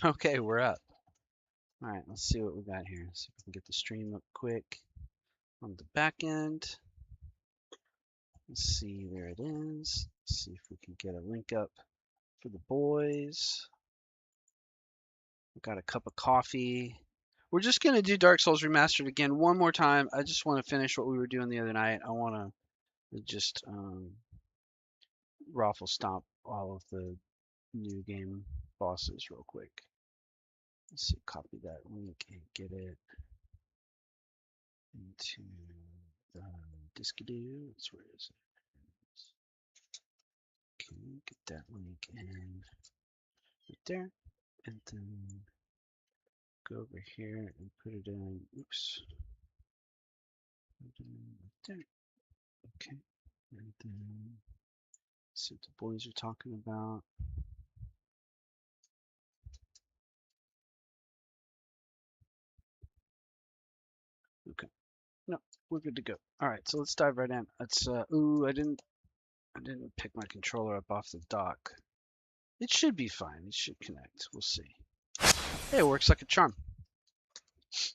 Okay, we're up. All right, let's see what we got here. See if we can get the stream up quick on the back end. Let's see, there it is. Let's see if we can get a link up for the boys. We've got a cup of coffee. We're just gonna do Dark Souls Remastered again one more time. I just want to finish what we were doing the other night. I want to just raffle stomp all of the new game bosses real quick. Let's see, copy that link and get it into the Discadoo. Where is it? Okay, get that link in right there, and then go over here and put it in. Oops. Put it in right there. Okay, and then see what the boys are talking about. Okay, no, we're good to go. All right, so let's dive right in. Let's. Ooh, I didn't pick my controller up off the dock. It should be fine. It should connect. We'll see. Hey, it works like a charm.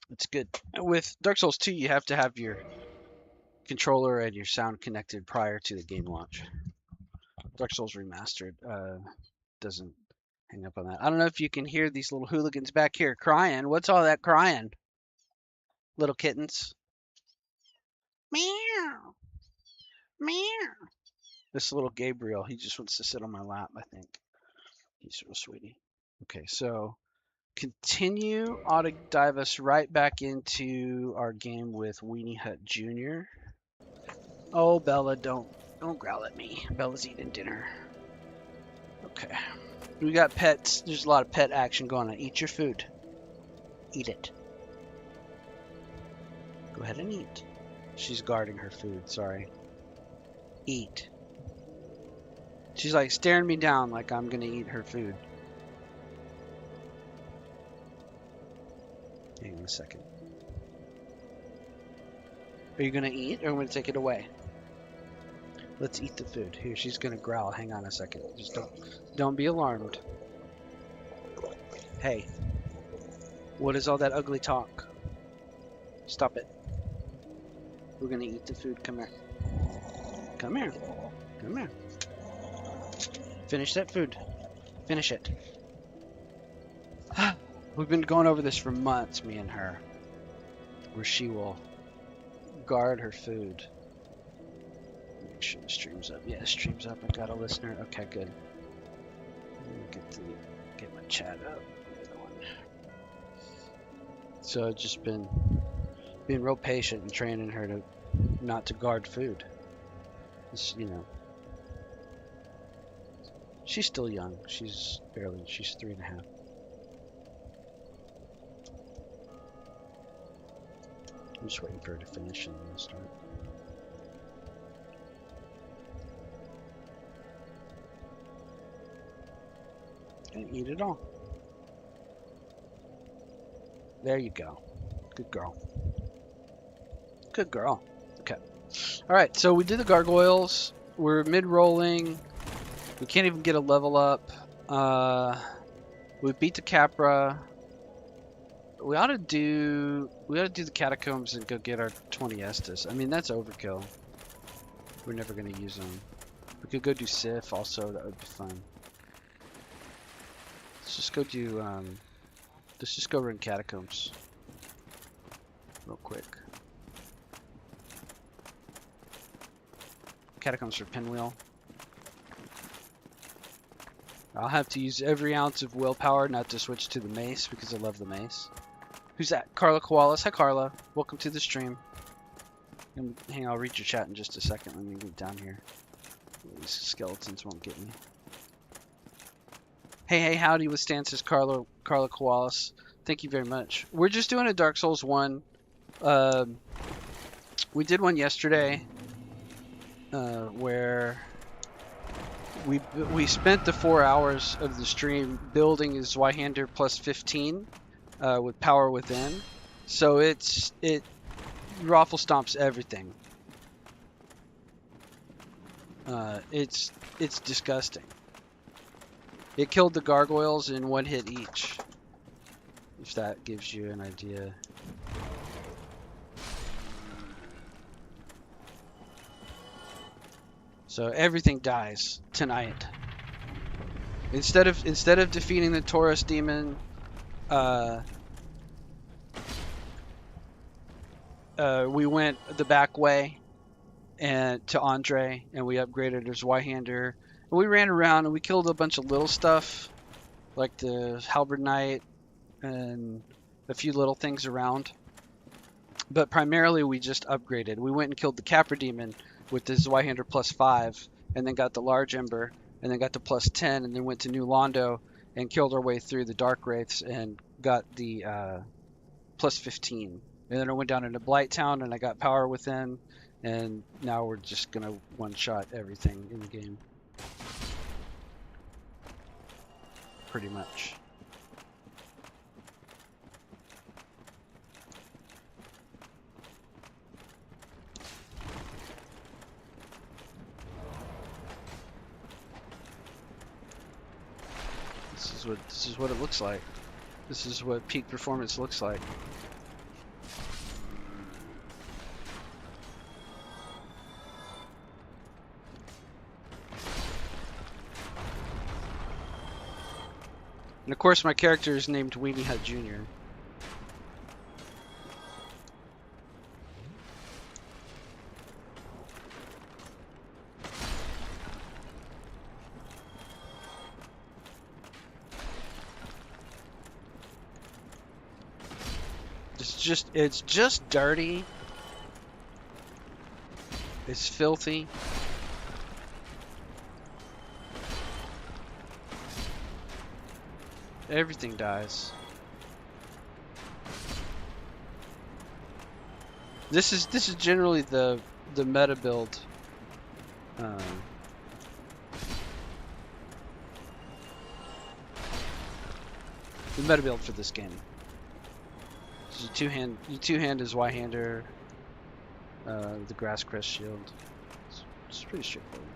It's good. With Dark Souls 2, you have to have your controller and your sound connected prior to the game launch. Dark Souls Remastered doesn't hang up on that. I don't know if you can hear these little hooligans back here crying. What's all that crying? Little kittens. Meow. Meow. This little Gabriel, he just wants to sit on my lap, I think. He's real sweetie. Okay, so continue ought to dive us right back into our game with Weenie Hut Jr. Oh, Bella, don't growl at me. Bella's eating dinner. Okay. We got pets. There's a lot of pet action going on. Eat your food. Eat it. Go ahead and eat. She's guarding her food. Sorry. Eat. She's like staring me down like I'm gonna eat her food. Hang on a second. Are you gonna eat or am I gonna take it away? Let's eat the food. Here, she's gonna growl. Hang on a second. Just don't be alarmed. Hey. What is all that ugly talk? Stop it. We're gonna eat the food. Come here. Come here. Come here. Finish that food. Finish it. We've been going over this for months, me and her, where she will guard her food. Make sure the stream's up. Yeah, stream's up. I've got a listener. Okay, good. Get my chat up. So I've just been being real patient and training her to not to guard food. It's, you know, she's still young. She's 3.5. I'm just waiting for her to finish and then start. And eat it all. There you go. Good girl. Good girl. Okay. All right, so we did the gargoyles. We're mid-rolling. We can't even get a level up. We beat the Capra. We ought to do the catacombs and go get our 20 Estus. I mean, that's overkill. We're never gonna use them. We could go do Sif also. That would be fun. Let's just go do. Let's just go run catacombs real quick. Catacombs for Pinwheel. I'll have to use every ounce of willpower not to switch to the mace because I love the mace. Who's that? Carla Koalas. Hi, Carla. Welcome to the stream. Hang on, I'll read your chat in just a second. Let me get down here. These skeletons won't get me. Hey, howdy with stances, Carla Koalas. Thank you very much. We're just doing a Dark Souls 1. We did one yesterday where we spent the 4 hours of the stream building a Zweihander plus 15 with power within. So it raffle stomps everything. It's disgusting. It killed the gargoyles in one hit each. if that gives you an idea. So everything dies tonight. Instead of defeating the Taurus demon, we went the back way and to Andre, and we upgraded his Zweihander. And we ran around and we killed a bunch of little stuff, like the Halberd Knight and a few little things around. But primarily we just upgraded. We went and killed the Capra demon with the Zweihander +5, and then got the large ember, and then got the +10, and then went to New Londo and killed our way through the Dark Wraiths and got the +15. And then I went down into Blighttown and I got Power Within, and now we're just gonna one-shot everything in the game. Pretty much. This is what it looks like. This is what peak performance looks like. And of course my character is named Weenie Hut Jr. It's just dirty. It's filthy. Everything dies. This is generally the meta build. The meta build for this game. You two-hand his Zweihander, the Grass Crest shield. It's pretty straightforward.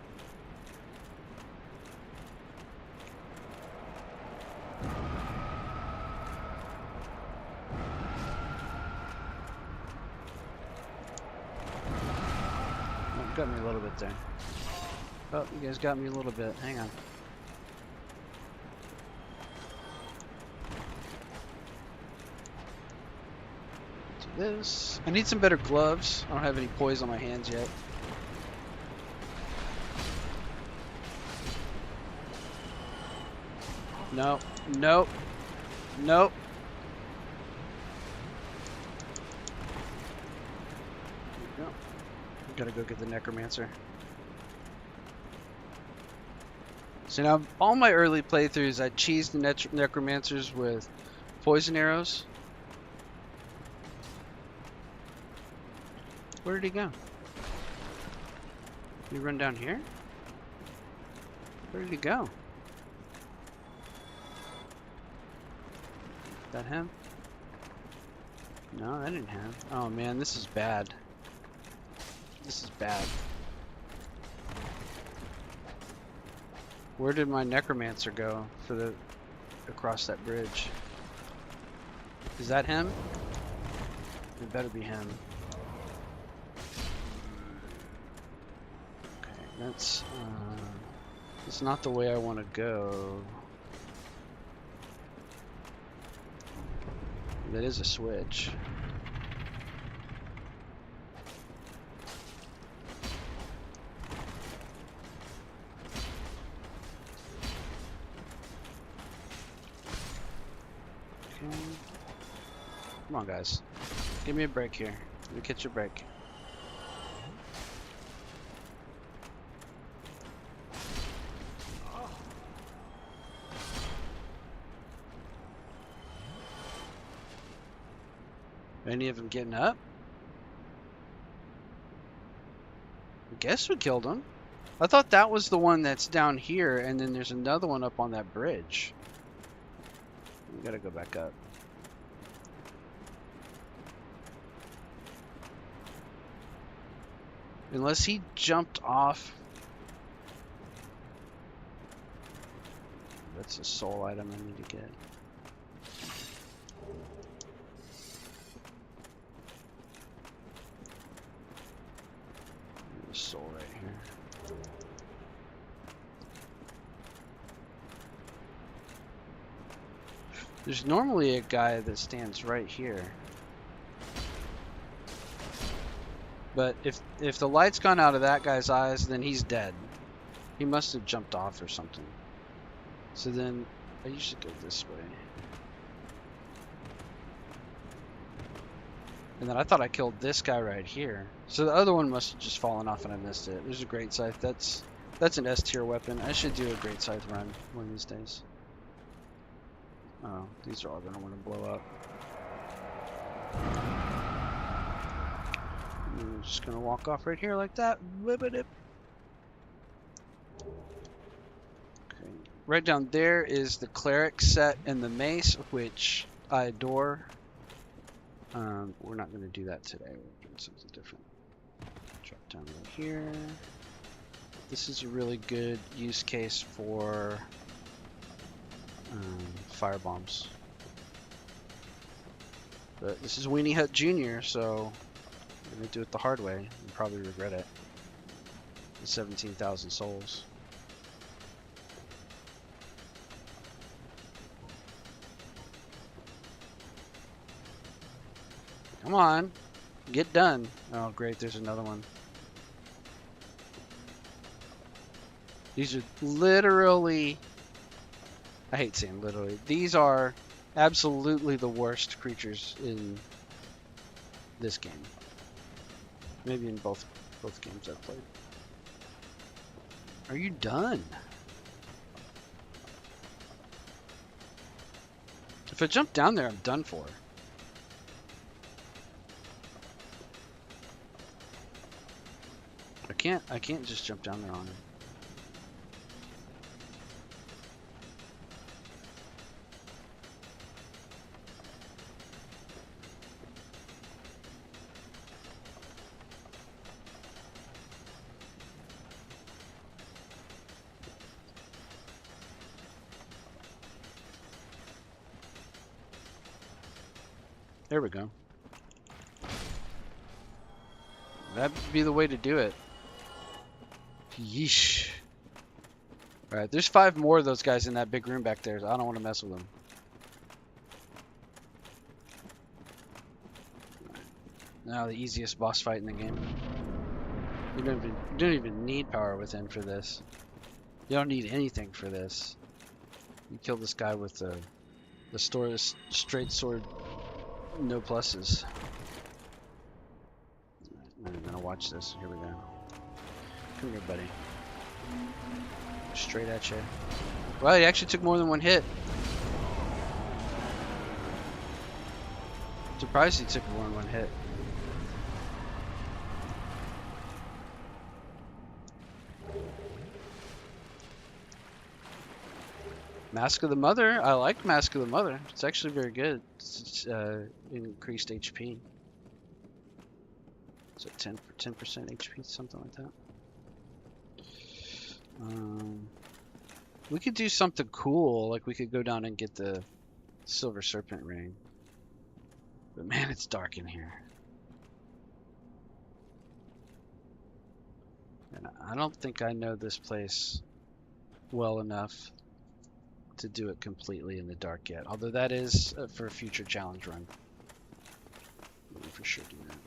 Oh, got me a little bit there. Oh, you guys got me a little bit. Hang on. This. I need some better gloves. I don't have any poise on my hands yet. No, nope, nope. There we go. Gotta go get the Necromancer. So now, all my early playthroughs, I cheesed the Necromancers with poison arrows. Where did he go? Did he run down here? Where did he go? Is that him? No, that ain't him. Oh man, this is bad. This is bad. Where did my Necromancer go for the across that bridge? Is that him? It better be him. That's not the way I want to go. That is a switch. Okay. Come on, guys. Give me a break here. Let me catch a break. Any of them getting up? I guess we killed him. I thought that was the one that's down here, and then there's another one up on that bridge. We gotta go back up. Unless he jumped off. That's a soul item I need to get. There's a soul right here. There's normally a guy that stands right here. But if the light's gone out of that guy's eyes, then he's dead. He must have jumped off or something. So then I usually go this way. And then I thought I killed this guy right here. So the other one must have just fallen off and I missed it. There's a great scythe. That's an S tier weapon. I should do a great scythe run one of these days. Oh, these are all gonna want to blow up. I'm just gonna walk off right here like that. Whip-a-dip. Okay. Right down there is the cleric set and the mace, which I adore. We're not gonna do that today. We're doing something different. Drop down right here. This is a really good use case for fire bombs. But this is Weenie Hut Jr., so I'm gonna do it the hard way and probably regret it. The 17,000 souls. Come on, get done. Oh great, there's another one. These are literally, I hate saying literally, these are absolutely the worst creatures in this game. Maybe in both games I've played. Are you done? If I jump down there, I'm done for. I can't just jump down there on him. There we go. That'd be the way to do it. Yeesh. Alright, there's 5 more of those guys in that big room back there, so I don't want to mess with them. Now the easiest boss fight in the game. You don't even need power within for this. You don't need anything for this. You kill this guy with the straight sword, no pluses. I'm gonna watch this. Here we go. Come here, buddy. Straight at you. Well, he actually took more than one hit. Surprised he took more than one hit. Mask of the Mother. I like Mask of the Mother. It's actually very good. It's increased HP. So 10% HP, something like that. We could do something cool, like we could go down and get the Silver Serpent Ring. But man, it's dark in here. And I don't think I know this place well enough to do it completely in the dark yet. Although that is for a future challenge run. We'll for sure do that.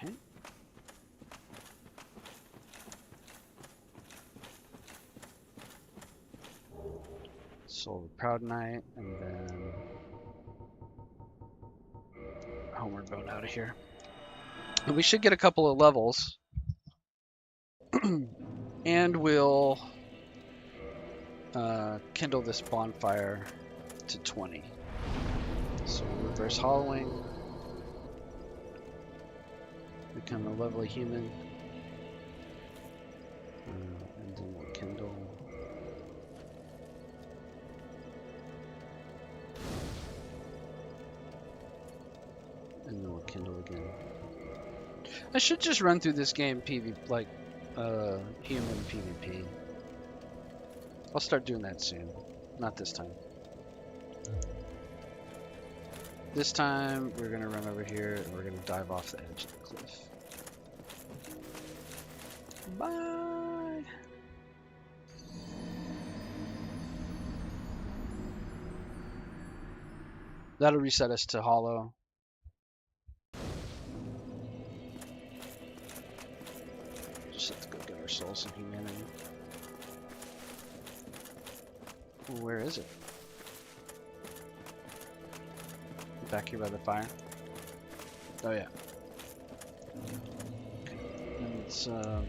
Okay. Soul of the Proud Knight, and then Homeward Bound out of here. And we should get a couple of levels. And we'll kindle this bonfire to 20. So reverse hollowing. Become a lovely human. And then we'll kindle. And then we'll kindle again. I should just run through this game PvP, like human PvP. I'll start doing that soon. Not this time. This time, we're gonna run over here and we're gonna dive off the edge of the cliff. Bye! That'll reset us to hollow. Just have to go get our souls in humanity. Where is it? Back here by the fire. Oh yeah. Okay. And it's we'll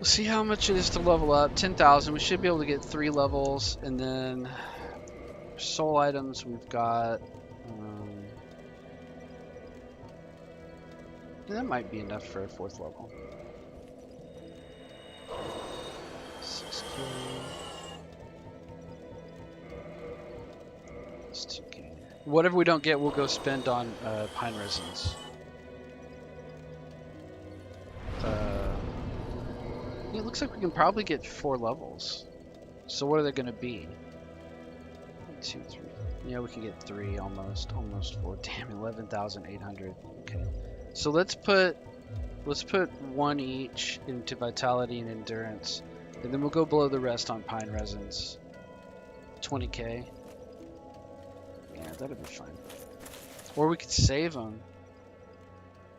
see how much it is to level up. 10,000. We should be able to get 3 levels, and then soul items we've got. That might be enough for a 4th level. 6K. It's 2K. Whatever we don't get, we'll go spend on pine resins. It looks like we can probably get 4 levels. So what are they going to be? 1, 2, 3. Yeah, we can get 3 almost 4. Damn, 11,800. Okay. So let's put 1 each into vitality and endurance, and then we'll go below the rest on pine resins. 20K. Yeah, that'll be fine. Or we could save them.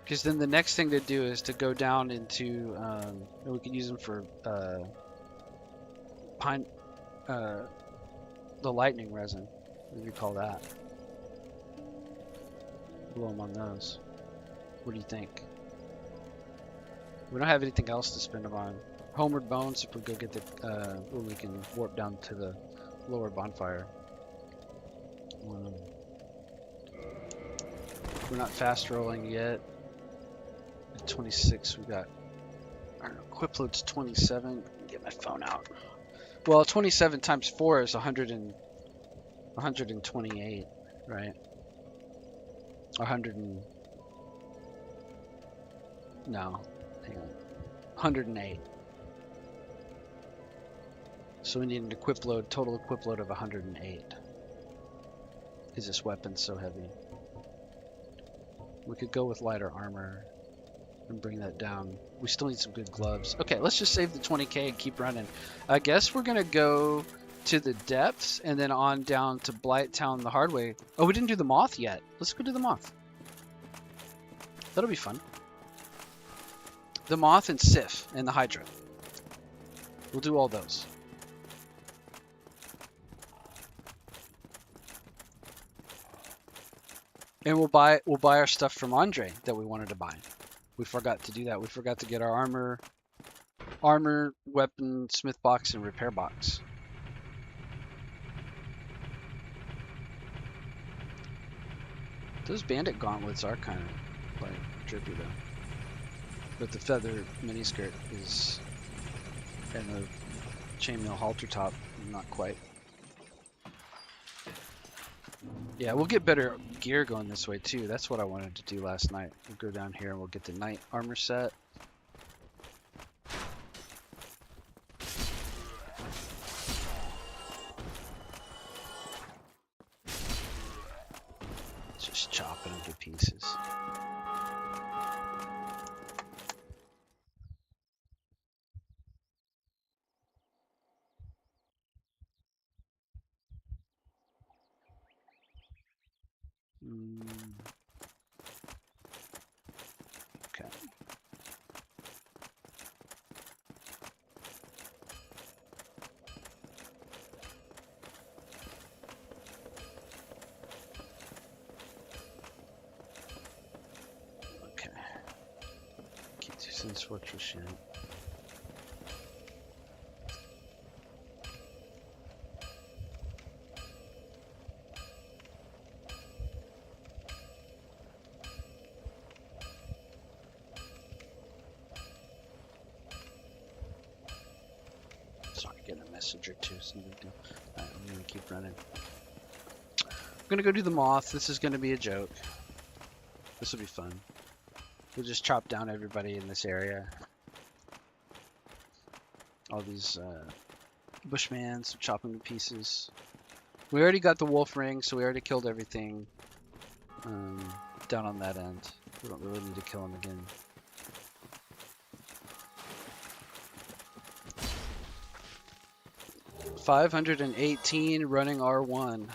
Because then the next thing to do is to go down into, and we can use them for pine, the lightning resin. What do you call that? Blow them on those. What do you think? We don't have anything else to spend them on. Homeward Bones, if we go get the, when we can warp down to the lower bonfire. We're not fast rolling yet. At 26, we got our equip load's 27. Get my phone out. Well, 27 times 4 is 128, right? 108. So we need an equip load, total equip load of 108. Because this weapon's so heavy. We could go with lighter armor and bring that down. We still need some good gloves. Okay, let's just save the 20K and keep running. I guess we're gonna go to the depths and then on down to Blighttown the hard way. Oh, we didn't do the moth yet. Let's go do the moth. That'll be fun. The moth and Sif and the Hydra. We'll do all those. And we'll buy our stuff from Andre that we wanted to buy. We forgot to do that. We forgot to get our armor, weapon, smith box, and repair box. Those bandit gauntlets are kind of like drippy though. But the feather miniskirt is, and the chainmail halter top, not quite. Yeah, we'll get better gear going this way too. That's what I wanted to do last night. We'll go down here and we'll get the knight armor set. Just chopping them to pieces. Okay. Okay. Keep this in fortress shit. Or two, so no big deal. Alright, I'm gonna keep running. I'm gonna go do the moth. This is gonna be a joke. This will be fun. We'll just chop down everybody in this area. All these Bushman, so chop him to pieces. We already got the wolf ring, so we already killed everything down on that end. We don't really need to kill him again. $518 running R1.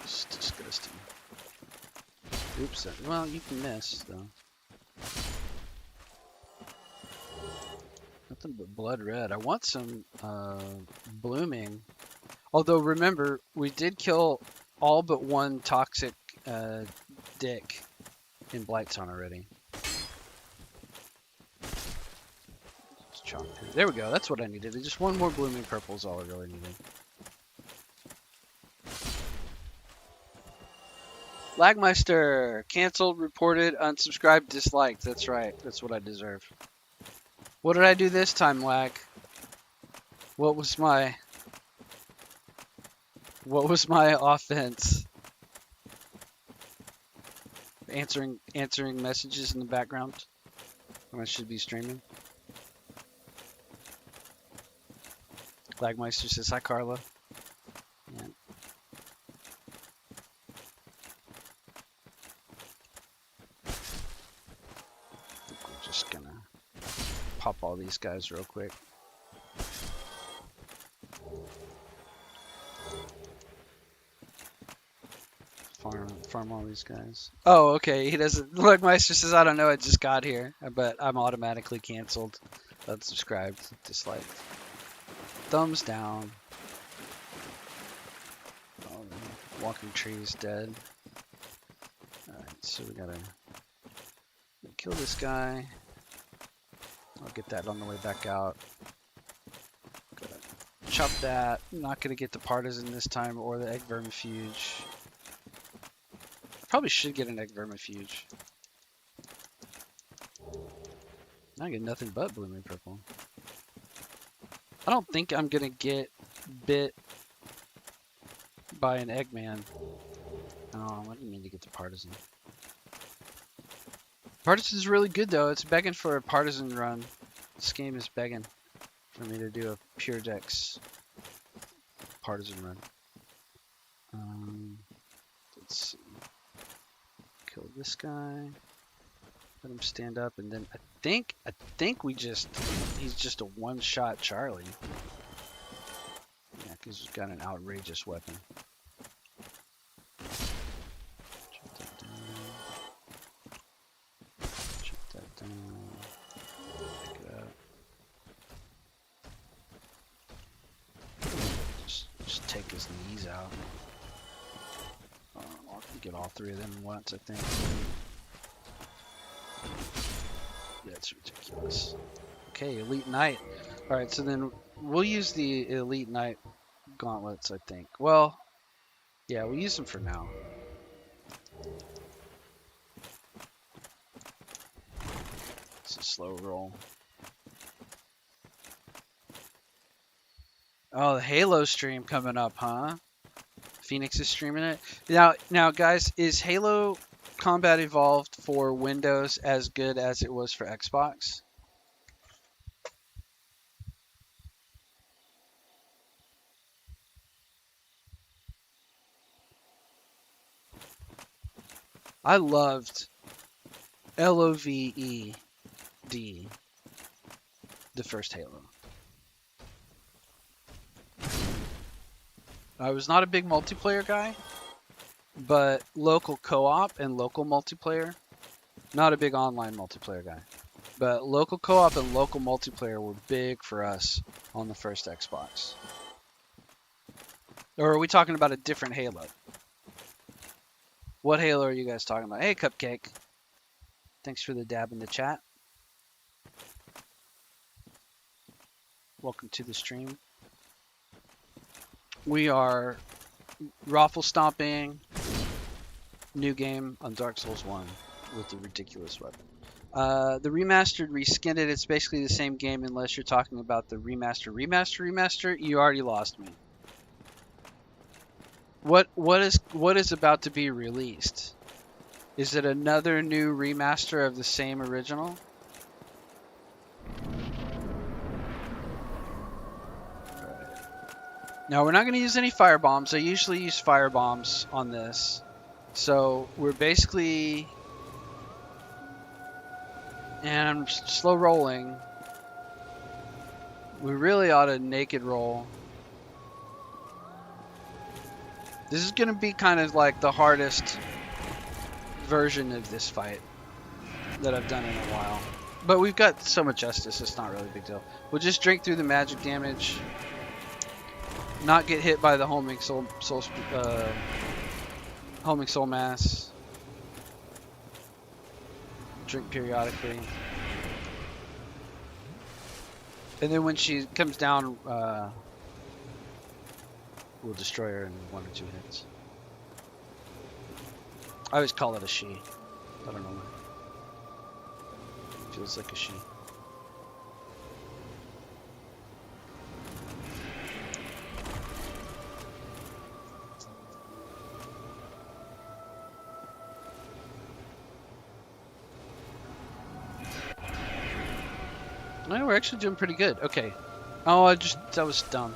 It's disgusting. Oops. Well, you can miss though. Nothing but blood red. I want some blooming. Although remember, we did kill all but one toxic dick in Blighttown already. Let's chop it. There we go. That's what I needed. Just one more blooming purple is all I really needed. Lagmeister, canceled, reported, unsubscribed, disliked. That's right. That's what I deserve. What did I do this time, Lag? What was my offense? Answering messages in the background when I should be streaming. Lagmeister says hi, Carla. Yeah. We're just gonna pop all these guys real quick. Farm all these guys. Oh, okay. He doesn't. Look, Meister says, I don't know. I just got here, but I'm automatically canceled. Unsubscribed. Disliked. Thumbs down. Oh, the walking tree is dead. Alright, so we gotta kill this guy. I'll get that on the way back out. Gotta chop that. I'm not gonna get the partisan this time or the egg vermifuge. Probably should get an egg vermifuge. I get nothing but blooming purple. I don't think I'm gonna get bit by an Eggman. Oh, I didn't mean to get the partisan. Partisan's really good though. It's begging for a partisan run. This game is begging for me to do a pure dex partisan run. Let's see. Kill this guy. Let him stand up, and then I think he's just a one-shot Charlie. Yeah, because he's got an outrageous weapon. Chop that down. Chop that down. Pick it up. Just take his knees out. I can get all three of them once, I think. That's ridiculous. Okay, Elite Knight. Alright, so then we'll use the Elite Knight gauntlets, I think. Well, yeah, we'll use them for now. It's a slow roll. Oh, the Halo stream coming up, huh? Phoenix is streaming it. Now, guys, is Halo Combat Evolved for Windows as good as it was for Xbox? I loved LOVED, the first Halo. I was not a big multiplayer guy, but local co-op and local multiplayer, not a big online multiplayer guy, but local co-op and local multiplayer were big for us on the first Xbox. Or are we talking about a different Halo? What Halo are you guys talking about? Hey, Cupcake. Thanks for the dab in the chat. Welcome to the stream. We are roflstomping new game on Dark Souls 1 with the ridiculous weapon. The remastered reskinned it. It's basically the same game unless you're talking about the remaster. You already lost me. What is about to be released? Is it another new remaster of the same original? Now we're not going to use any fire bombs. I usually use fire bombs on this. So we're basically, and I'm slow rolling. We really ought to naked roll. This is going to be kind of like the hardest version of this fight that I've done in a while. But we've got so much justice, it's not really a big deal. We'll just drink through the magic damage. Not get hit by the homing soul mass. Drink periodically. And then when she comes down, we'll destroy her in 1 or 2 hits. I always call it a she. I don't know why. Feels like a she. No, we're actually doing pretty good. Okay. Oh, that was dumb.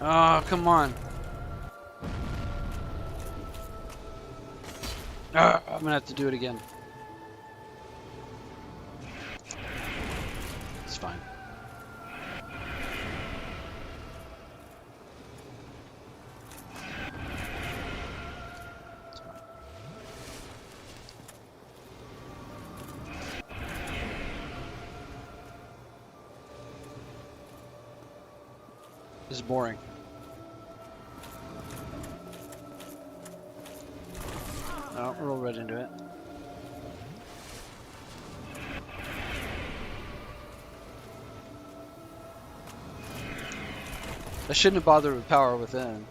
Oh, come on. I'm gonna have to do it again. It's fine. This is boring. Oh, roll right into it. I shouldn't have bothered with power within.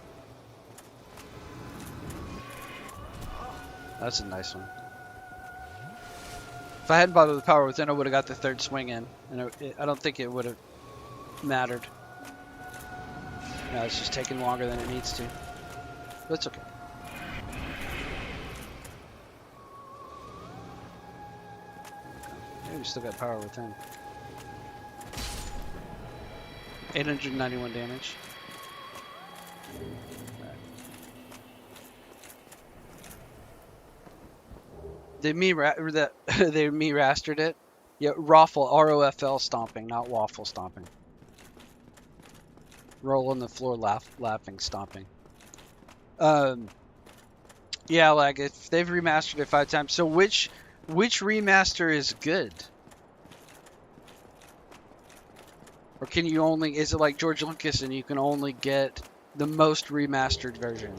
That's a nice one. If I hadn't bothered with power within, I would have got the 3rd swing in, and I don't think it would have mattered. No, it's just taking longer than it needs to. That's okay. We still got power within. 891 damage. They remastered it. Yeah, ROFL stomping, not waffle stomping. Roll on the floor, laughing, stomping. Yeah, like if they've remastered it 5 times. So which remaster is good? Or can you only, is it like George Lucas and you can only get the most remastered version?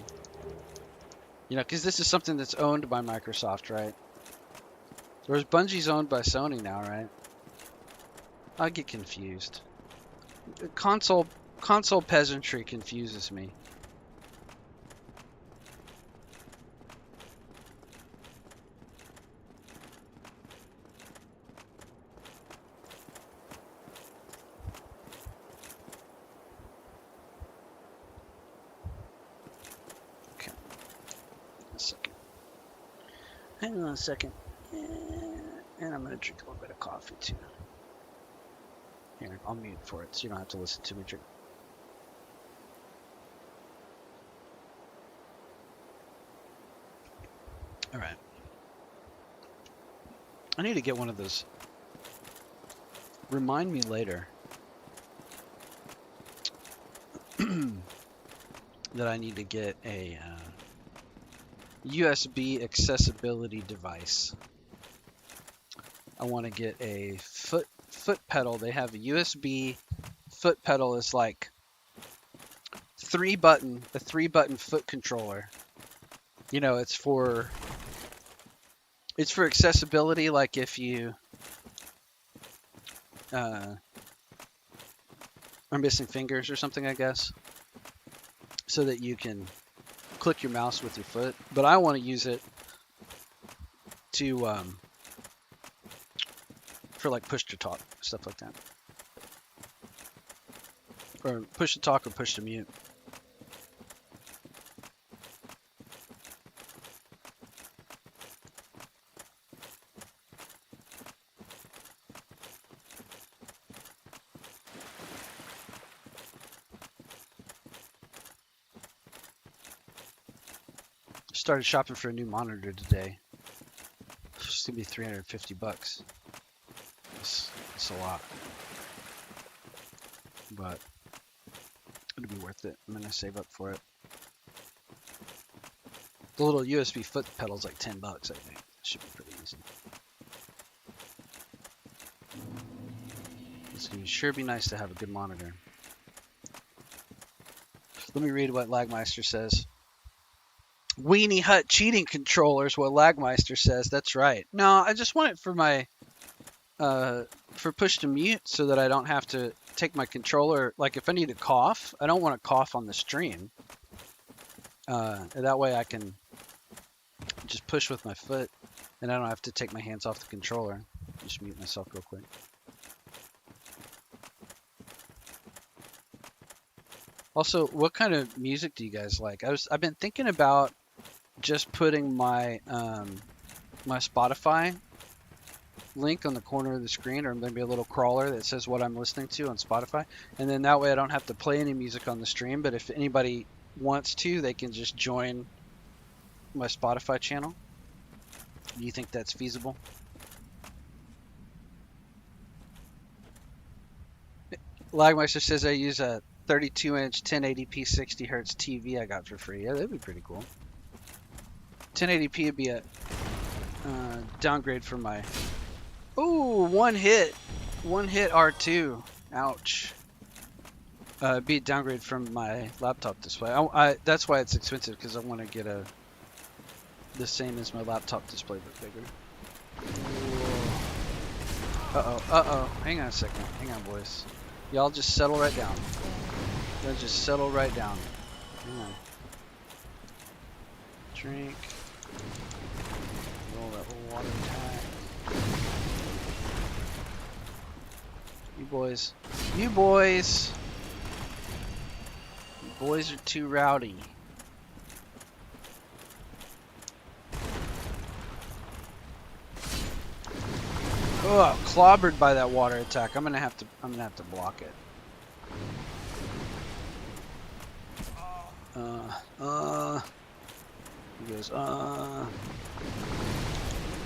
You know, because this is something that's owned by Microsoft, right? Whereas Bungie's owned by Sony now, right? I get confused. Console peasantry confuses me. Okay. A second. Hang on a second. And I'm going to drink a little bit of coffee too. Here, I'll mute for it so you don't have to listen to me drink. All right. I need to get one of those. Remind me later that I need to get a USB accessibility device. I want to get a foot pedal. They have a USB foot pedal. Is like a 3-button foot controller. You know, it's for accessibility. Like if you are missing fingers or something, I guess, so that you can click your mouse with your foot. But I want to use it to for like push to talk, stuff like that, or push to talk or push to mute. Started shopping for a new monitor today. It's gonna be $350. It's a lot, but it'll be worth it. I'm gonna save up for it. The little USB foot pedal's like $10, I think. Should be pretty easy. It's gonna sure be nice to have a good monitor. Let me read what Lagmeister says. Weenie Hut cheating controllers, what Lagmeister says. That's right. No, I just want it for my for push to mute so that I don't have to take my controller. Like if I need to cough, I don't want to cough on the stream. That way I can just push with my foot and I don't have to take my hands off the controller. Just mute myself real quick. Also, what kind of music do you guys like? I've been thinking about just putting my my Spotify link on the corner of the screen, or maybe a little crawler that says what I'm listening to on Spotify, and then that way I don't have to play any music on the stream. But if anybody wants to, they can just join my Spotify channel. Do you think that's feasible? Lagmeister says I use a 32-inch 1080p 60 hertz TV I got for free. Yeah, that'd be pretty cool. 1080p would be a downgrade from my... Ooh, one hit R2. Ouch. Be a downgrade from my laptop display. That's why it's expensive, because I want to get the same as my laptop display, but bigger. Uh-oh. Hang on a second. Hang on, boys. Y'all just settle right down. Y'all just settle right down. Hang on. Drink. Roll that little water tank. You boys. You boys are too rowdy. Oh, clobbered by that water attack. I'm gonna have to block it. He goes,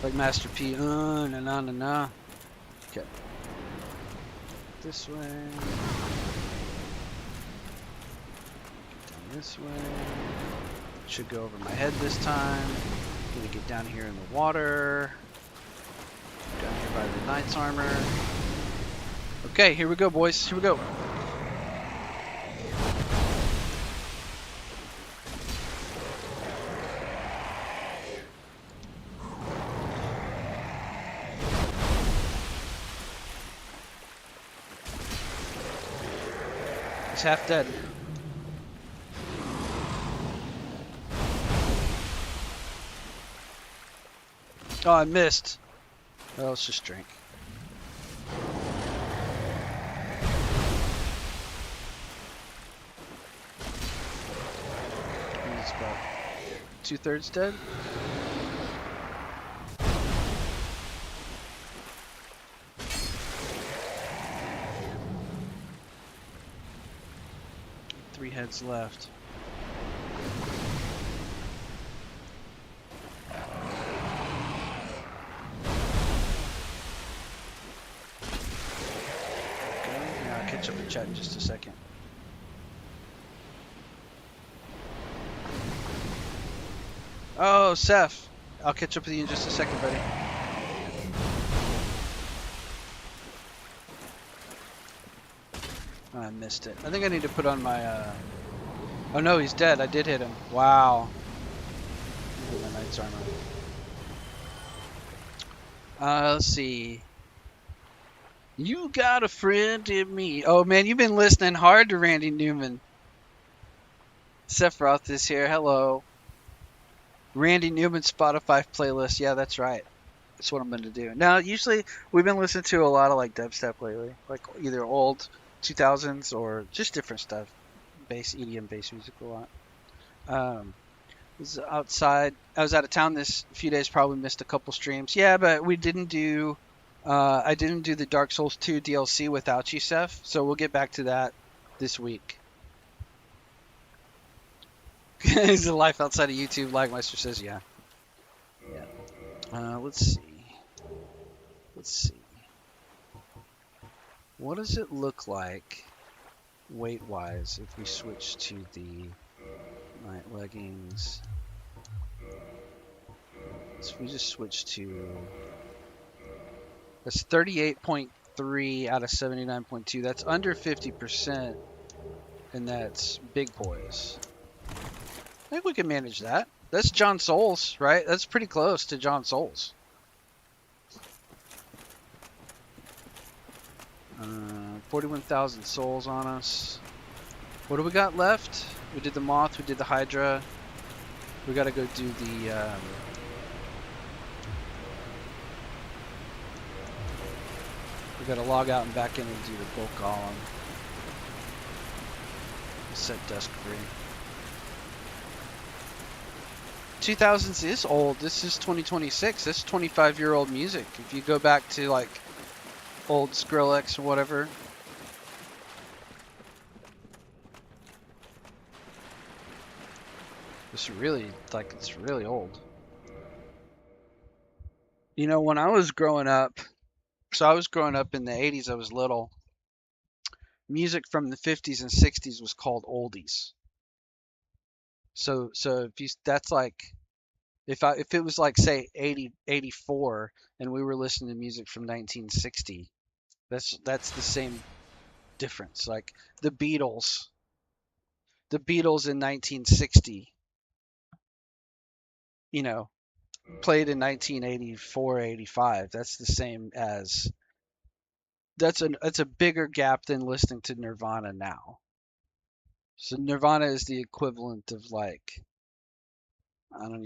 like Master P, na. Okay. This way. Get down this way. Should go over my head this time. Gonna get down here in the water. Down here by the knight's armor. Okay, here we go, boys. Here we go. He's half dead. Oh, I missed. Well, let's just drink. He's about 2/3 dead. Three heads left. Catch up with chat in just a second. Oh, Seth. I'll catch up with you in just a second, buddy. Oh, I missed it. I think I need to put on my... Oh no, he's dead. I did hit him. Wow. My knight's armor. Let's see. You got a friend in me. Oh man, you've been listening hard to Randy Newman. Sephiroth is here. Hello. Randy Newman Spotify playlist. Yeah, that's right. That's what I'm going to do. Now, usually we've been listening to a lot of like dubstep lately, like either old 2000s or just different stuff. Bass, EDM, bass music a lot. Was outside. I was out of town this few days. Probably missed a couple streams. Yeah, but we didn't do. I didn't do the Dark Souls 2 DLC without you, Seth. So we'll get back to that this week. Is the life outside of YouTube? Lagmeister says, yeah. Yeah. Let's see. Let's see. What does it look like weight-wise if we switch to the night leggings? So if we just switch to... That's 38.3 out of 79.2. That's under 50%, and that's big boys. I think we can manage that. That's John Souls, right? That's pretty close to John Souls. 41,000 souls on us. What do we got left? We did the Moth, we did the Hydra. We gotta go do the... we gotta log out and back in and do the Bulk Golem. Set Dusk free. 2000s is old. This is 2026. This is 25-year-old music. If you go back to like old Skrillex or whatever. It's really it's really old. You know, when I was growing up, so I was growing up in the 80s, I was little. Music from the 50s and 60s was called oldies. So if you, that's like, if it was like say 84 and we were listening to music from 1960, that's the same difference. Like the Beatles in 1960, you know, played in 1984, 85. That's the same as, that's a bigger gap than listening to Nirvana now. So Nirvana is the equivalent of like, I don't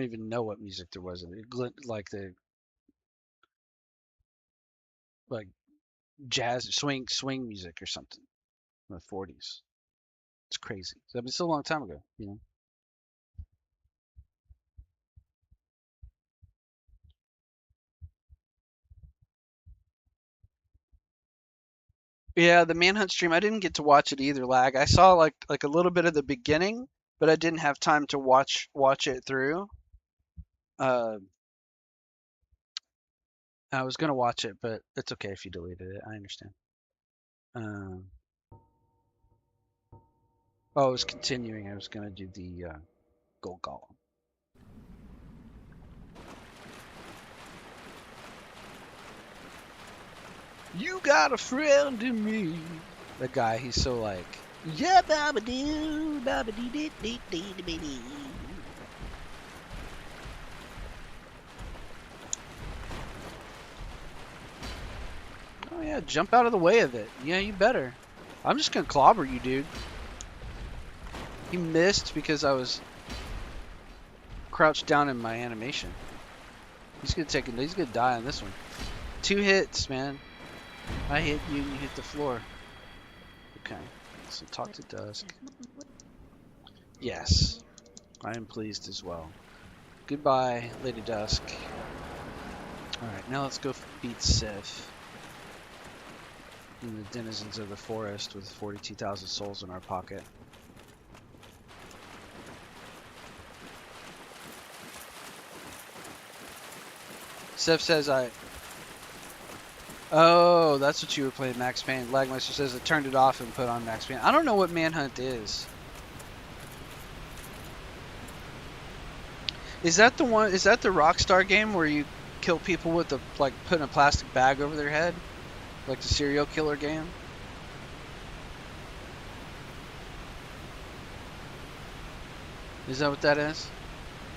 even know what music there was. Like the like jazz swing music or something in the 40s. It's crazy. I mean, it's a long time ago, you know. Yeah, the Manhunt stream, I didn't get to watch it either, Lag. I saw like a little bit of the beginning, but I didn't have time to watch it through. I was gonna watch it, but it's okay if you deleted it. I understand. Um, oh, I was continuing. I was gonna do the Gold Golem. You got a friend in me. The guy, he's so like, yeah, babadoo, babadee dee dee dee dee dee. Oh yeah, jump out of the way of it. Yeah, you better. I'm just gonna clobber you, dude. He missed because I was crouched down in my animation. He's gonna die on this one. 2 hits, man. I hit you, you hit the floor. Okay, so talk to Dusk. Yes, I am pleased as well. Goodbye, Lady Dusk. Alright, now let's go beat Sif. And the denizens of the forest with 42,000 souls in our pocket. Sif says Oh, that's what you were playing, Max Payne. Lagmeister says it turned it off and put on Max Payne. I don't know what Manhunt is. Is that the one? Is that the Rockstar game where you kill people with the putting a plastic bag over their head, like the serial killer game? Is that what that is?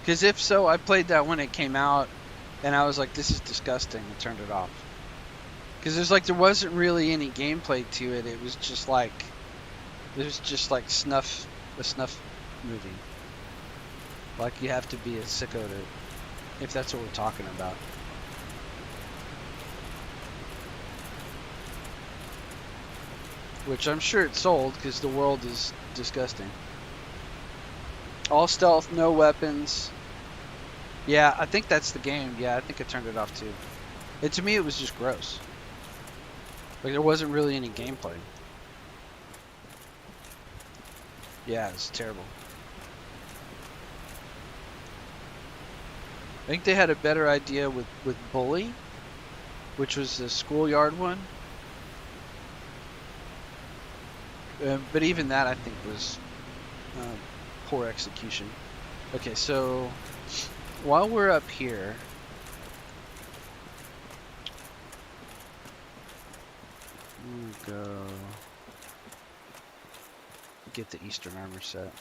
Because if so, I played that when it came out, and I was like, "This is disgusting," and turned it off. Because there wasn't really any gameplay to it. It was just like, a snuff movie. Like you have to be a sicko to, if that's what we're talking about. Which I'm sure it sold because the world is disgusting. All stealth, no weapons. Yeah, I think that's the game. Yeah, I think I turned it off too. To me, it was just gross. Like there wasn't really any gameplay. Yeah, it's terrible. I think they had a better idea with Bully, which was the schoolyard one. But even that, I think, was poor execution. Okay, so while we're up here, we'll go get the Eastern armor set.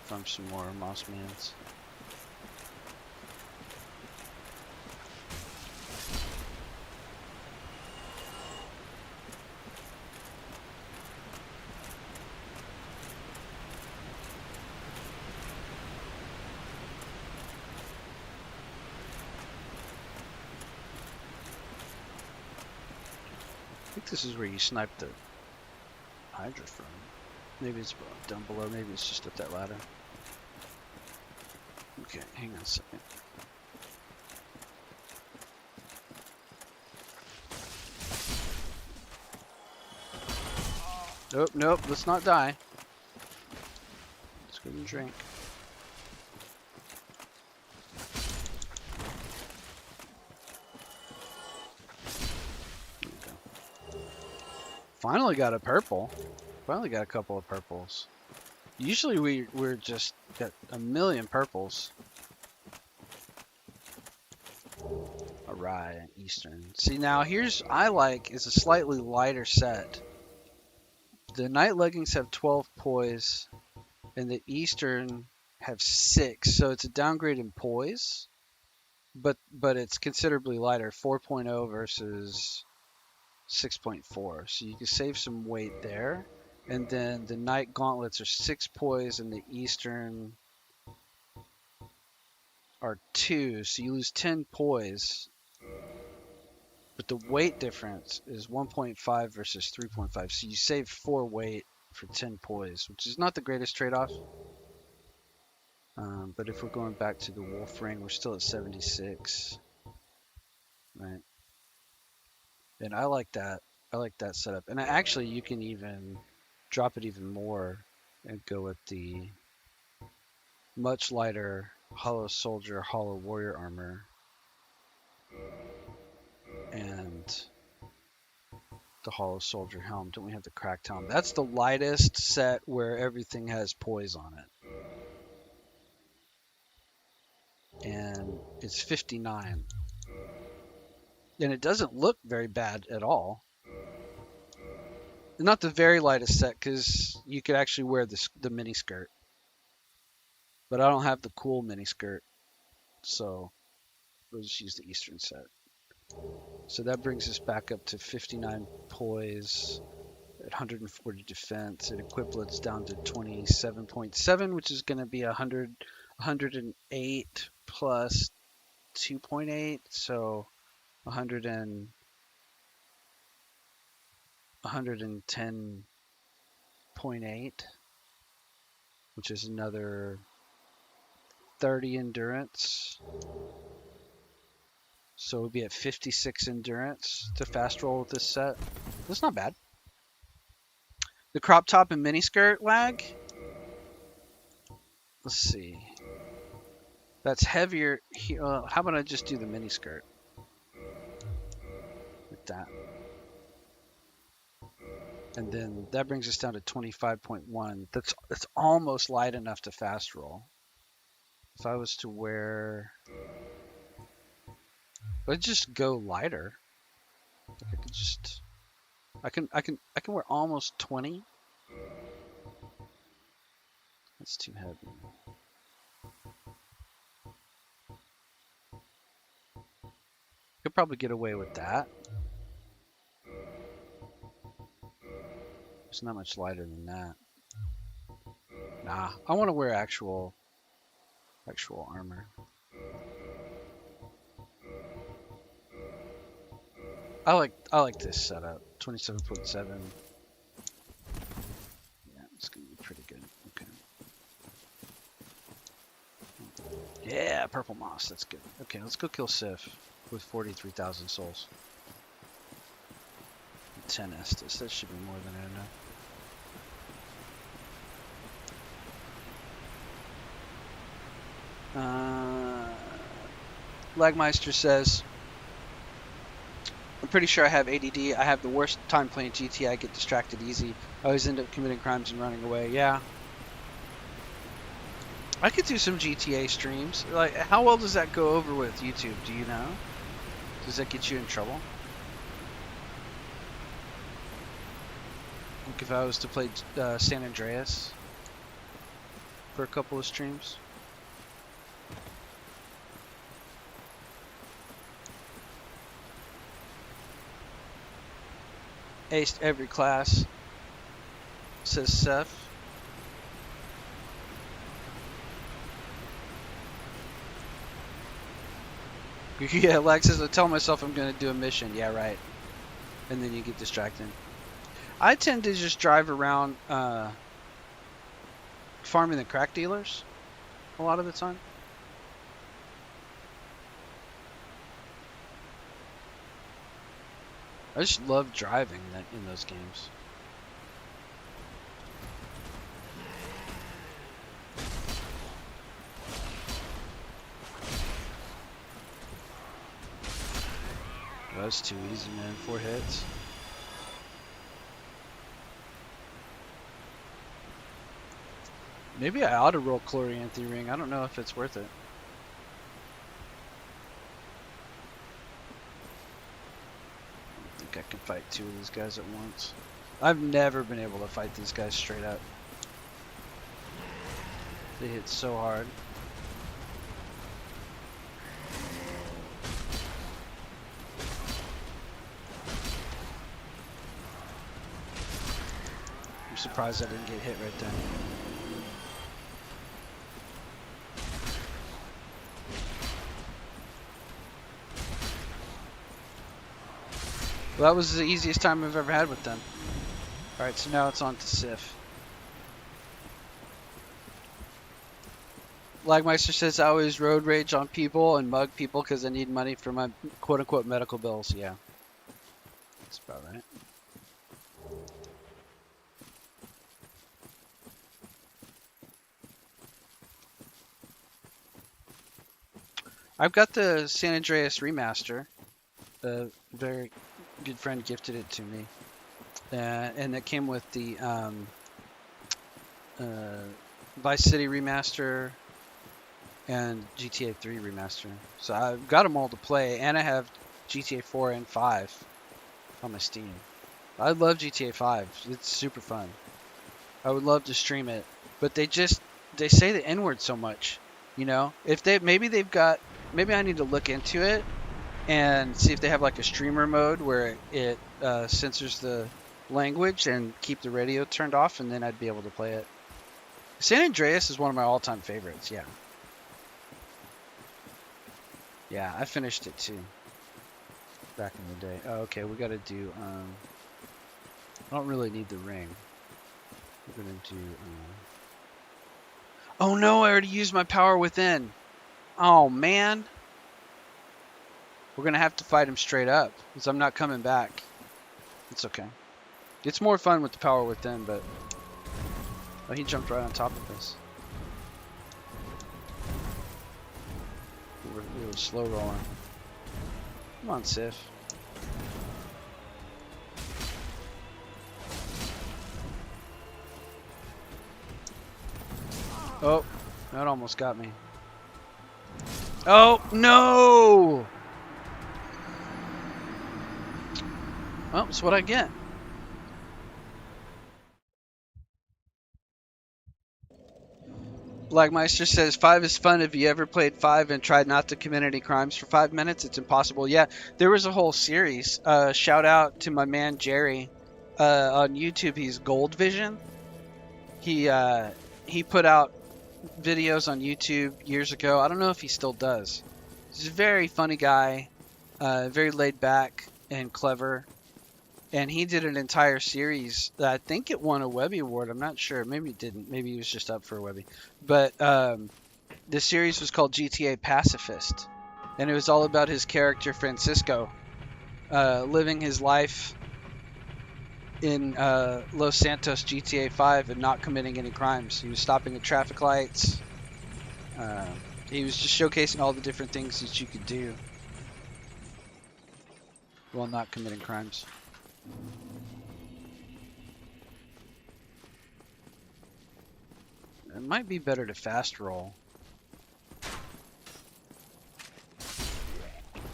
Farm some more moss mans. I think this is where you snipe the Hydra from. Maybe it's down below. Maybe it's just up that ladder. Okay, hang on a second. Nope, nope, let's not die. Let's go and drink. Okay. Finally got a purple. Finally got a couple of purples. Usually we're just got a million purples. Alright, Eastern. See now here's I like is a slightly lighter set. The night leggings have 12 poise, and the Eastern have 6, so it's a downgrade in poise, but it's considerably lighter, 4.0 versus 6.4. So you can save some weight there. And then the night gauntlets are 6 poise, and the Eastern are 2, so you lose 10 poise. But the weight difference is 1.5 versus 3.5, so you save 4 weight for 10 poise, which is not the greatest trade-off. But if we're going back to the wolf ring, we're still at 76, right? And I like that. I like that setup. And actually, you can even drop it even more and go with the much lighter hollow soldier, hollow warrior armor, and the hollow soldier helm. Don't we have the cracked helm? That's the lightest set where everything has poise on it. And it's 59. And it doesn't look very bad at all. Not the very lightest set, because you could actually wear the mini skirt. But I don't have the cool mini skirt, so we'll just use the Eastern set. So that brings us back up to 59 poise, at 140 defense. It equivalents down to 27.7, which is going to be 108 plus 2.8, so 110.8, which is another 30 endurance. So we'll be at 56 endurance to fast roll with this set. That's not bad. The crop top and miniskirt lag. Let's see. That's heavier. How about I just do the miniskirt? Like that. And then that brings us down to 25.1. That's almost light enough to fast roll. If I was to wear, let's just go lighter. I could just, I can wear almost 20. That's too heavy. Could probably get away with that. It's not much lighter than that. Nah, I want to wear actual armor. I like this setup. 27.7. Yeah, it's gonna be pretty good. Okay. Yeah, purple moss. That's good. Okay, let's go kill Sif with 43,000 souls. 10 Estes. That should be more than enough. Lagmeister says, I'm pretty sure I have ADD. I have the worst time playing GTA. I get distracted easy. I always end up committing crimes and running away. Yeah. I could do some GTA streams. Like, how well does that go over with YouTube? Do you know? Does that get you in trouble? Like if I was to play San Andreas for a couple of streams. Aced every class, says Seth. Yeah, Lex says, I tell myself I'm going to do a mission. Yeah, right. And then you get distracted. I tend to just drive around farming the crack dealers a lot of the time. I just love driving in those games. That was too easy, man. 4 hits. Maybe I ought to roll Chloranthy Ring. I don't know if it's worth it. I think I can fight 2 of these guys at once. I've never been able to fight these guys straight up. They hit so hard. I'm surprised I didn't get hit right then. Well, that was the easiest time I've ever had with them. Alright, so now it's on to Sif. Lagmeister says I always road rage on people and mug people because I need money for my quote-unquote medical bills. Yeah. That's about right. I've got the San Andreas Remaster. A very good friend gifted it to me. And it came with the Vice City Remaster and GTA 3 Remaster. So I've got them all to play, and I have GTA 4 and 5 on my Steam. I love GTA 5. It's super fun. I would love to stream it, but they say the N-word so much, you know? If maybe I need to look into it and see if they have like a streamer mode where it censors the language and keep the radio turned off, and then I'd be able to play it. San Andreas is one of my all-time favorites. Yeah. Yeah, I finished it too. Back in the day. Oh, okay, we gotta do, I don't really need the ring. We're gonna do, oh no, I already used my power within. Oh man. We're gonna have to fight him straight up, because I'm not coming back. It's okay. It's more fun with the power within, but... Oh, he jumped right on top of us. We were slow rolling. Come on, Sif. Oh, that almost got me. Oh, no! Well, that's what I get. Blackmeister says 5 is fun. If you ever played 5 and tried not to commit any crimes for 5 minutes, it's impossible. Yeah, there was a whole series. Shout out to my man Jerry on YouTube. He's Gold Vision. He put out videos on YouTube years ago. I don't know if he still does. He's a very funny guy, very laid back and clever. And he did an entire series that I think it won a Webby Award. I'm not sure. Maybe it didn't. Maybe he was just up for a Webby. But the series was called GTA Pacifist. And it was all about his character, Francisco, living his life, in Los Santos GTA 5 and not committing any crimes. He was stopping at traffic lights. He was just showcasing all the different things that you could do while not committing crimes. It might be better to fast roll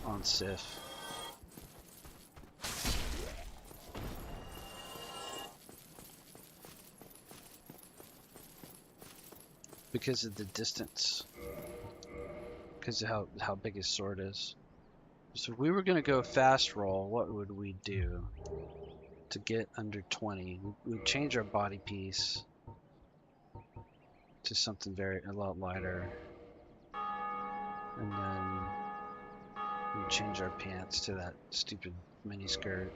on Sif. Because of the distance. Because of how big his sword is. So if we were going to go fast roll, what would we do to get under 20? We'd change our body piece to something a lot lighter. And then we'd change our pants to that stupid mini skirt.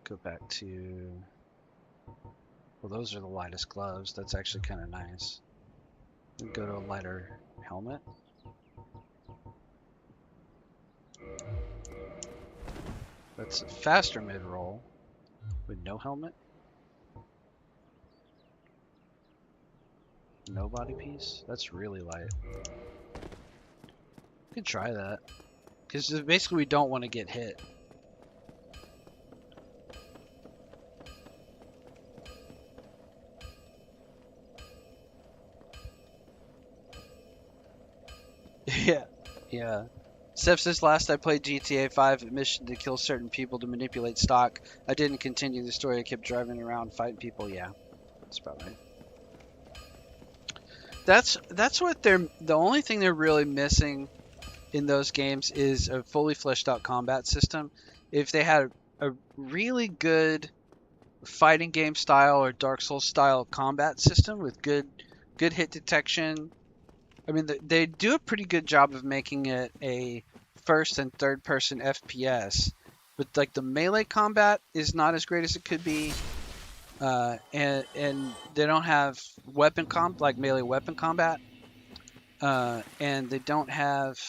Go back to... Well, those are the lightest gloves. That's actually kind of nice. We'd go to a lighter helmet. That's a faster mid-roll with no helmet. No body piece. That's really light. We could try that. Because basically we don't want to get hit. Yeah. Steph says, last I played GTA 5, a mission to kill certain people to manipulate stock. I didn't continue the story. I kept driving around fighting people. Yeah, that's about right. That's what the only thing they're really missing in those games is a fully fleshed out combat system. If they had a really good fighting game style or Dark Souls style combat system with good hit detection. I mean, they do a pretty good job of making it a first and third person FPS, but like the melee combat is not as great as it could be, and they don't have melee weapon combat, and they don't have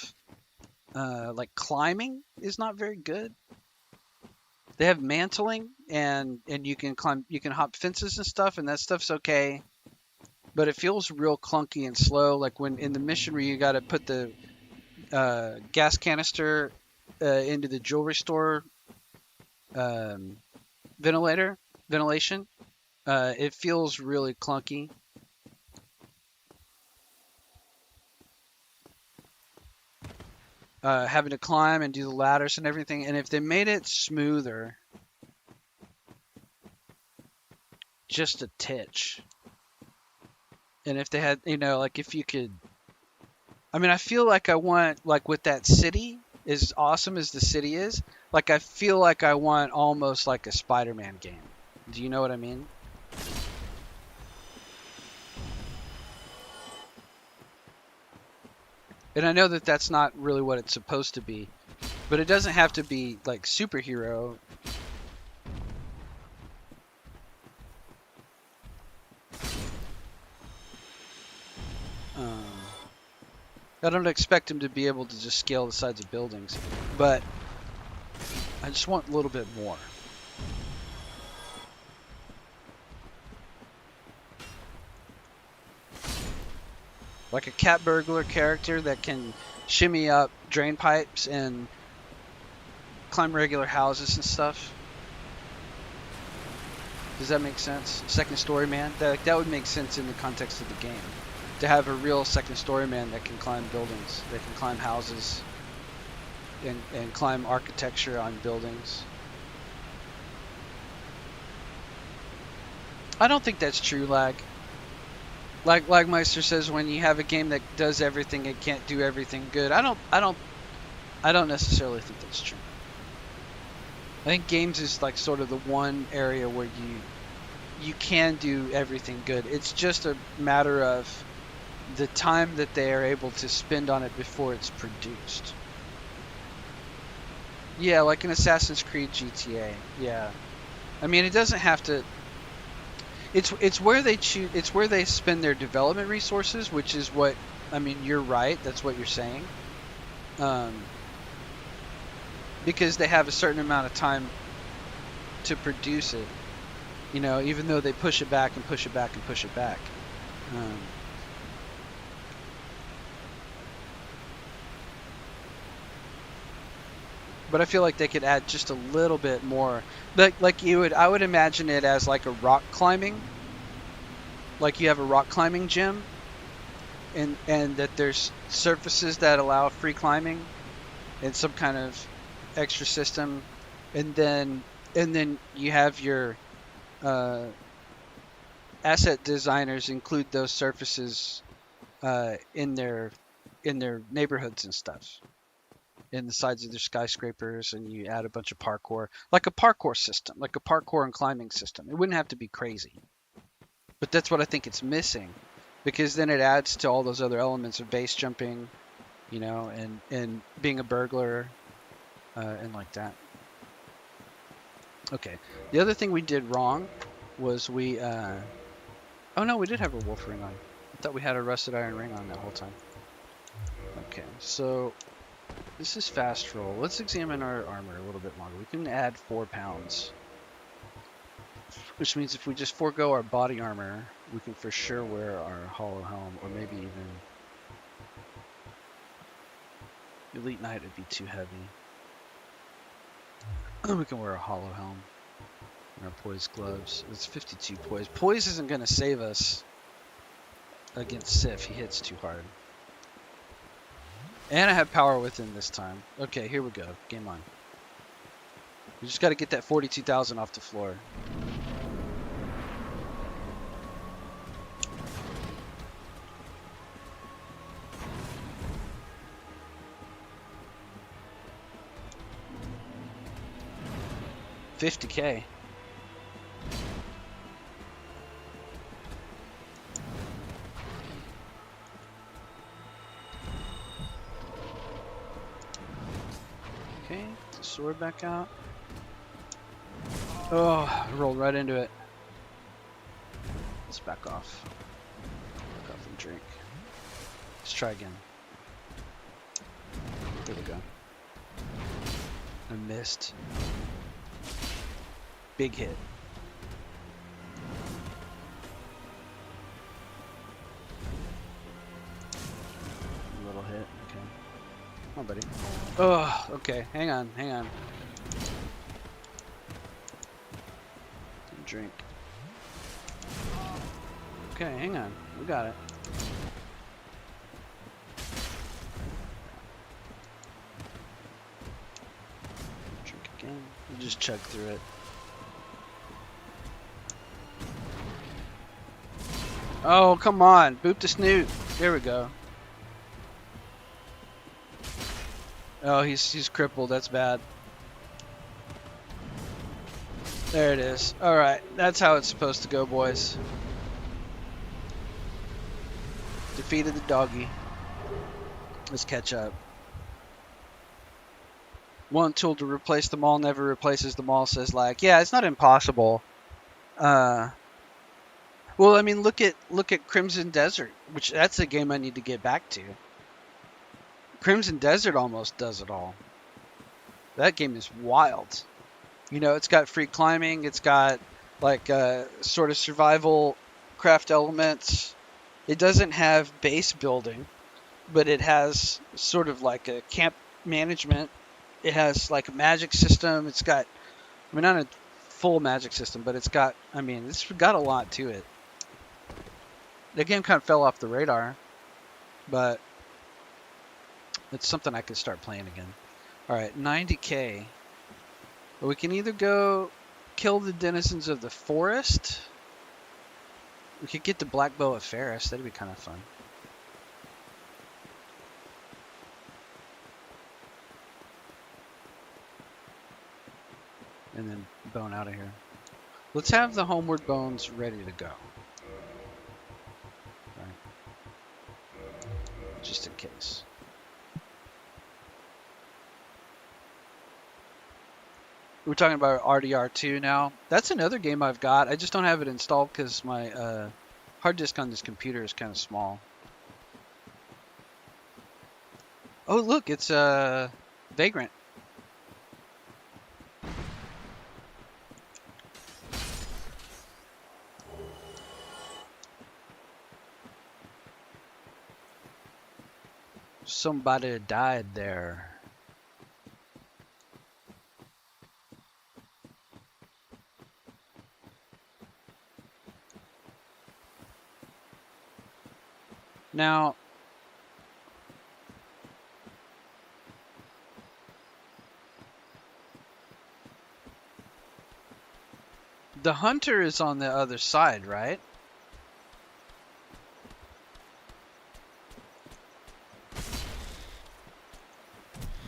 like climbing is not very good. They have mantling and you can climb, you can hop fences and stuff, and that stuff's okay. But it feels real clunky and slow. Like when in the mission where you got to put the gas canister into the jewelry store ventilation, it feels really clunky. Having to climb and do the ladders and everything. And if they made it smoother, just a titch. And if they had, like if you could, I mean, I feel like I want, like with that city, as awesome as the city is, like I feel like I want almost like a Spider-Man game. Do you know what I mean? And I know that that's not really what it's supposed to be, but it doesn't have to be like superhero. I don't expect him to be able to just scale the sides of buildings, but I just want a little bit more. Like a cat burglar character that can shimmy up drain pipes and climb regular houses and stuff. Does that make sense? Second story man? That would make sense in the context of the game. To have a real second story man that can climb buildings, that can climb houses, and climb architecture on buildings. I don't think that's true, Lag. Like Meister says, when you have a game that does everything, it can't do everything good. I don't necessarily think that's true. I think games is like sort of the one area where you can do everything good. It's just a matter of the time that they are able to spend on it before it's produced. Yeah, like an Assassin's Creed GTA. Yeah. I mean, it doesn't have to. It's where they choose. It's where they spend their development resources, which is what. I mean, you're right. That's what you're saying. because they have a certain amount of time to produce it. You know, even though they push it back and push it back and push it back. But I feel like they could add just a like I would imagine it as like a rock climbing. Like you have a rock climbing gym, and that there's surfaces that allow free climbing, and some kind of extra system, and then you have your asset designers include those surfaces in their neighborhoods and stuff, in the sides of their skyscrapers, and you add a bunch of parkour, like a parkour system, like a parkour and climbing system. It wouldn't have to be crazy, but that's what I think it's missing, because then it adds to all those other elements of base jumping, you know, and being a burglar, and like that. Okay, the other thing we did wrong was we oh no, we did have a wolf ring on. I thought we had a rusted iron ring on that whole time. Okay, so this is fast roll. Let's examine our armor a little bit longer. We can add 4 pounds, which means if we just forego our body armor, we can for sure wear our hollow helm, or maybe even Elite Knight would be too heavy. We can wear a hollow helm and our poise gloves. It's 52 poise. Poise isn't going to save us against Sif. He hits too hard. And I have power within this time. Okay, here we go. Game on. We just got to get that 42,000 off the floor. $50K. Okay, the sword back out. Oh, I rolled right into it. Let's back off. Back off and drink. Let's try again. There we go. I missed. Big hit. A little hit. Okay. Come on, buddy. Oh, okay. Hang on. Hang on. Drink. Okay, hang on. We got it. Drink again. We just chug through it. Oh, come on. Boop the snoot. There we go. Oh, he's crippled. That's bad. There it is. Alright, that's how it's supposed to go, boys. Defeated the doggy. Let's catch up. One tool to replace them all never replaces them all, says like, yeah, it's not impossible. Well, I mean, look at Crimson Desert, which that's a game I need to get back to. Crimson Desert almost does it all. That game is wild. You know, it's got free climbing. It's got like sort of survival craft elements. It doesn't have base building, but it has sort of like a camp management. It has like a magic system. It's got, I mean, not a full magic system, but it's got, I mean, it's got a lot to it. The game kind of fell off the radar, but it's something I could start playing again. All right, 90K. We can either go kill the denizens of the forest. We could get the Black Bow of Ferris. That'd be kind of fun. And then bone out of here. Let's have the Homeward Bones ready to go. Just in case. We're talking about RDR2 now. That's another game I've got. I just don't have it installed because my hard disk on this computer is kind of small. Oh, look, it's a vagrant. Somebody died there. Now, the hunter is on the other side, right?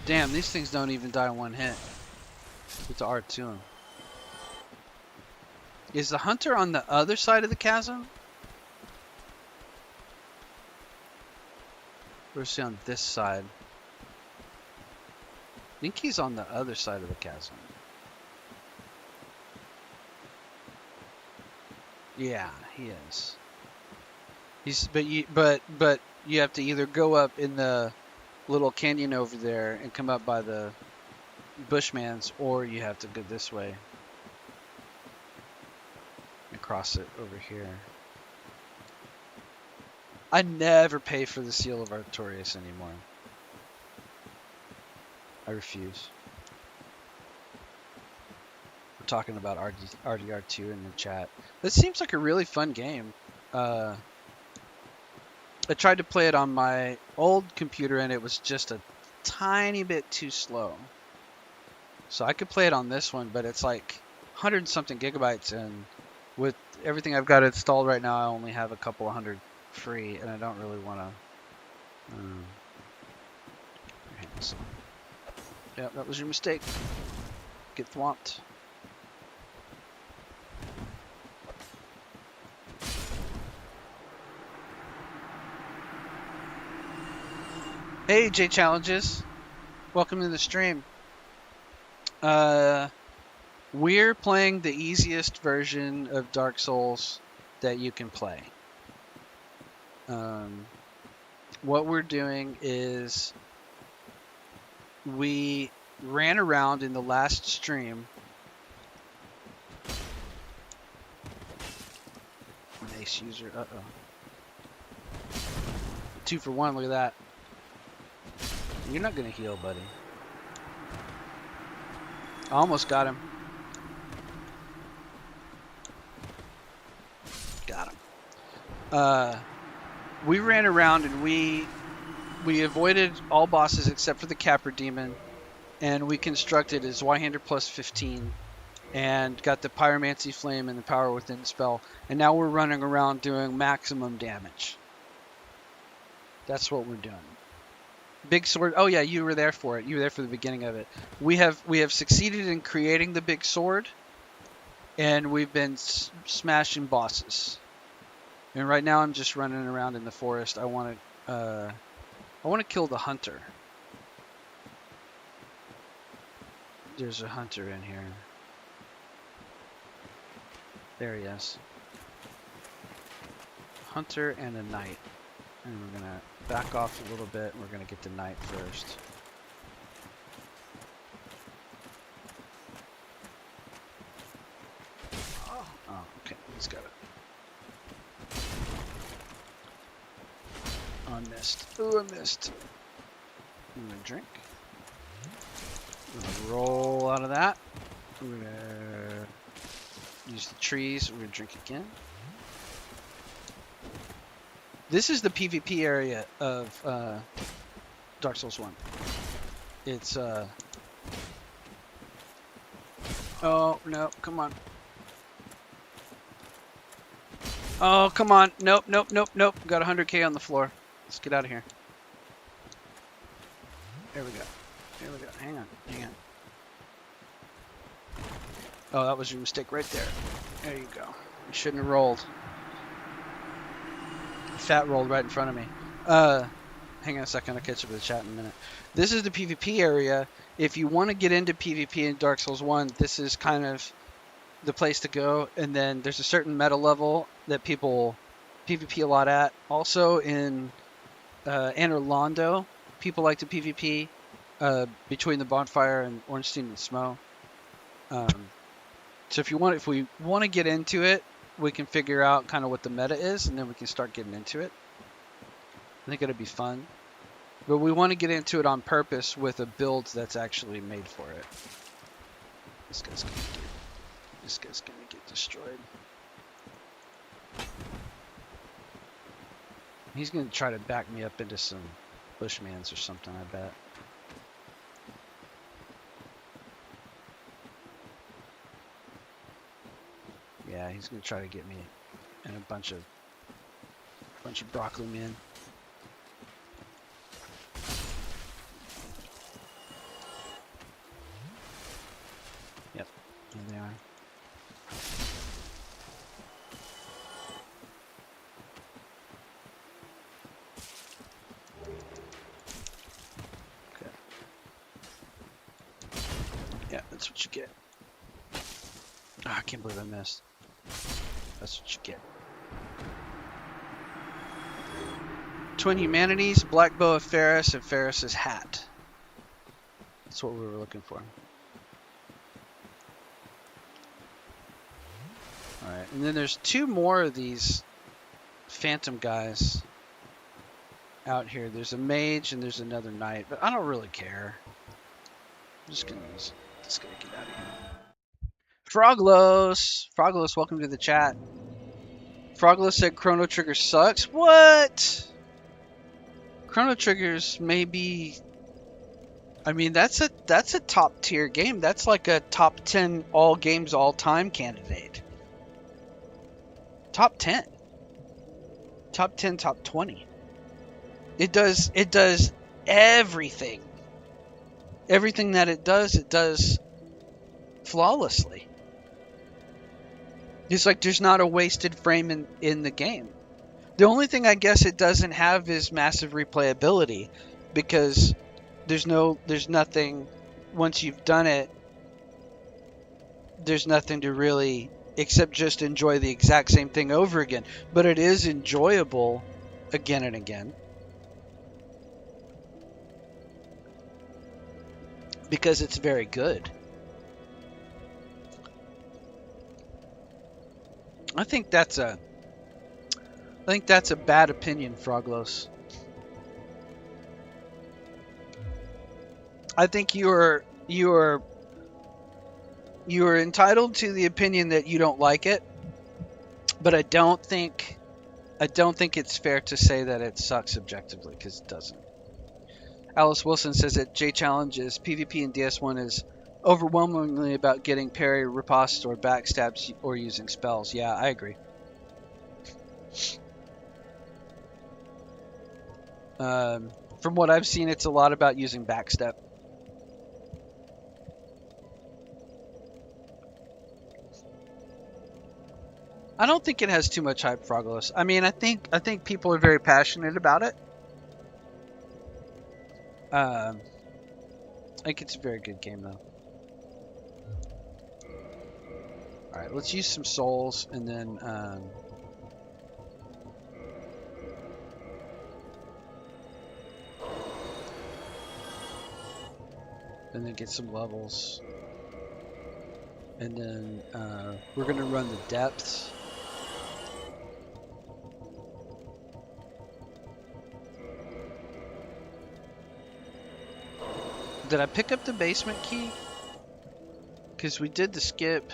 Damn, these things don't even die in one hit with the R2. Is the hunter on the other side of the chasm? Or is he on this side? I think he's on the other side of the chasm. Yeah, he is. But you have to either go up in the little canyon over there and come up by the Bushmans, or you have to go this way and cross it over here. I never pay for the Seal of Artorias anymore. I refuse. We're talking about RDR2 in the chat. This seems like a really fun game. I tried to play it on my old computer and it was just a tiny bit too slow. So I could play it on this one, but it's like 100 something gigabytes, and with everything I've got installed right now, I only have a couple of hundred free, and I don't really want to. Yeah, that was your mistake. Get thwomped. Hey, J Challenges. Welcome to the stream. We're playing the easiest version of Dark Souls that you can play. What we're doing is we ran around in the last stream. Nice user. Uh-oh. 2 for 1. Look at that. You're not going to heal, buddy. I almost got him. Got him. We ran around and we avoided all bosses except for the Capra Demon, and we constructed a Zweihander plus 15 and got the Pyromancy Flame and the Power Within spell, and now we're running around doing maximum damage. That's what we're doing. Big sword. Oh yeah, you were there for it. You were there for the beginning of it. We have succeeded in creating the big sword, and we've been smashing bosses. And right now I'm just running around in the forest. I want to kill the hunter. There's a hunter in here. There he is. Hunter and a knight. And we're gonna back off a little bit, and we're gonna get the knight first. Oh, okay, he's got it. Oh, I missed. Ooh, I missed. I'm gonna drink. I'm gonna roll out of that. We're gonna use the trees. We're gonna drink again. This is the PvP area of Dark Souls 1. It's oh no, come on. Oh, come on. Nope. Got 100k on the floor. Let's get out of here. There we go. Hang on. Oh, that was your mistake right there. There you go. You shouldn't have rolled. Fat rolled right in front of me. Hang on a second. I'll catch up with the chat in a minute. This is the PvP area. If you want to get into PvP in Dark Souls 1, this is kind of the place to go. And then there's a certain meta level that people PvP a lot at. Also in Anor Londo, people like to PvP between the bonfire and Ornstein and Smo. So if we want to get into it, we can figure out kind of what the meta is, and then we can start getting into it. I think it'll be fun. But we want to get into it on purpose with a build that's actually made for it. This guy's gonna get destroyed. He's gonna try to back me up into some bushmans or something, I bet. Yeah, he's gonna try to get me in a bunch of broccoli men. Yep, there they are. Okay. Yeah, that's what you get. Oh, I can't believe I missed. That's what you get. Twin Humanities, Black Bow of Ferris, and Ferris's hat. That's what we were looking for. Alright, and then there's two more of these phantom guys out here. There's a mage and there's another knight, but I don't really care. I'm just gonna get out of here. Froglos, welcome to the chat. Froglos said Chrono Trigger sucks. What? Chrono Trigger's maybe. I mean, that's a top tier game. That's like a top 10 all games all time candidate. Top 10. Top 10, top 20. It does everything. Everything that it does flawlessly. It's like there's not a wasted frame in the game. The only thing I guess it doesn't have is massive replayability, because there's nothing, once you've done it, there's nothing to really, except just enjoy the exact same thing over again. But it is enjoyable again and again, because it's very good. I think that's a bad opinion, Froglos. I think you're entitled to the opinion that you don't like it, but I don't think it's fair to say that it sucks objectively, because it doesn't. Alice Wilson says that J Challenges PvP in DS1 is overwhelmingly about getting parry, riposte, or backstabs, or using spells. Yeah, I agree. From what I've seen, it's a lot about using backstep. I don't think it has too much hype, Froglos. I mean, I think people are very passionate about it. I think it's a very good game, though. Alright, let's use some souls, and then get some levels. And then we're going to run the depths. Did I pick up the basement key? Because we did the skip.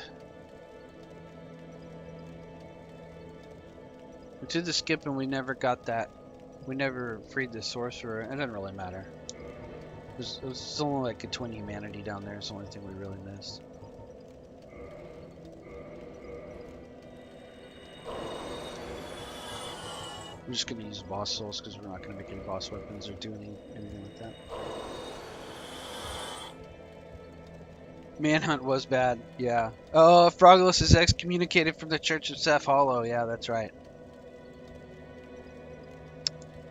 We did the skip and we never got that. We never freed the sorcerer. It doesn't really matter. It was only like a twin humanity down there. It's the only thing we really missed. We're just going to use boss souls because we're not going to make any boss weapons or do anything like that. Manhunt was bad, yeah. Oh, Froglos is excommunicated from the Church of Seth Hollow. Yeah, that's right.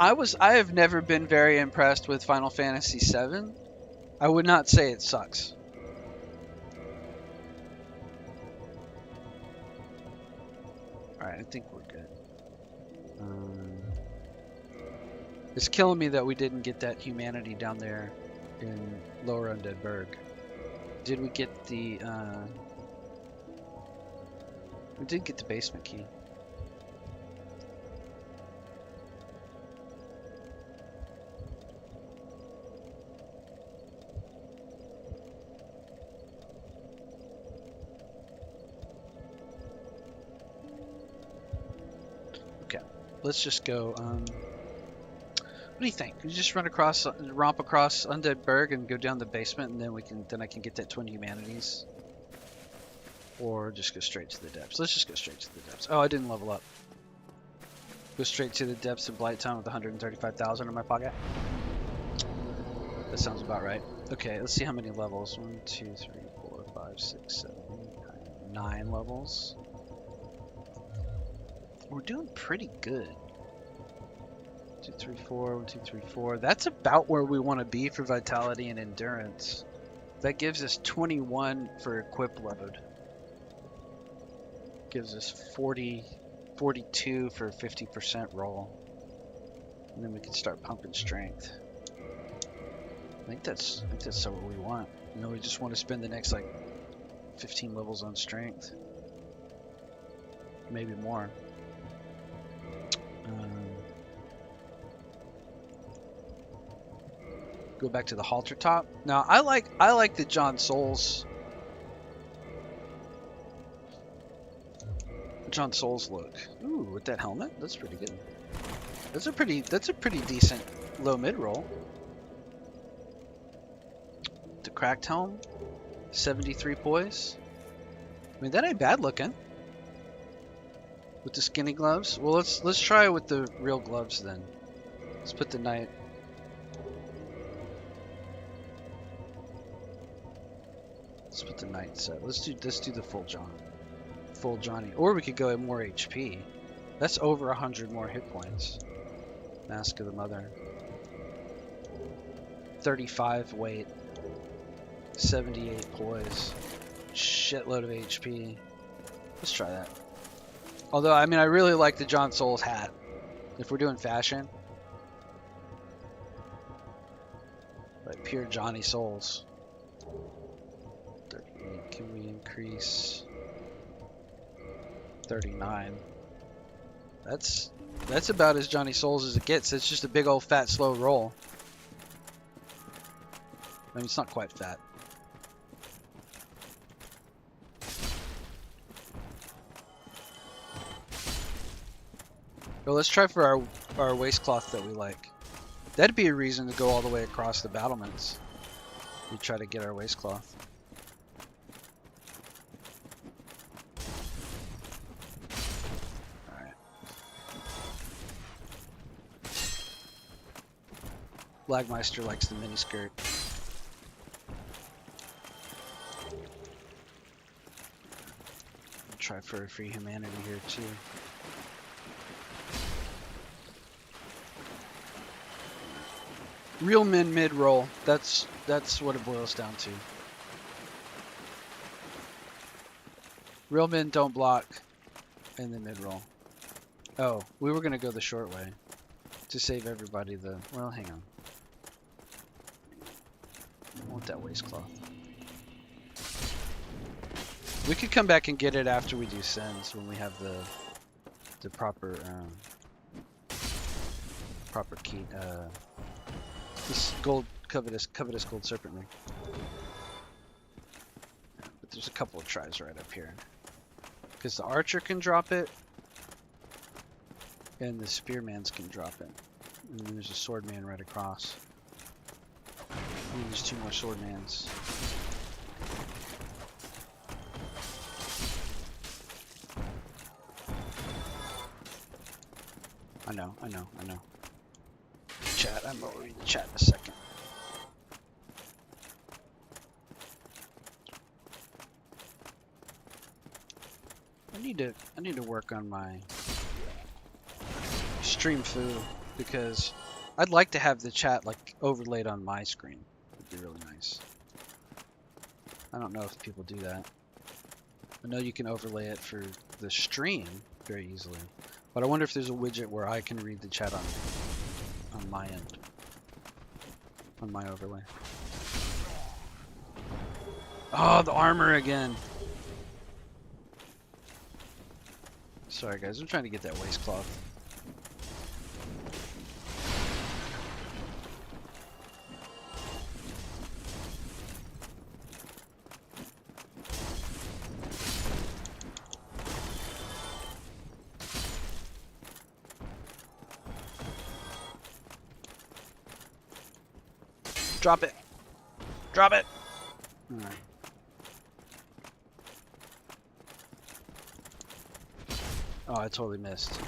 I have never been very impressed with Final Fantasy VII. I would not say it sucks. Alright, I think we're good. It's killing me that we didn't get that humanity down there in Lower Undead Berg. Did we get the, we did get the basement key. Okay, let's just go, what do you think? We just romp across Undead Berg and go down the basement, and then I can get that twin humanities, or just go straight to the depths. Let's just go straight to the depths. Oh, I didn't level up. Go straight to the depths of Blight Town with 135,000 in my pocket. That sounds about right. Okay, let's see how many levels. 1, 2, 3, 4, 5, 6, 7, 8, 9 levels. We're doing pretty good. 2, 3, 4, 1, 2, 3, 4. That's about where we want to be for vitality and endurance. That gives us 21 for equip load. Gives us 42 for 50% roll. And then we can start pumping strength. I think that's what we want. You know, we just want to spend the next like 15 levels on strength. Maybe more. Go back to the halter top. Now I like the John Souls look. Ooh, with that helmet, that's pretty good. That's a pretty decent low mid roll. The cracked helm, 73 poise. I mean, that ain't bad looking. With the skinny gloves. Well, let's try it with the real gloves then. Let's put the knight. Let's put the knight set. Let's do the full Johnny. Or we could go at more HP. That's over 100 more hit points. Mask of the Mother. 35 weight. 78 poise. Shitload of HP. Let's try that. Although, I mean, I really like the John Souls hat. If we're doing fashion. Like pure Johnny Souls. 38. Can we increase 39? That's about as Johnny Souls as it gets. It's just a big old fat slow roll. I mean, it's not quite fat. Well, let's try for our waistcloth that we like. That'd be a reason to go all the way across the battlements. We try to get our waistcloth. Alright. Lagmeister likes the miniskirt. Try for a free humanity here too. Real men mid-roll. That's what it boils down to. Real men don't block in the mid-roll. Oh, we were gonna go the short way to save everybody the. Well, hang on. I want that waistcloth. We could come back and get it after we do sends when we have the proper key. This gold covetous gold serpent ring. But there's a couple of tries right up here. Because the archer can drop it. And the spearmans can drop it. And then there's a swordman right across. And there's 2 more swordmans. I know. Chat, I'm gonna read the chat in a second. I need to work on my stream food because I'd like to have the chat like overlaid on my screen. It'd be really nice. I don't know if people do that. I know you can overlay it for the stream very easily, but I wonder if there's a widget where I can read the chat on my end, on my overlay. Oh, the armor again. Sorry guys, I'm trying to get that waistcloth. Drop it. Drop it. All right. Oh, I totally missed.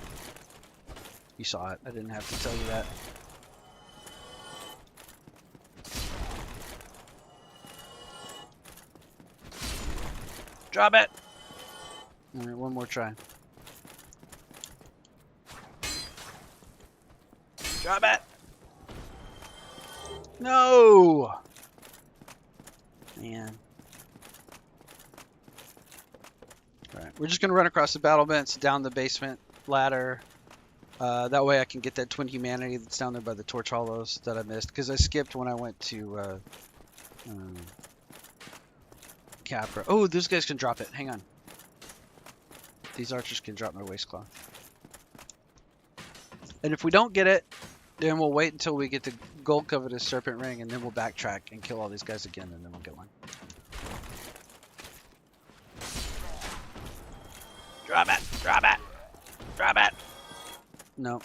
You saw it. I didn't have to tell you that. Drop it. All right, one more try. Drop it. No. Man. Alright, we're just going to run across the battlements, down the basement ladder. That way I can get that twin humanity that's down there by the torch hollows that I missed. Because I skipped when I went to Capra. Oh, those guys can drop it. Hang on. These archers can drop my waistcloth. And if we don't get it, then we'll wait until we get the gold covetous serpent ring, and then we'll backtrack and kill all these guys again, and then we'll get one. Drop it! Drop it! Drop it! No.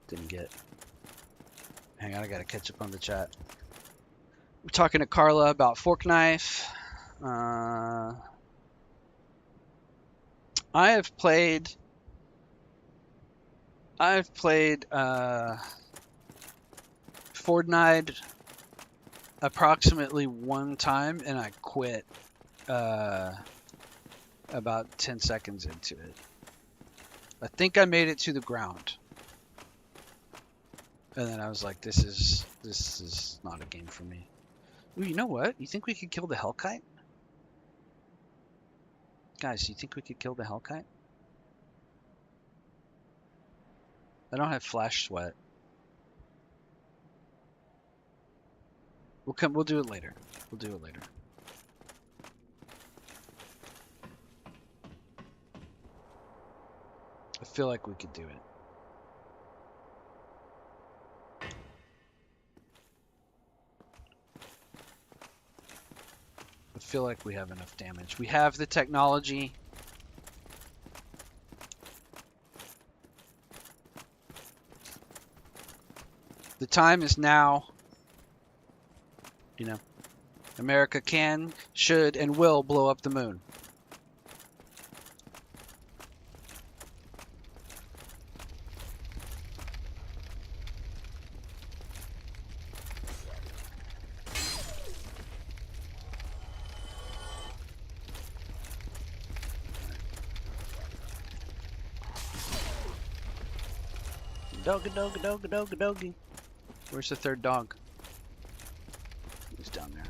Didn't get. Hang on, I gotta catch up on the chat. We're talking to Carla about fork knife. I have played Fortnite approximately one time, and I quit about 10 seconds into it. I think I made it to the ground, and then I was like, this is not a game for me. Ooh, you know what? You think we could kill the Hellkite? Guys, you think we could kill the Hellkite? I don't have flash sweat. We'll do it later. We'll do it later. I feel like we could do it. I feel like we have enough damage. We have the technology. The time is now. You know, America can, should, and will blow up the moon. Doggy, doggy, doggy, doggy, doggy. Where's the third dog? He's down there.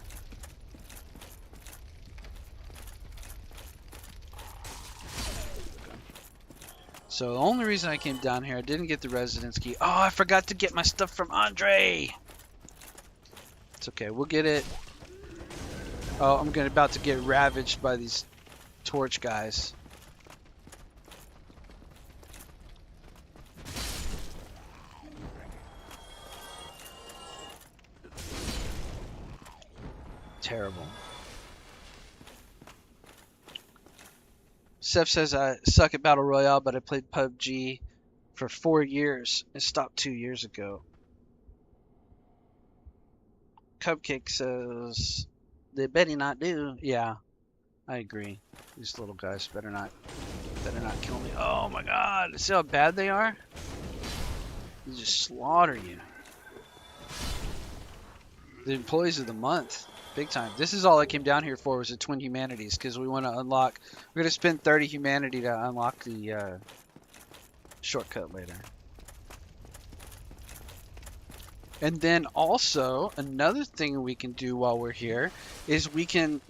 So the only reason I came down here, I didn't get the residence key. Oh, I forgot to get my stuff from Andre. It's okay, we'll get it. Oh, I'm about to get ravaged by these torch guys. Terrible. Seth says I suck at Battle Royale, but I played PUBG for 4 years and stopped 2 years ago. Cupcake says they better not do. Yeah, I agree. These little guys better not kill me. Oh my god, see how bad they are? They just slaughter you. The employees of the month. Big time. This is all I came down here for, was the twin humanities, because we want to unlock. We're going to spend 30 humanity to unlock the shortcut later. And then also another thing we can do while we're here is we can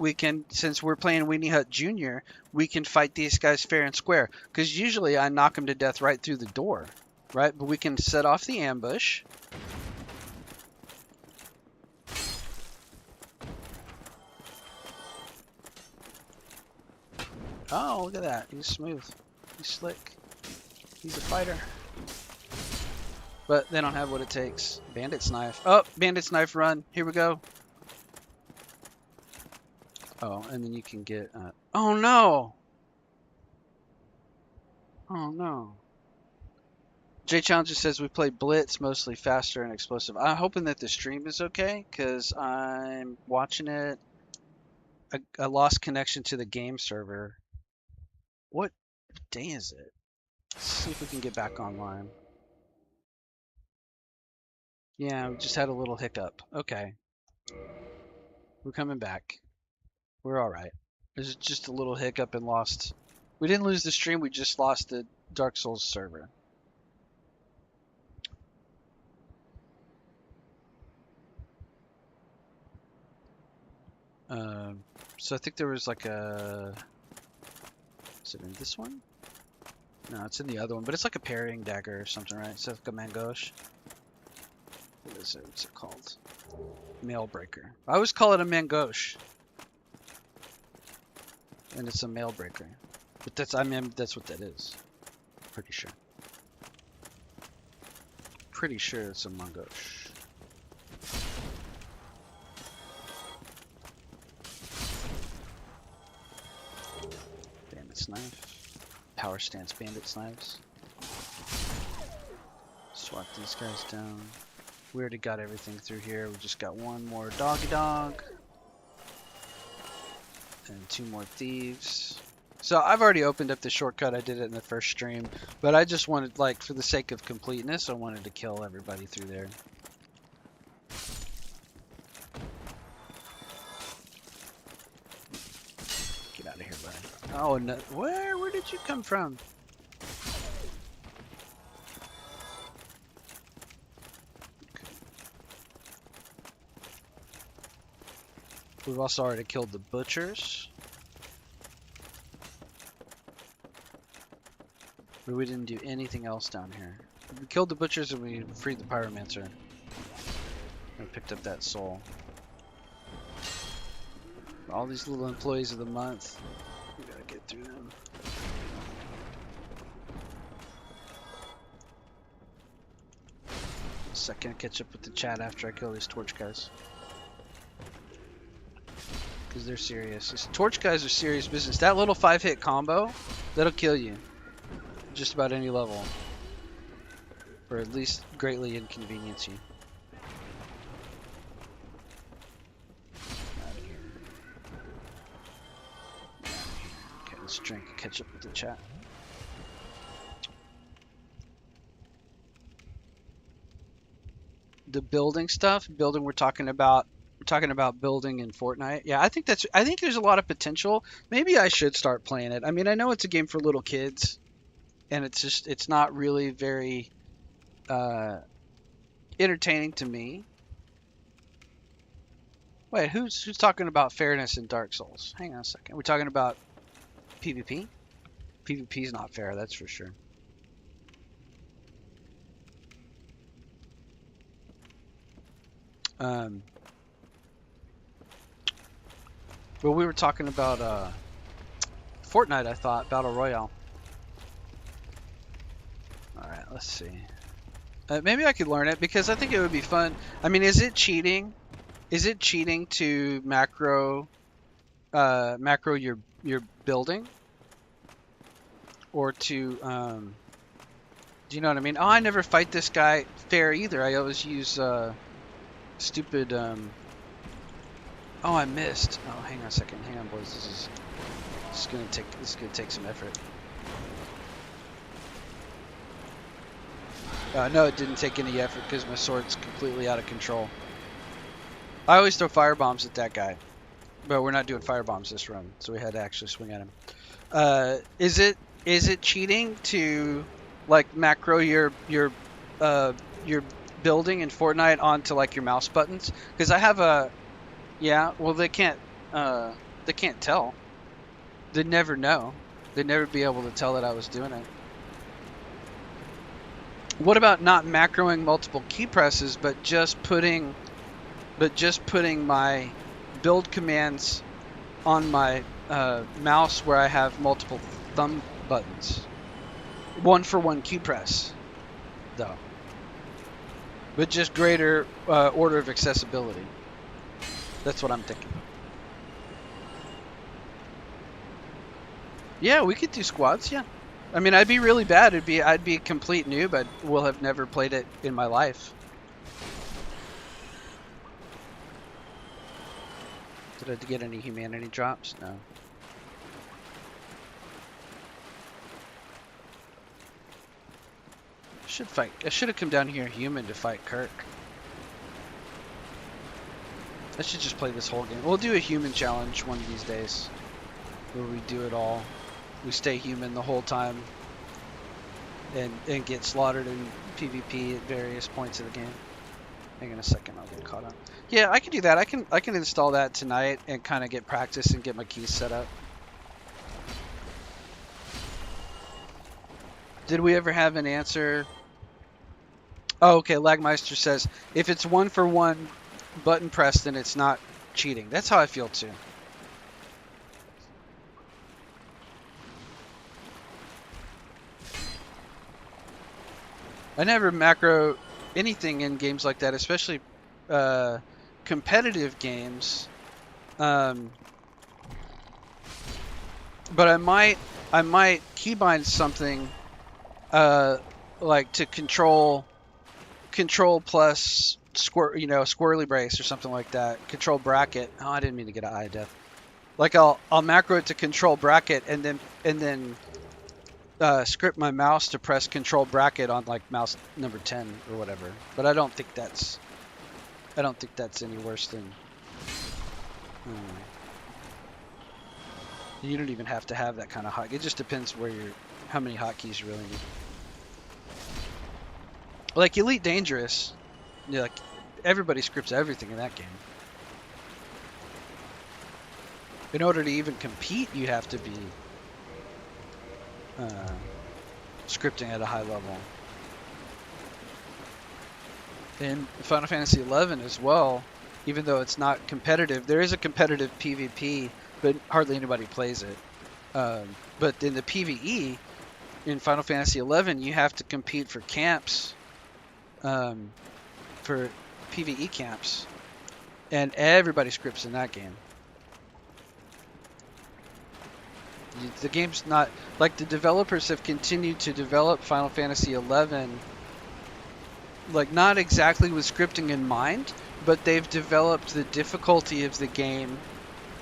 since we're playing Weenie Hut Jr., we can fight these guys fair and square. Because usually I knock them to death right through the door, right? But we can set off the ambush. Oh, look at that. He's smooth. He's slick. He's a fighter. But they don't have what it takes. Bandit's knife. Oh, bandit's knife run. Here we go. Oh, and then you can get... oh, no! Oh, no. Jay Challenger says we play Blitz, mostly faster and explosive. I'm hoping that the stream is okay, because I'm watching it. I lost connection to the game server. What day is it? Let's see if we can get back online. Yeah, we just had a little hiccup. Okay. We're coming back. We're all right. There's just a little hiccup and lost. We didn't lose the stream. We just lost the Dark Souls server. So I think there was like a... Is it in this one? No, it's in the other one. But it's like a parrying dagger or something, right? It's like a mangosh. What is it? What's it called? Mail breaker. I always call it a mangosh. And it's a mail breaker. But that's, I mean, that's what that is. Pretty sure. Pretty sure it's a mangosh. Bandit's knife. Power stance bandit's knives. Swat these guys down. We already got everything through here. We just got one more doggy dog. And 2 more thieves. So I've already opened up the shortcut. I did it in the first stream. But I just wanted, like, for the sake of completeness, I wanted to kill everybody through there. Get out of here, buddy. Oh, no. Where did you come from? We've also already killed the butchers. But we didn't do anything else down here. We killed the butchers and we freed the pyromancer. And picked up that soul. All these little employees of the month. We gotta get through them. A second, catch up with the chat after I kill these torch guys. Because they're serious. These torch guys are serious business. That little 5-hit combo, that'll kill you. Just about any level. Or at least greatly inconvenience you. Out of here. Okay, let's drink and catch up with the chat. The building stuff, we're talking about building in Fortnite. Yeah, I think there's a lot of potential. Maybe I should start playing it. I mean, I know it's a game for little kids, and it's not really very entertaining to me. Wait, who's talking about fairness in Dark Souls? Hang on a second. We're talking about PvP? PvP is not fair, that's for sure. Well, we were talking about Fortnite, I thought, Battle Royale. Alright, let's see. Maybe I could learn it, because I think it would be fun. I mean, is it cheating? Is it cheating to macro your building? Or to, do you know what I mean? Oh, I never fight this guy fair either. I always use, stupid, oh, I missed. Oh, hang on a second. Hang on, boys. This is gonna take some effort. No, it didn't take any effort because my sword's completely out of control. I always throw fire bombs at that guy, but we're not doing fire bombs this run, so we had to actually swing at him. Is it cheating to like macro your building in Fortnite onto like your mouse buttons? Because I have a, yeah. Well, they can't tell. They'd never know. They'd never be able to tell that I was doing it. What about not macroing multiple key presses, but just putting my build commands on my mouse where I have multiple thumb buttons? One for one key press, though. But just greater order of accessibility. That's what I'm thinking. Yeah, we could do squads, yeah. I mean, I'd be really bad. I'd be a complete noob. I will have never played it in my life. Did I get any humanity drops? No. I should have come down here human to fight Kirk. I should just play this whole game. We'll do a human challenge one of these days, where we do it all. We stay human the whole time, and get slaughtered in PvP at various points of the game. Hang on a second, I'll get caught up. Yeah, I can do that. I can install that tonight and kind of get practice and get my keys set up. Did we ever have an answer? Oh, okay. Lagmeister says if it's one for one button press, then it's not cheating. That's how I feel too. I never macro anything in games like that, especially competitive games. But I might keybind something like to control plus squirrely brace or something like that. Control bracket. Oh, I didn't mean to get an eye death. Like I'll macro it to control bracket and then script my mouse to press control bracket on like mouse number 10 or whatever. But I don't think that's any worse than. You don't even have to have that kind of hot. It just depends how many hotkeys you really need. Like Elite Dangerous, like everybody scripts everything in that game. In order to even compete, you have to be scripting at a high level. In Final Fantasy XI as well, even though it's not competitive, there is a competitive PvP, but hardly anybody plays it. But in the PvE, in Final Fantasy XI, you have to compete for camps, for PvE camps, and everybody scripts in that game. The game's not like the developers have continued to develop Final Fantasy XI, like not exactly with scripting in mind, but they've developed the difficulty of the game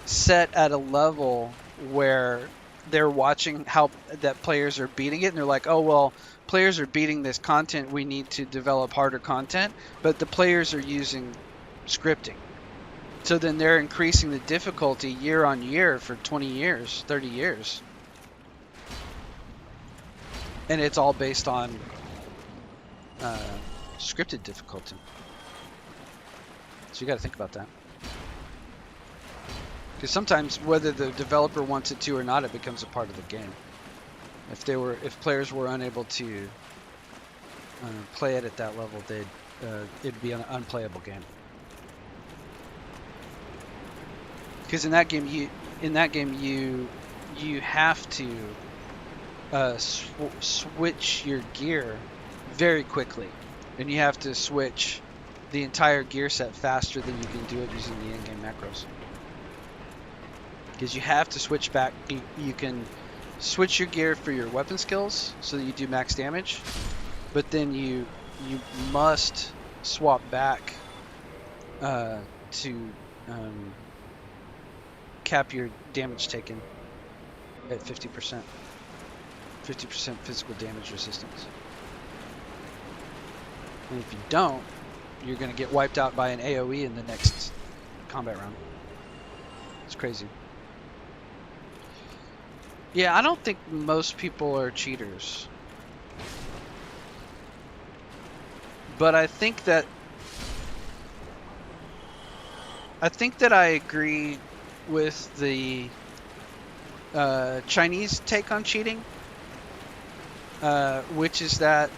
set at a level where they're watching how that players are beating it, and they're like, oh well, players are beating this content, we need to develop harder content, but the players are using scripting. So then they're increasing the difficulty year on year for 20 years, 30 years. And it's all based on scripted difficulty. So you got to think about that. Because sometimes whether the developer wants it to or not, it becomes a part of the game. If players were unable to play it at that level, it'd be an unplayable game. Because in that game you have to switch your gear very quickly, and you have to switch the entire gear set faster than you can do it using the in-game macros. Because you have to switch back. You can switch your gear for your weapon skills so that you do max damage, but then you must swap back to cap your damage taken at 50%. 50% physical damage resistance. And if you don't, you're going to get wiped out by an AoE in the next combat round. It's crazy. Yeah, I don't think most people are cheaters. But I think that I agree with the Chinese take on cheating, which is that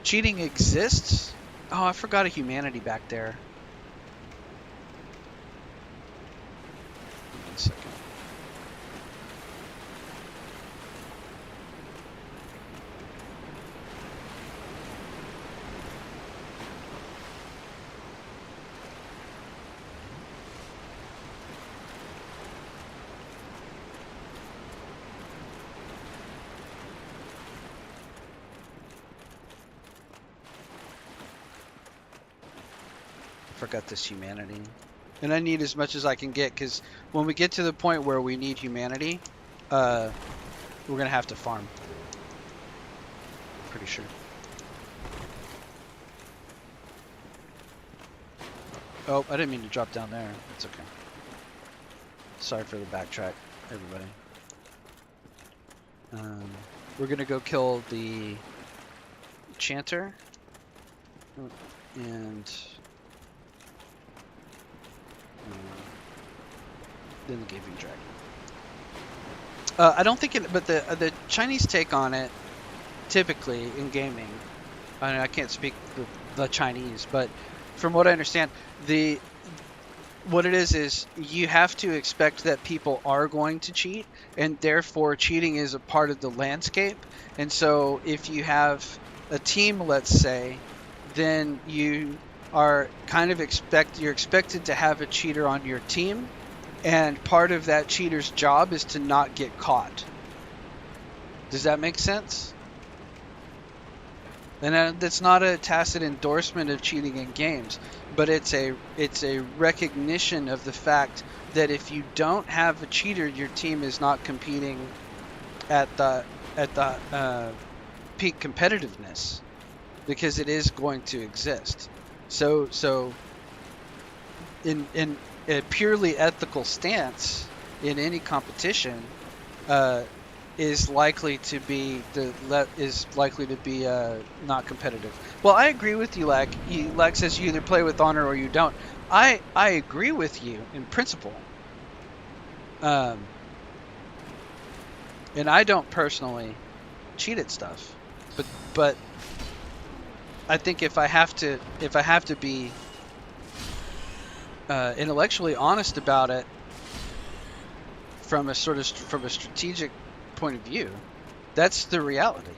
cheating exists. Oh, I forgot a humanity back there. One second. Forgot this humanity. And I need as much as I can get, because when we get to the point where we need humanity, we're going to have to farm. Pretty sure. Oh, I didn't mean to drop down there. It's okay. Sorry for the backtrack, everybody. We're going to go kill the Chanter. And then the Gaping Dragon. I don't think it, but the Chinese take on it, typically in gaming, I can't speak the Chinese, but from what I understand, what it is you have to expect that people are going to cheat, and therefore cheating is a part of the landscape. And so if you have a team, let's say, then you are kind of you're expected to have a cheater on your team, and part of that cheater's job is to not get caught. Does that make sense? And that's not a tacit endorsement of cheating in games, but it's a recognition of the fact that if you don't have a cheater, your team is not competing at the peak competitiveness, because it is going to exist. So in a purely ethical stance in any competition, is likely to be not competitive. Well, I agree with you, Lag. Lag says you either play with honor or you don't. I agree with you in principle. And I don't personally cheat at stuff, but I think if I have to be intellectually honest about it from a strategic point of view, that's the reality,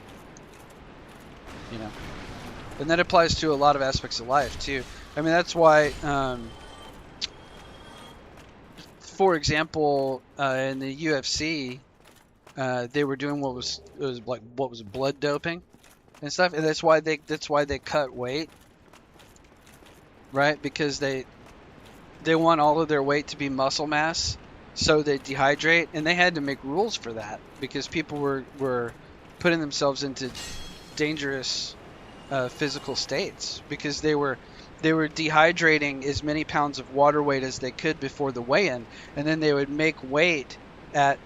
and that applies to a lot of aspects of life too. I mean, that's why, for example, in the UFC, they were doing what was blood doping and stuff, and that's why they cut weight, right? Because they want all of their weight to be muscle mass, so they dehydrate, and they had to make rules for that because people were putting themselves into dangerous physical states because they were dehydrating as many pounds of water weight as they could before the weigh-in, and then they would make weight at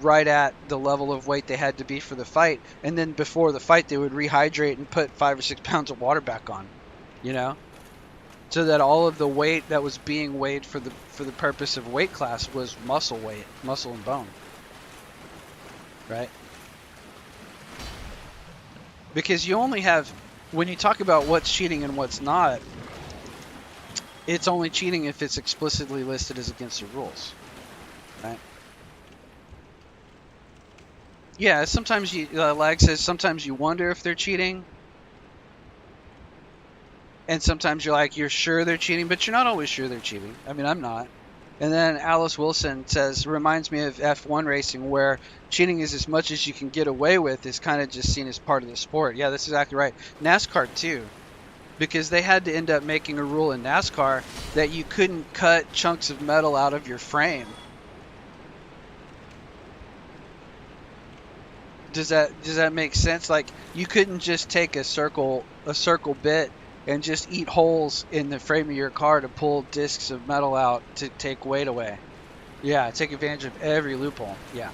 right at the level of weight they had to be for the fight, and then before the fight they would rehydrate and put 5 or 6 pounds of water back on, so that all of the weight that was being weighed for the purpose of weight class was muscle weight, muscle and bone, right? Because you only have, when you talk about what's cheating and what's not, it's only cheating if it's explicitly listed as against the rules, right? Yeah, sometimes Lag says sometimes you wonder if they're cheating, and sometimes you're sure they're cheating, but you're not always sure they're cheating. I mean, I'm not. And then Alice Wilson says, reminds me of F1 racing, where cheating is as much as you can get away with, is kind of just seen as part of the sport. Yeah, that's exactly right. NASCAR too, because they had to end up making a rule in NASCAR that you couldn't cut chunks of metal out of your frame. Does that make sense? Like, you couldn't just take a circle bit and just eat holes in the frame of your car to pull discs of metal out to take weight away. Yeah, take advantage of every loophole. Yeah.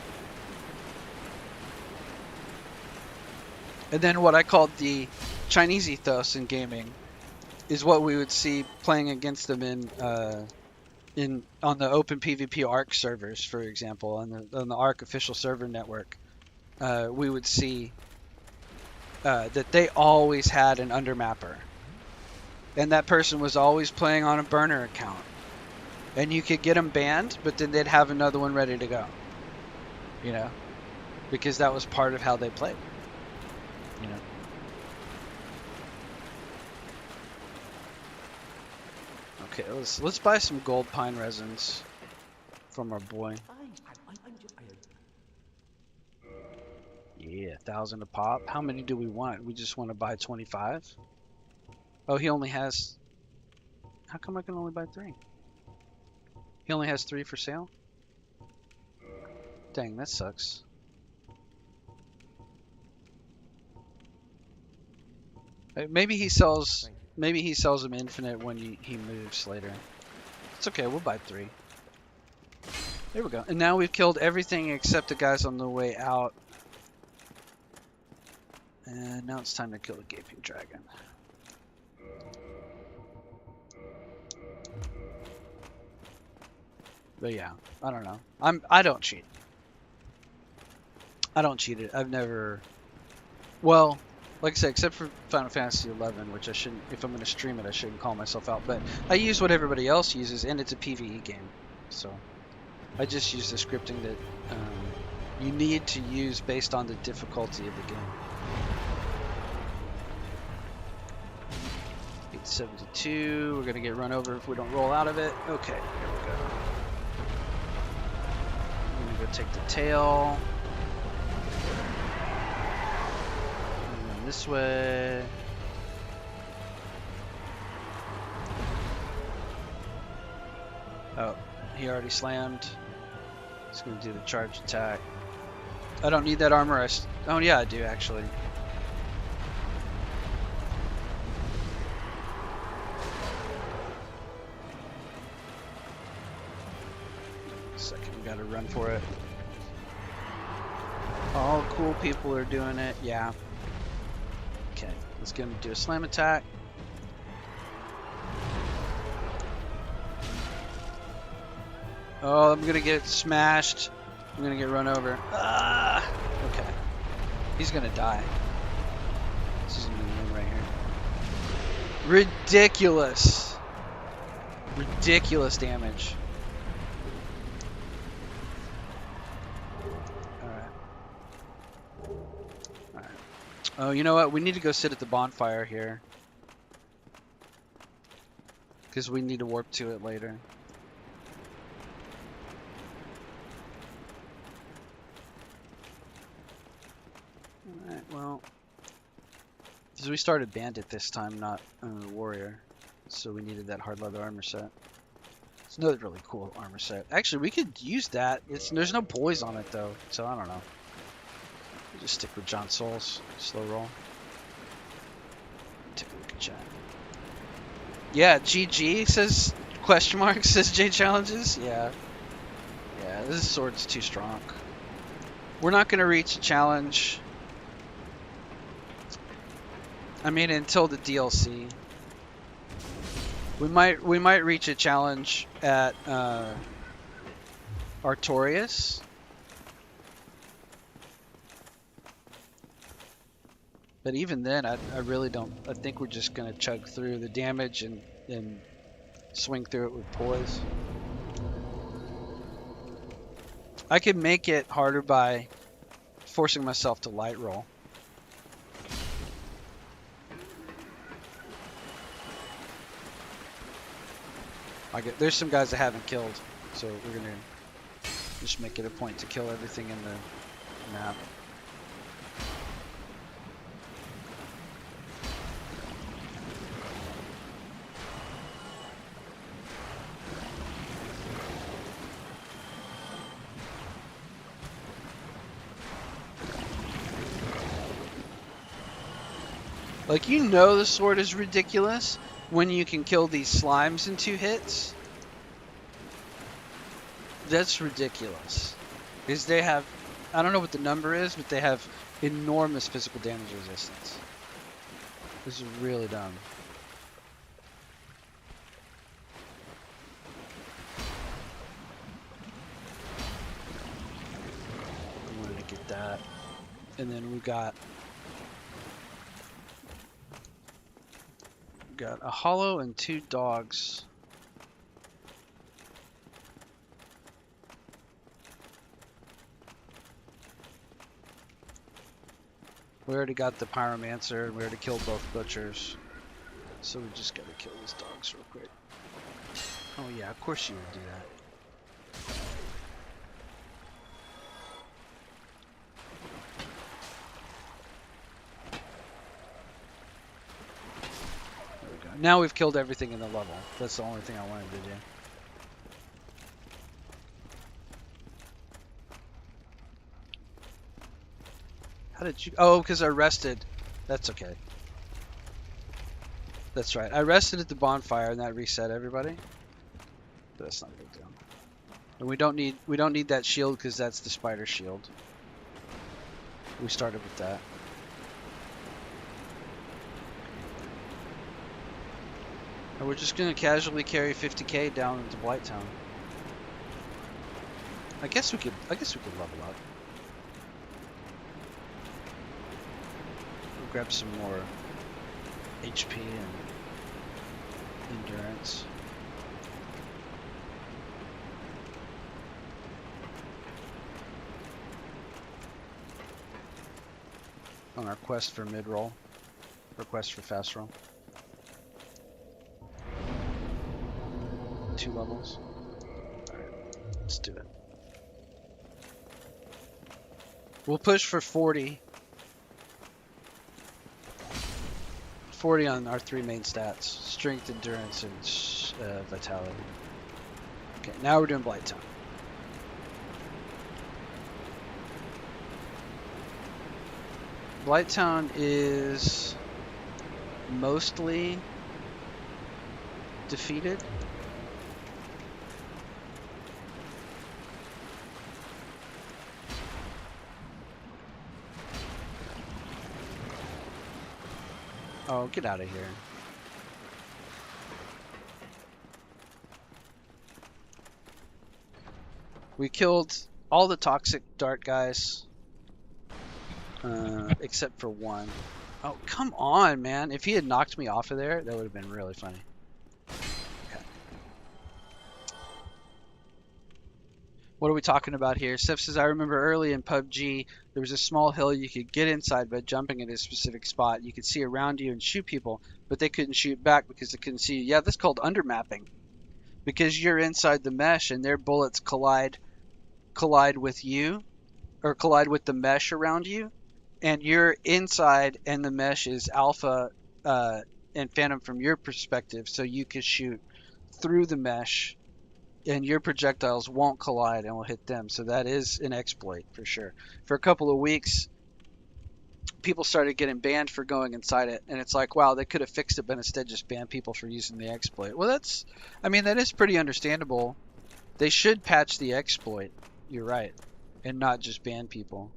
And then what I called the Chinese ethos in gaming is what we would see playing against them in on the open PvP Arc servers, for example, on the Arc official server network. We would see that they always had an undermapper, and that person was always playing on a burner account, and you could get them banned, but then they'd have another one ready to go. You know, because that was part of how they played. You know. Okay, let's buy some gold pine resins from our boy. Yeah, 1,000 a pop. How many do we want? We just want to buy 25. Oh, he only has. How come I can only buy 3? He only has 3 for sale. Dang, that sucks. Maybe he sells. Maybe he sells them infinite when he moves later. It's okay. We'll buy 3. There we go. And now we've killed everything except the guys on the way out. And now it's time to kill the gaping dragon. But yeah, I don't know. I don't cheat. I don't cheat it. I've never. Well, like I said, except for Final Fantasy 11, which I shouldn't. If I'm going to stream it, I shouldn't call myself out. But I use what everybody else uses, and it's a PvE game, so I just use the scripting that you need to use based on the difficulty of the game. 872. We're gonna get run over if we don't roll out of it. Okay, here we go. I'm gonna go take the tail. And then this way. Oh, he already slammed. He's gonna do the charge attack. I don't need that armor. Oh yeah, I do actually. Gotta run for it. All cool people are doing it. Yeah. Okay, let's get him to do a slam attack. Oh, I'm gonna get smashed. I'm gonna get run over. Ah! Okay. He's gonna die. This is gonna win right here. Ridiculous. Ridiculous damage. Oh, you know what? We need to go sit at the bonfire here. Because we need to warp to it later. Alright, well. Because we started bandit this time, not warrior. So we needed that hard leather armor set. It's another really cool armor set. Actually, we could use that. There's no poise on it though, so I don't know. Just stick with John Souls. Slow roll. Take a look at chat. Yeah, GG says question mark says J challenges. Yeah. Yeah, this sword's too strong. We're not gonna reach a challenge. I mean, until the DLC. We might reach a challenge at Artorias. But even then, I really don't. I think we're just going to chug through the damage and swing through it with poise. I could make it harder by forcing myself to light roll. There's some guys I haven't killed, so we're going to just make it a point to kill everything in the map. Like, you know the sword is ridiculous when you can kill these slimes in 2 hits. That's ridiculous. Because they have, I don't know what the number is, but they have enormous physical damage resistance. This is really dumb. I wanted to get that. And then we got a hollow and 2 dogs. We already got the pyromancer, and we already killed both butchers. So we just gotta kill these dogs real quick. Oh yeah, of course you would do that. There we go. Now we've killed everything in the level. That's the only thing I wanted to do. How did you... Oh, because I rested. That's okay. That's right. I rested at the bonfire and that reset everybody. But that's not a big deal. And we don't need that shield because that's the spider shield. We started with that. And we're just gonna casually carry 50k down into Blighttown. I guess we could level up. We'll grab some more HP and endurance. On our quest for mid-roll. Or quest for fast roll. 2 levels. Alright, let's do it. We'll push for 40. 40 on our 3 main stats. Strength, endurance, and vitality. Okay, now we're doing Blighttown. Blighttown is mostly defeated. Oh, get out of here. We killed all the toxic dart guys. Except for 1. Oh, come on, man. If he had knocked me off of there, that would have been really funny. Okay. What are we talking about here? Steph says, I remember early in PUBG, there was a small hill you could get inside by jumping at a specific spot. You could see around you and shoot people, but they couldn't shoot back because they couldn't see you. Yeah, that's called undermapping. Because you're inside the mesh and their bullets collide with you, or collide with the mesh around you. And you're inside, and the mesh is alpha and phantom from your perspective, so you can shoot through the mesh, and your projectiles won't collide and will hit them. So that is an exploit for sure. For a couple of weeks, people started getting banned for going inside it, and it's like, wow, they could have fixed it, but instead just banned people for using the exploit. Well, that is pretty understandable. They should patch the exploit. You're right, and not just ban people.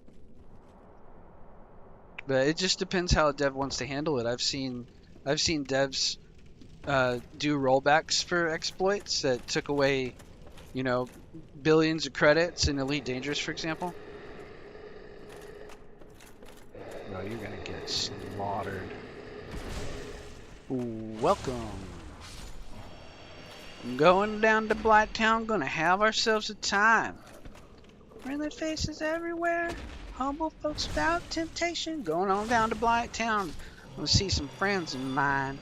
But it just depends how a dev wants to handle it. I've seen devs do rollbacks for exploits that took away, billions of credits in Elite Dangerous, for example. No, you're gonna get slaughtered. Ooh, welcome. Going down to Blighttown, gonna have ourselves a time. Friendly faces everywhere. Humble folks without temptation, going on down to Blighttown. We'll see some friends of mine.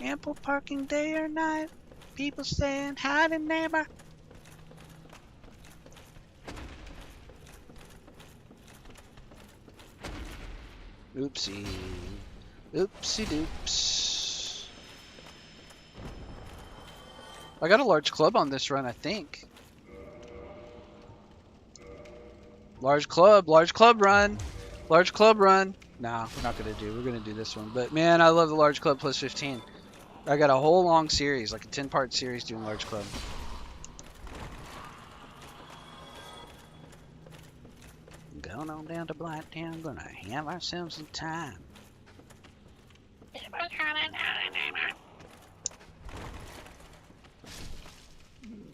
Ample parking day or night. People saying hi to neighbor. Oopsie. Oopsie doops. I got a large club on this run, I think. Large club run. Large club run. Nah, we're not gonna do. We're gonna do this one. But man, I love the large club plus 15. I got a whole long series, like a 10-part series doing large club. Okay. Going on down to Blacktown, gonna have ourselves some time.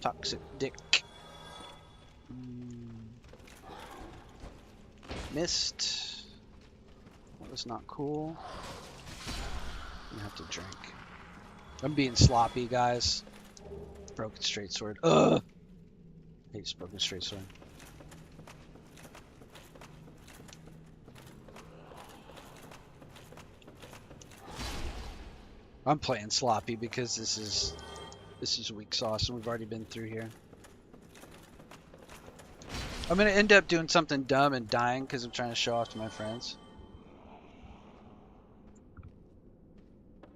Toxic dick. Missed. That was not cool. I have to drink. I'm being sloppy, guys. Broken straight sword. Ugh! I hate broken straight sword. I'm playing sloppy because this is weak sauce and we've already been through here. I'm gonna end up doing something dumb and dying because I'm trying to show off to my friends.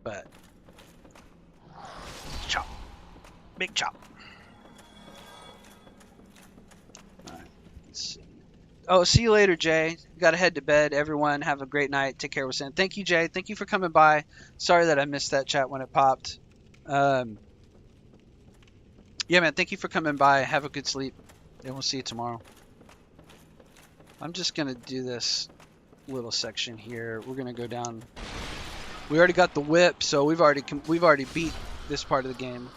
But chop. Big chop. Alright, let's see. Oh, see you later, Jay. Gotta head to bed. Everyone, have a great night. Take care. Thank you, Jay. Thank you for coming by. Sorry that I missed that chat when it popped. Yeah, man, thank you for coming by. Have a good sleep, and we'll see you tomorrow. I'm just gonna do this little section here. We're gonna go down. We already got the whip, so we've already beat this part of the game.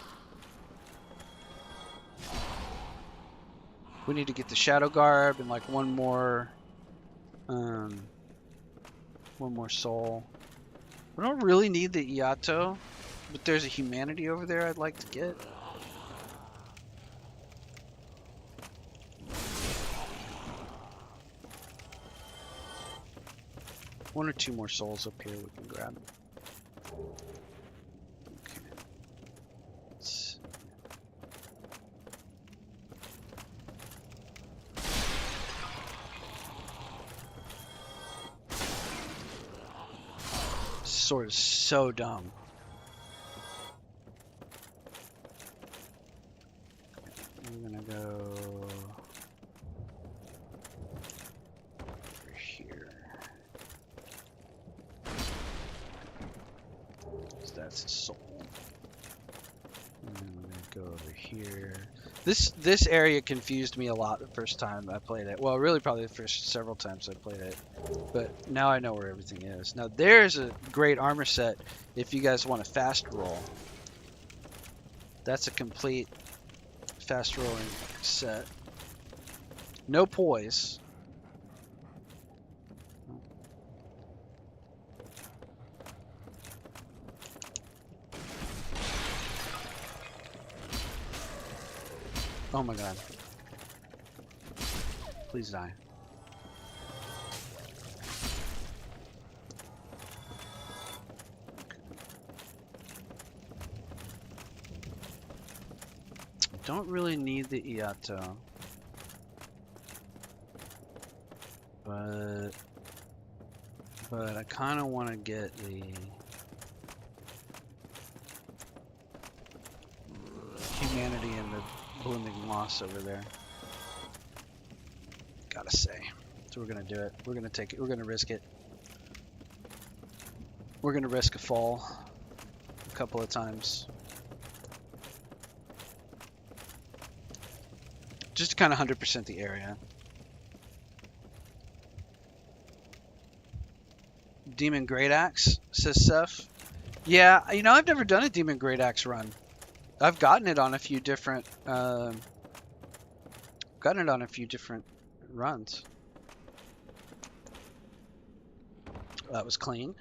We need to get the shadow garb and like one more soul. We don't really need the Iato, but there's a humanity over there I'd like to get. One or two more souls up here we can grab. Okay. This sword is so dumb. I'm gonna go over here. That's a soul. And then I'm gonna go over here. This area confused me a lot the first time I played it. Well, really probably the first several times I played it. But now I know where everything is. Now there's a great armor set if you guys want a fast roll. That's a complete fast rolling set. No poise. Oh my god. Please die. Don't really need the Iato. But I kind of want to get the humanity and the blooming moss over there. Gotta say. So we're gonna do it. We're gonna take it. We're gonna risk it. We're gonna risk a fall a couple of times. Just to kind of 100% the area. Demon Great Axe, says Seth. Yeah, you know, I've never done a Demon Great Axe run. I've gotten it on a few different runs. That was clean.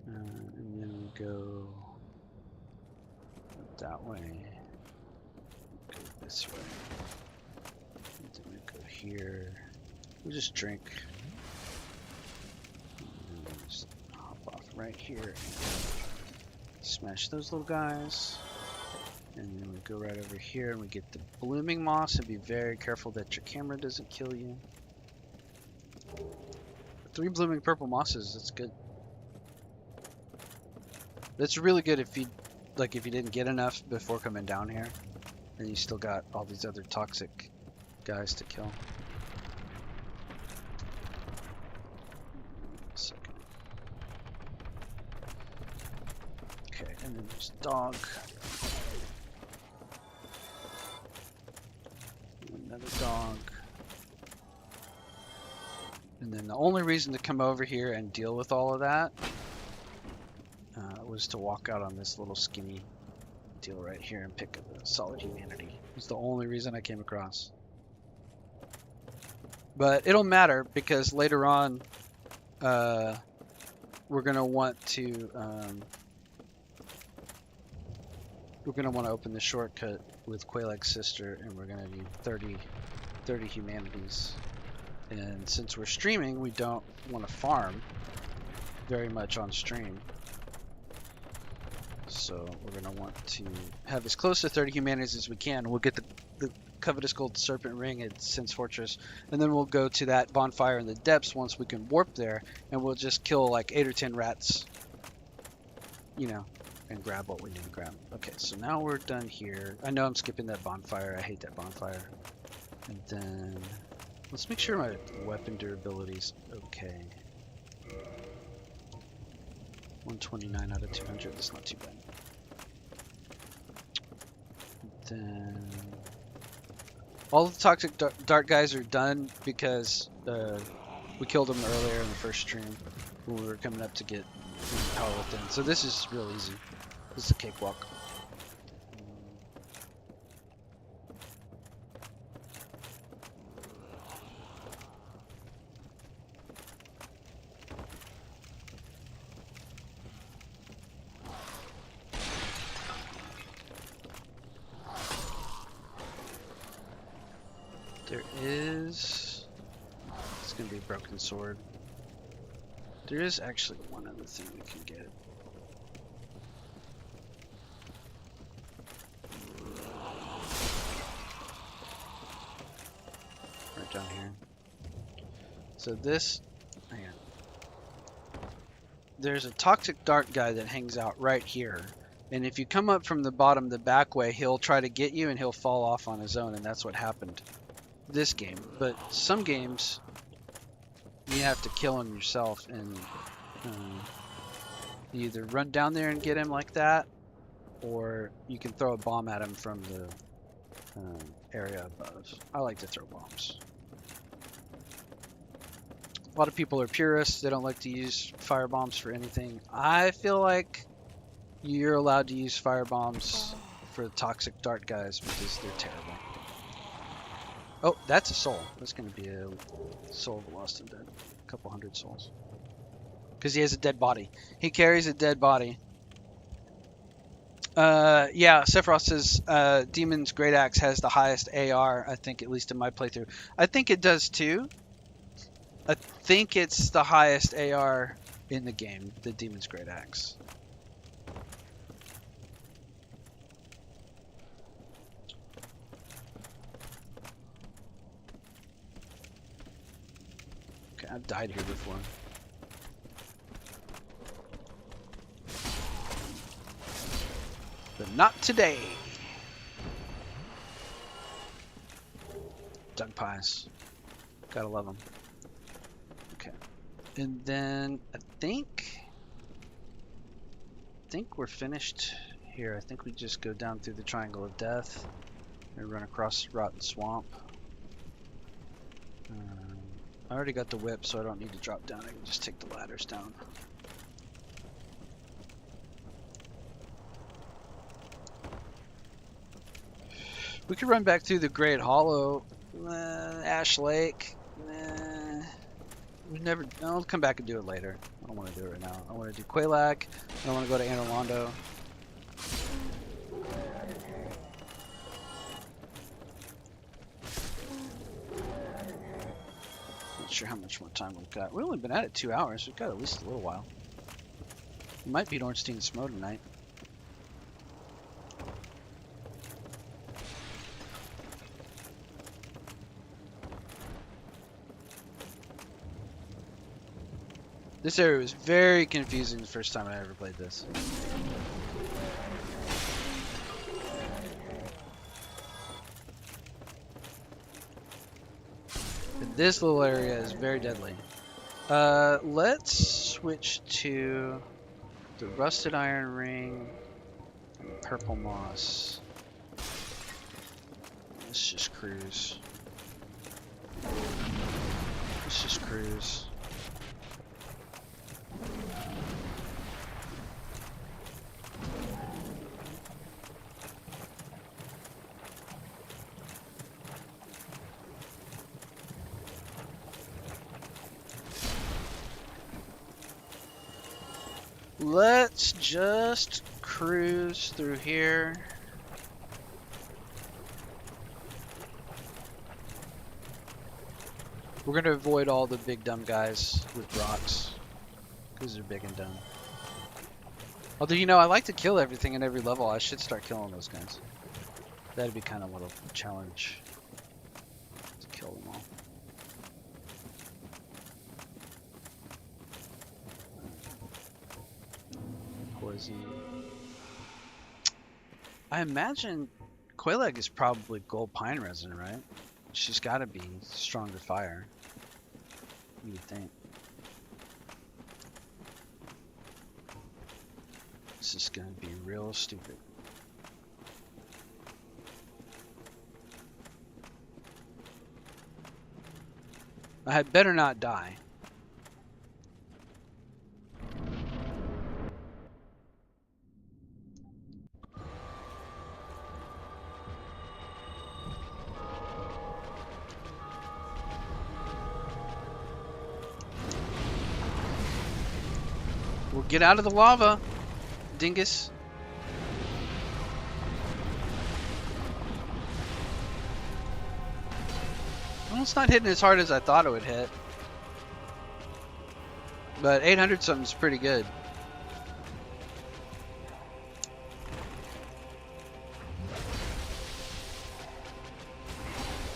And then we go that way. Go this way. And then we go here. We'll just drink. And then just hop off right here. Smash those little guys. And then we go right over here and we get the blooming moss, and be very careful that your camera doesn't kill you. 3 blooming purple mosses, that's good. That's really good if you didn't get enough before coming down here, and you still got all these other toxic guys to kill. Second. Okay, and then there's dog. another dog. And then the only reason to come over here and deal with all of that was to walk out on this little skinny deal right here and pick up a solid humanity. It's the only reason I came across. But it'll matter because later on we're gonna want to open the shortcut with Quaylag's sister, and we're gonna need 30 humanities. And since we're streaming, we don't want to farm very much on stream. So we're going to want to have as close to 30 humanities as we can. We'll get the Covetous Gold Serpent Ring at Sin's Fortress, and then we'll go to that bonfire in the depths once we can warp there, and we'll just kill like 8 or 10 rats, you know, and grab what we need to grab. Okay, so now we're done here. I know I'm skipping that bonfire. I hate that bonfire. And then let's make sure my weapon durability's okay. 129 out of 200, that's not too bad. And then all the toxic dart guys are done because we killed them earlier in the first stream when we were coming up to get power within. So this is real easy. This is a cakewalk. There is... It's going to be a broken sword. There is actually one other thing we can get. Right down here. So this... Hang on. There's a toxic dart guy that hangs out right here. And if you come up from the bottom the back way, he'll try to get you and he'll fall off on his own, and that's what happened this game. But some games you have to kill him yourself, and you either run down there and get him like that, or you can throw a bomb at him from the area above. I like to throw bombs. A lot of people are purists. They don't like to use fire bombs for anything. I feel like you're allowed to use fire bombs for the toxic dart guys because they're terrible. Oh, that's a soul. That's going to be a soul of the lost and dead. A couple hundred souls. Because he has a dead body. He carries a dead body. Yeah, Sephiroth says Demon's Great Axe has the highest AR, I think, at least in my playthrough. I think it does too. I think it's the highest AR in the game, the Demon's Great Axe. I've died here before. But not today. Dug pies. Gotta love them. Okay. And then I think we're finished here. I think we just go down through the Triangle of Death and run across Rotten Swamp. I already got the whip, so I don't need to drop down. I can just take the ladders down. We could run back through the Great Hollow, Ash Lake. I'll come back and do it later. I don't want to do it right now. I want to do Quaylag. I want to go to Anor Londo. Not sure how much more time we've got. We've only been at it 2 hours. We've got at least a little while. We might beat Ornstein Smo tonight. This area was very confusing the first time I ever played this. But this little area is very deadly. Let's switch to the Rusted Iron Ring and Purple Moss. Let's just cruise. Let's just cruise. Let's just cruise through here. We're gonna avoid all the big dumb guys with rocks, because they're big and dumb. Although, you know, I like to kill everything in every level. I should start killing those guys. That'd be kind of a little challenge to kill them all. Poison. I imagine Quelaag is probably gold pine resin, right? She's got to be stronger fire. You would think. This is gonna be real stupid. I had better not die. We'll get out of the lava, dingus. Well, it's not hitting as hard as I thought it would hit. But 800 something's pretty good.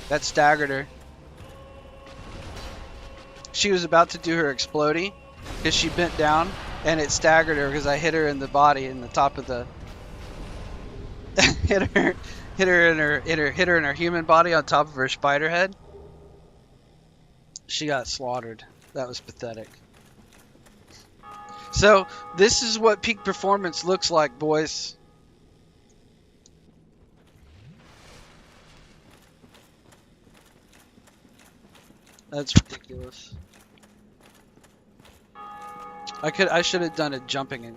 That staggered her. She was about to do her explodey because she bent down and it staggered her because I hit her in the body in the top of the hit her in her human body on top of her spider head. She got slaughtered. That was pathetic. So this is what peak performance looks like, boys. That's ridiculous. I should have done a jumping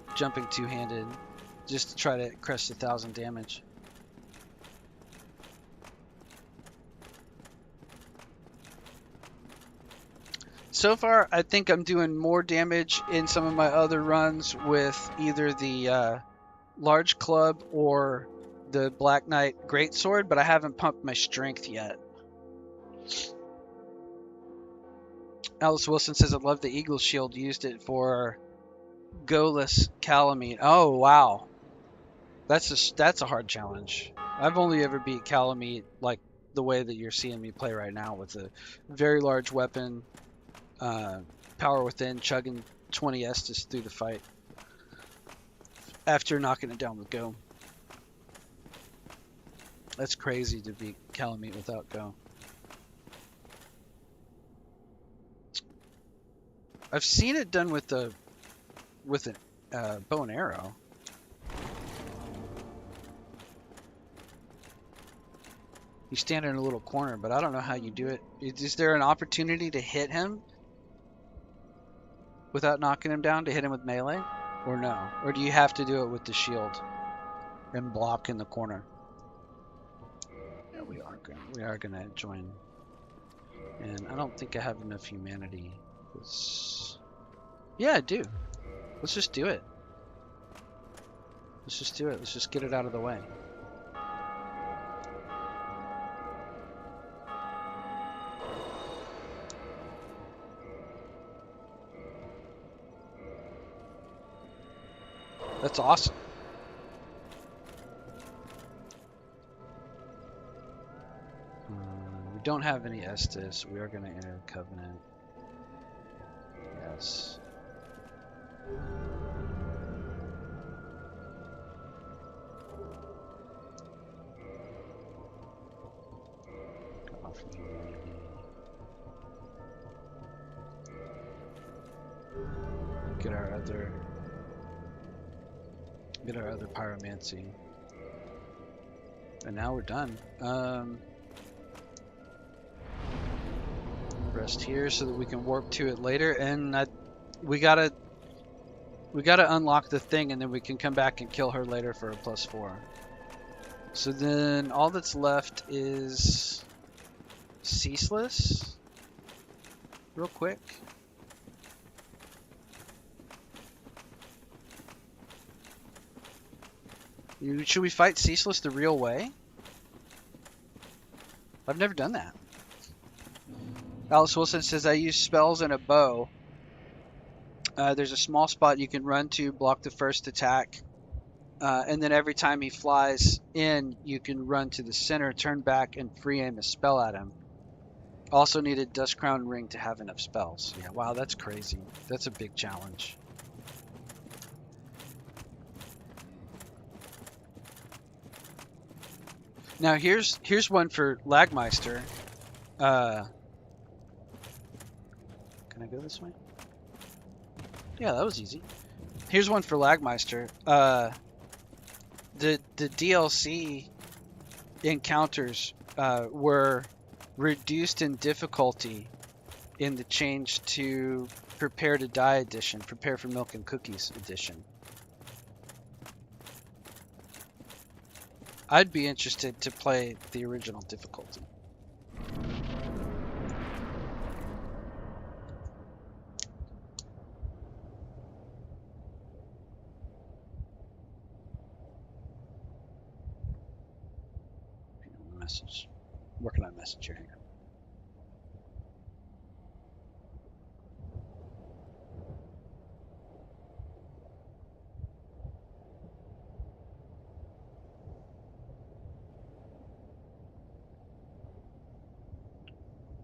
two-handed just to try to crest 1,000 damage. So far, I think I'm doing more damage in some of my other runs with either the large club or the Black Knight Greatsword, but I haven't pumped my strength yet. Alice Wilson says, I love the Eagle Shield. Used it for Goalless Calamite. Oh, wow. That's a hard challenge. I've only ever beat Calamite like the way that you're seeing me play right now, with a very large weapon, power within, chugging 20 Estus through the fight after knocking it down with Go. That's crazy to beat Calamite without Go. I've seen it done with a bow and arrow. You stand in a little corner, but I don't know how you do it. Is there an opportunity to hit him without knocking him down, to hit him with melee? Or no? Or do you have to do it with the shield and block in the corner? Yeah, we are gonna join. And I don't think I have enough humanity. Yeah, I do. Let's just do it. Let's just do it. Let's just get it out of the way. That's awesome. We don't have any Estus. We are going to enter Covenant. Yes. Get our other pyromancy. And now we're done. rest here so that we can warp to it later. And we gotta unlock the thing, and then we can come back and kill her later for a +4. So then all that's left is Ceaseless. Real quick. Should we fight Ceaseless the real way? I've never done that. Alice Wilson says, I use spells and a bow. There's a small spot you can run to, block the first attack. And then every time he flies in, you can run to the center, turn back, and free aim a spell at him. Also needed Dust Crown Ring to have enough spells. Yeah, wow, that's crazy. That's a big challenge. Now here's one for Lagmeister. Can I go this way? Yeah, that was easy. Here's one for Lagmeister. The DLC encounters were reduced in difficulty in the change to Prepare to Die edition, Prepare for Milk and Cookies edition. I'd be interested to play the original difficulty. Message. Working on Messenger here.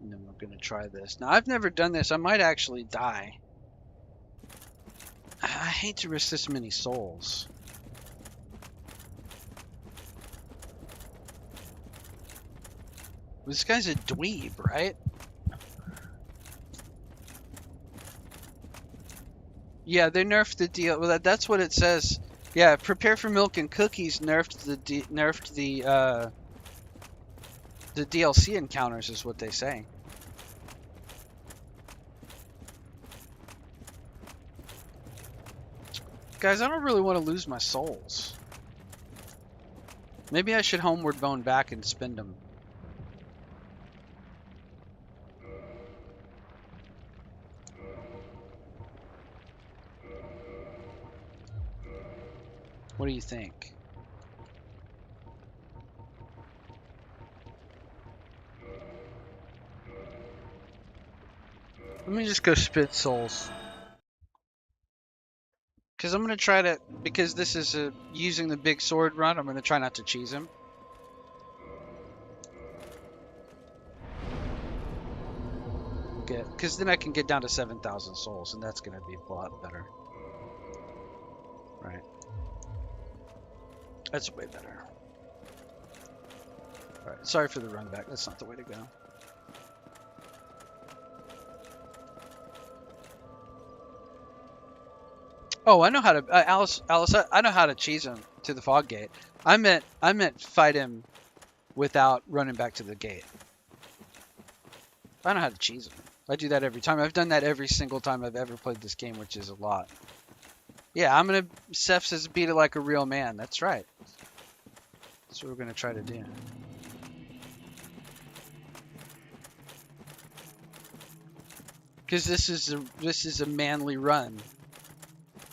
And then we're going to try this. Now, I've never done this. I might actually die. I hate to risk this many souls. This guy's a dweeb, right? Yeah, they nerfed the deal. Well, that's what it says. Yeah, Prepare for Milk and Cookies nerfed the DLC encounters, is what they say. Guys, I don't really want to lose my souls. Maybe I should Homeward Bone back and spend them. What do you think? Let me just go spit souls. Because I'm going to try to, because this is using the big sword run, I'm going to try not to cheese him. Because then I can get down to 7,000 souls, and that's going to be a lot better. Right. That's way better. Alright, sorry for the run back. That's not the way to go. Oh, I know how to, Alice, I know how to cheese him to the fog gate. I meant fight him without running back to the gate. I know how to cheese him. I do that every time. I've done that every single time I've ever played this game, which is a lot. Yeah, I'm gonna, Seth says beat it like a real man. That's right. That's what we're gonna try to do. Because this is a manly run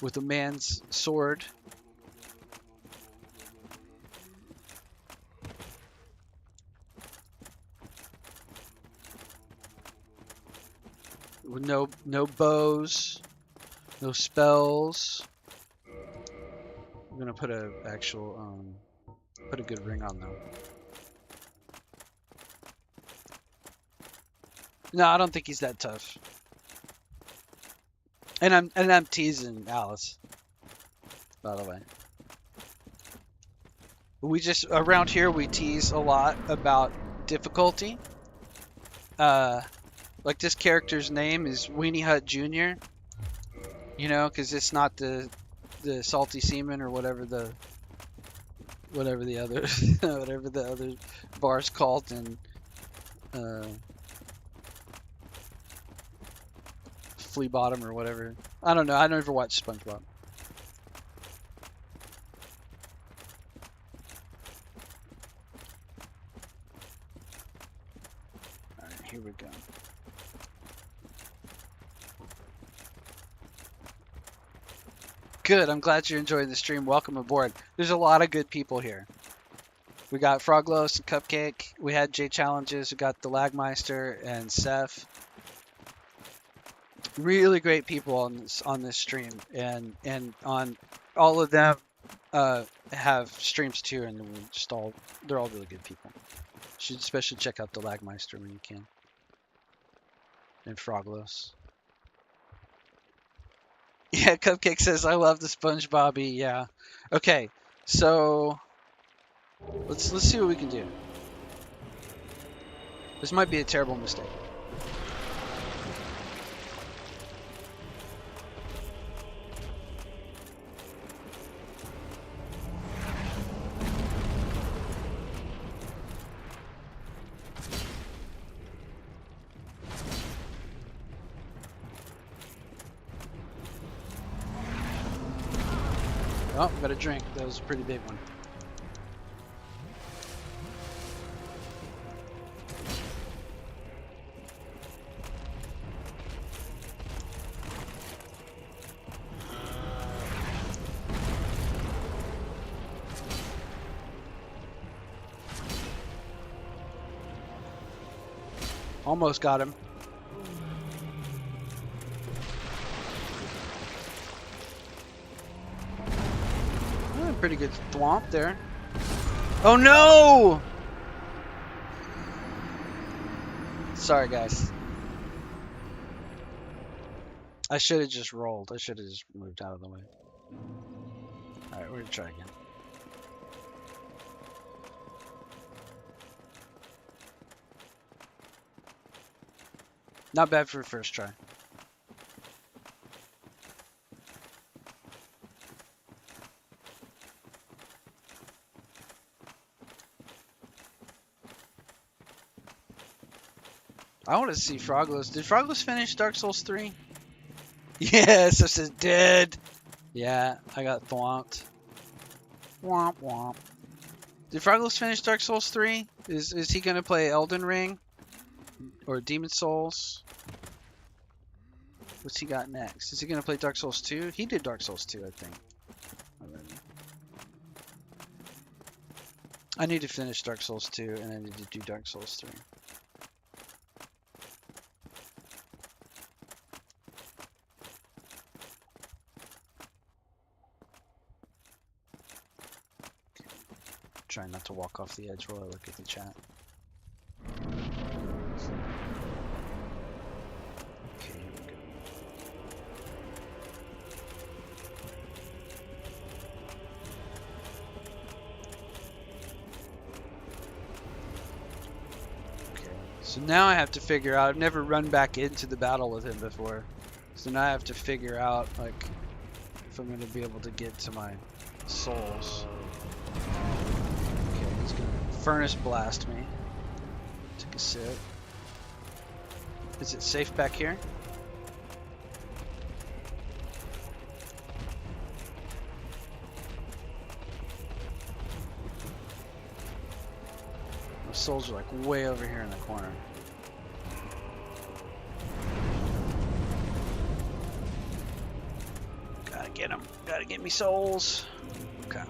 with a man's sword. With no bows, no spells. I'm gonna put a actual put a good ring on them. No, I don't think he's that tough. And I'm teasing Alice, by the way. We just, around here we tease a lot about difficulty. Like this character's name is Weenie Hut Jr. You know, because it's not the Salty Seaman or whatever the other whatever the other bar's called, and flea bottom or whatever. I don't know. I never watched SpongeBob. All right, here we go. Good. I'm glad you're enjoying the stream. Welcome aboard. There's a lot of good people here. We got Froglos and Cupcake. We had J Challenges. We got the Lagmeister and Seth. Really great people on this stream, and on all of them have streams too, and they're all really good people. You should especially check out the Lagmeister when you can, and Froglos. Yeah, Cupcake says I love the SpongeBobby. Yeah. Okay, so let's see what we can do. This might be a terrible mistake. Oh, got a drink. That was a pretty big one. Almost got him. Pretty good thwomp there. Oh no! Sorry guys. I should have just rolled. I should have just moved out of the way. Alright, we're gonna try again. Not bad for a first try. I want to see Froglos. Did Froglos finish Dark Souls 3? Yes, I said dead. Yeah, I got thwomped. Womp womp. Did Froglos finish Dark Souls 3? Is he gonna play Elden Ring? Or Demon Souls? What's he got next? Is he gonna play Dark Souls 2? He did Dark Souls 2, I think. I need to finish Dark Souls 2 and I need to do Dark Souls 3. Try not to walk off the edge while I look at the chat. Okay, here we go. Okay, so now I have to figure out, I've never run back into the battle with him before. So now I have to figure out, like, if I'm going to be able to get to my souls. Furnace blast me. Take a sip. Is it safe back here? My souls are like way over here in the corner. Gotta get them. Gotta get me souls. Okay.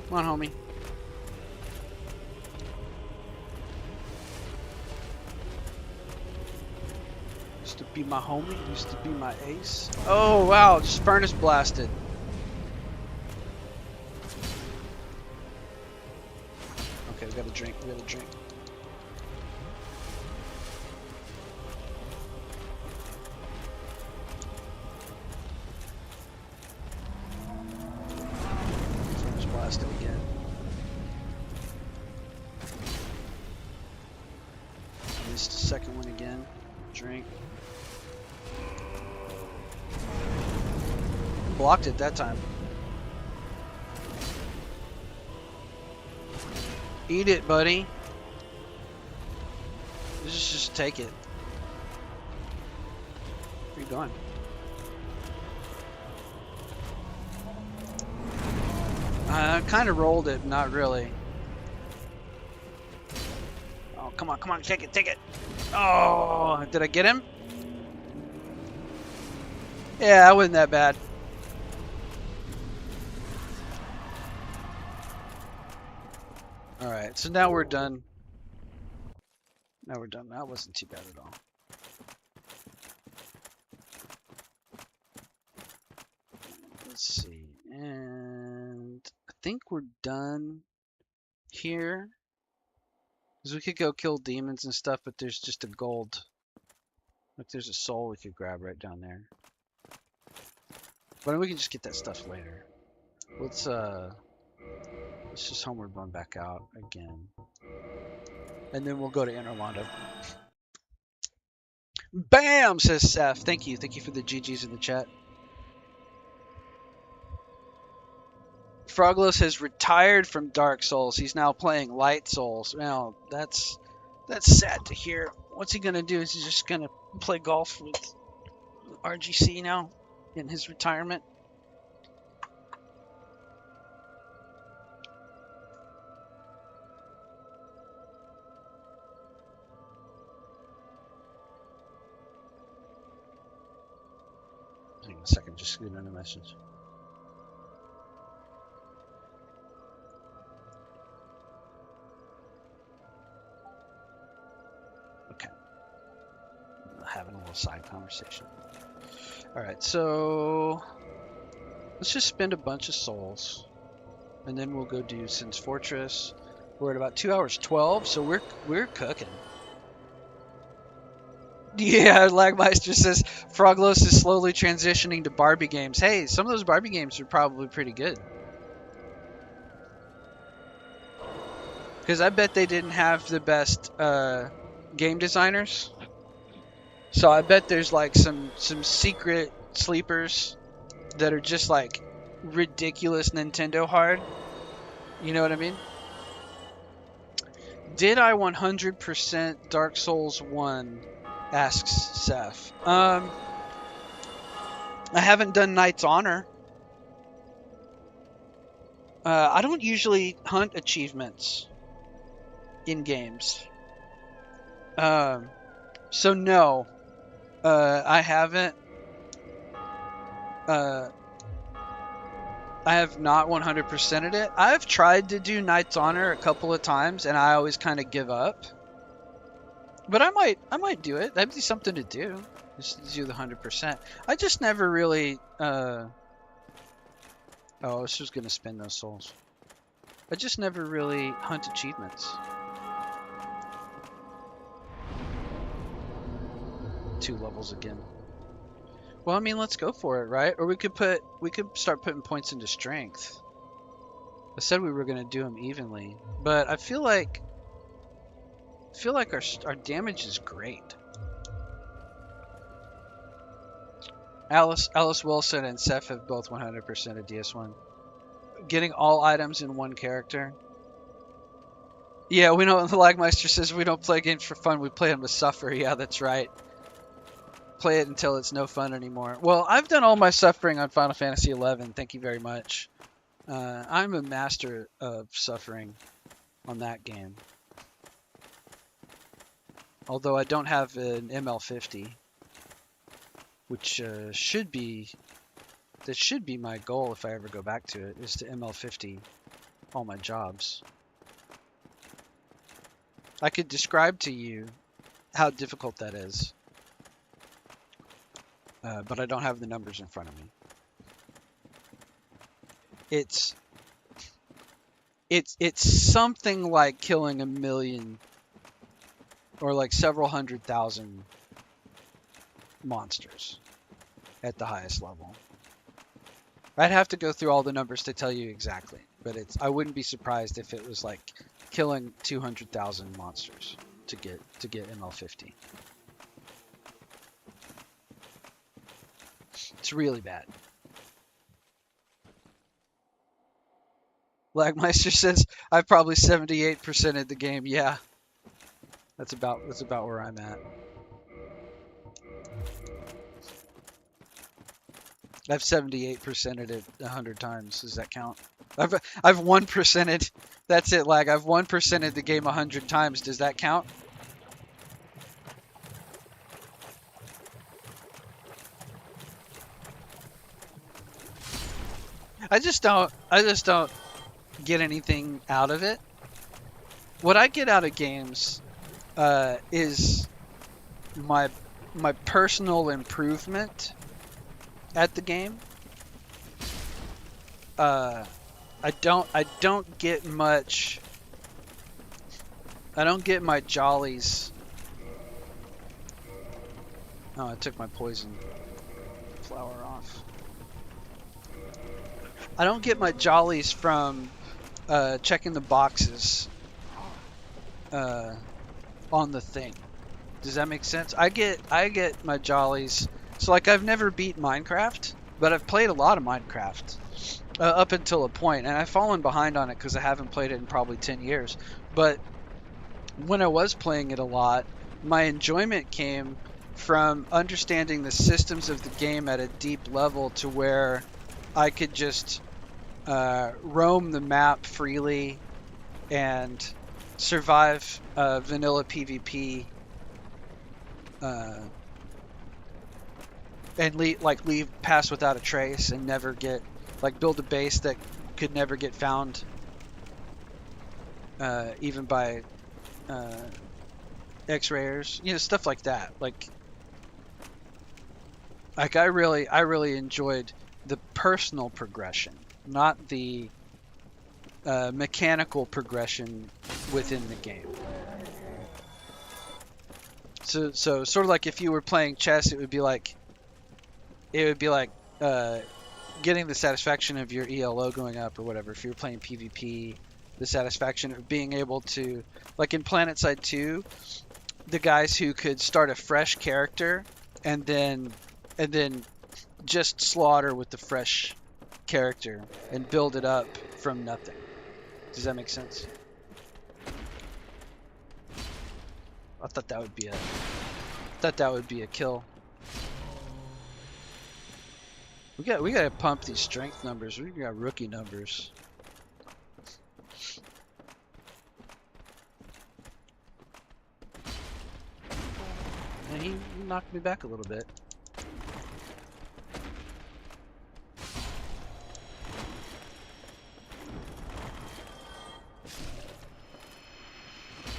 Come on, homie. Used to be my homie, used to be my ace. Oh, wow, just furnace blasted. Okay, we got a drink, we got a drink. Again. Missed the second one again. Drink. Blocked it that time. Eat it, buddy. Just take it. Where you going? I kind of rolled it, not really. Oh, come on, take it, take it. Oh, did I get him? Yeah, that wasn't that bad. Alright, so now we're done. Now we're done. That wasn't too bad at all. Let's see. And I think we're done here. Because we could go kill demons and stuff, but there's just a gold. Look, there's a soul we could grab right down there. But we can just get that stuff later. Let's just homeward run back out again. And then we'll go to Interlanda. Bam, says Seth. Thank you. Thank you for the GGs in the chat. Froglos has retired from Dark Souls. He's now playing Light Souls. Now, that's sad to hear. What's he going to do? Is he just going to play golf with RGC now in his retirement? Hang on a second, just getting a message. Okay. Having a little side conversation. Alright, so let's just spend a bunch of souls. And then we'll go do Sin's Fortress. We're at about 2 hours 12, so we're cooking. Yeah, Lagmeister says Froglos is slowly transitioning to Barbie games. Hey, some of those Barbie games are probably pretty good. Because I bet they didn't have the best game designers. So I bet there's like some secret sleepers that are just like ridiculous Nintendo hard. You know what I mean? Did I 100% Dark Souls 1? Asks Seth. I haven't done Knight's Honor. I don't usually hunt achievements in games. So no, I haven't. I have not 100%ed it. I've tried to do Knight's Honor a couple of times, and I always kind of give up. But I might do it. That'd be something to do. Just do the 100%. I just never really. Oh, I was just gonna spend those souls. I just never really hunt achievements. 2 levels again. Well, I mean, let's go for it, right? Or we could start putting points into strength. I said we were gonna do them evenly, but I feel like our damage is great. Alice Wilson and Seth have both 100% of DS1. Getting all items in one character. Yeah, we know. The Lagmeister says we don't play games for fun. We play them to suffer. Yeah, that's right. Play it until it's no fun anymore. Well, I've done all my suffering on Final Fantasy XI. Thank you very much. I'm a master of suffering on that game. Although I don't have an ML50, which should be my goal if I ever go back to it, is to ML50 all my jobs. I could describe to you how difficult that is, but I don't have the numbers in front of me. It's something like killing 1 million or like several 100,000 monsters at the highest level. I'd have to go through all the numbers to tell you exactly, but I wouldn't be surprised if it was like killing 200,000 monsters to get ML50. It's really bad. Lagmeister says I've probably 78%ed the game. Yeah, that's about where I'm at. I've 78%ed it 100 times. Does that count? I've 1%ed. That's it, Lag. I've 1%ed the game 100 times. Does that count? I just don't get anything out of it. What I get out of games is my personal improvement at the game. I don't get much. I don't get my jollies. Oh, I took my poison flower off. I don't get my jollies from checking the boxes on the thing. Does that make sense? I get my jollies. So like I've never beat Minecraft, but I've played a lot of Minecraft up until a point, and I've fallen behind on it because I haven't played it in probably 10 years. But when I was playing it a lot, my enjoyment came from understanding the systems of the game at a deep level to where I could just roam the map freely and survive vanilla PvP and leave pass without a trace and never get build a base that could never get found even by X-rayers, stuff like that. Like I really enjoyed the personal progression, not the mechanical progression within the game. So sort of like if you were playing chess, it would be like getting the satisfaction of your ELO going up or whatever. If you were playing PvP, the satisfaction of being able to, like in PlanetSide 2, the guys who could start a fresh character and then just slaughter with the fresh character and build it up from nothing. Does that make sense? I thought that would be a kill. We gotta pump these strength numbers. We got rookie numbers. And he knocked me back a little bit.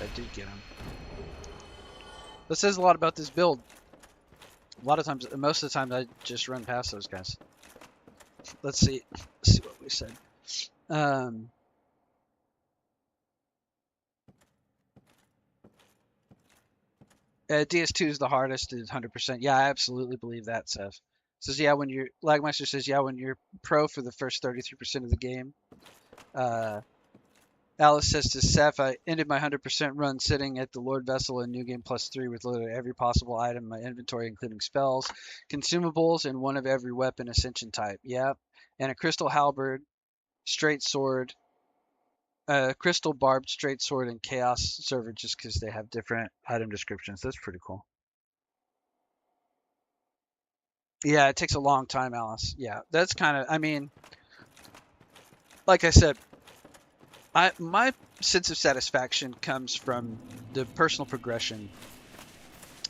I did get him. That says a lot about this build. A lot of times, most of the time, I just run past those guys. Let's see what we said. DS2 is the hardest. Is 100%. Yeah, I absolutely believe that, Seth. Says yeah when you're Lagmeister says yeah when you're pro for the first 33% of the game. Alice says to Seth, I ended my 100% run sitting at the Lord Vessel in New Game +3 with literally every possible item in my inventory, including spells, consumables, and one of every weapon ascension type. Yep. And a crystal halberd, straight sword, crystal barbed straight sword, and chaos server just because they have different item descriptions. That's pretty cool. Yeah, it takes a long time, Alice. Yeah, that's kind of, I mean, like I said, my sense of satisfaction comes from the personal progression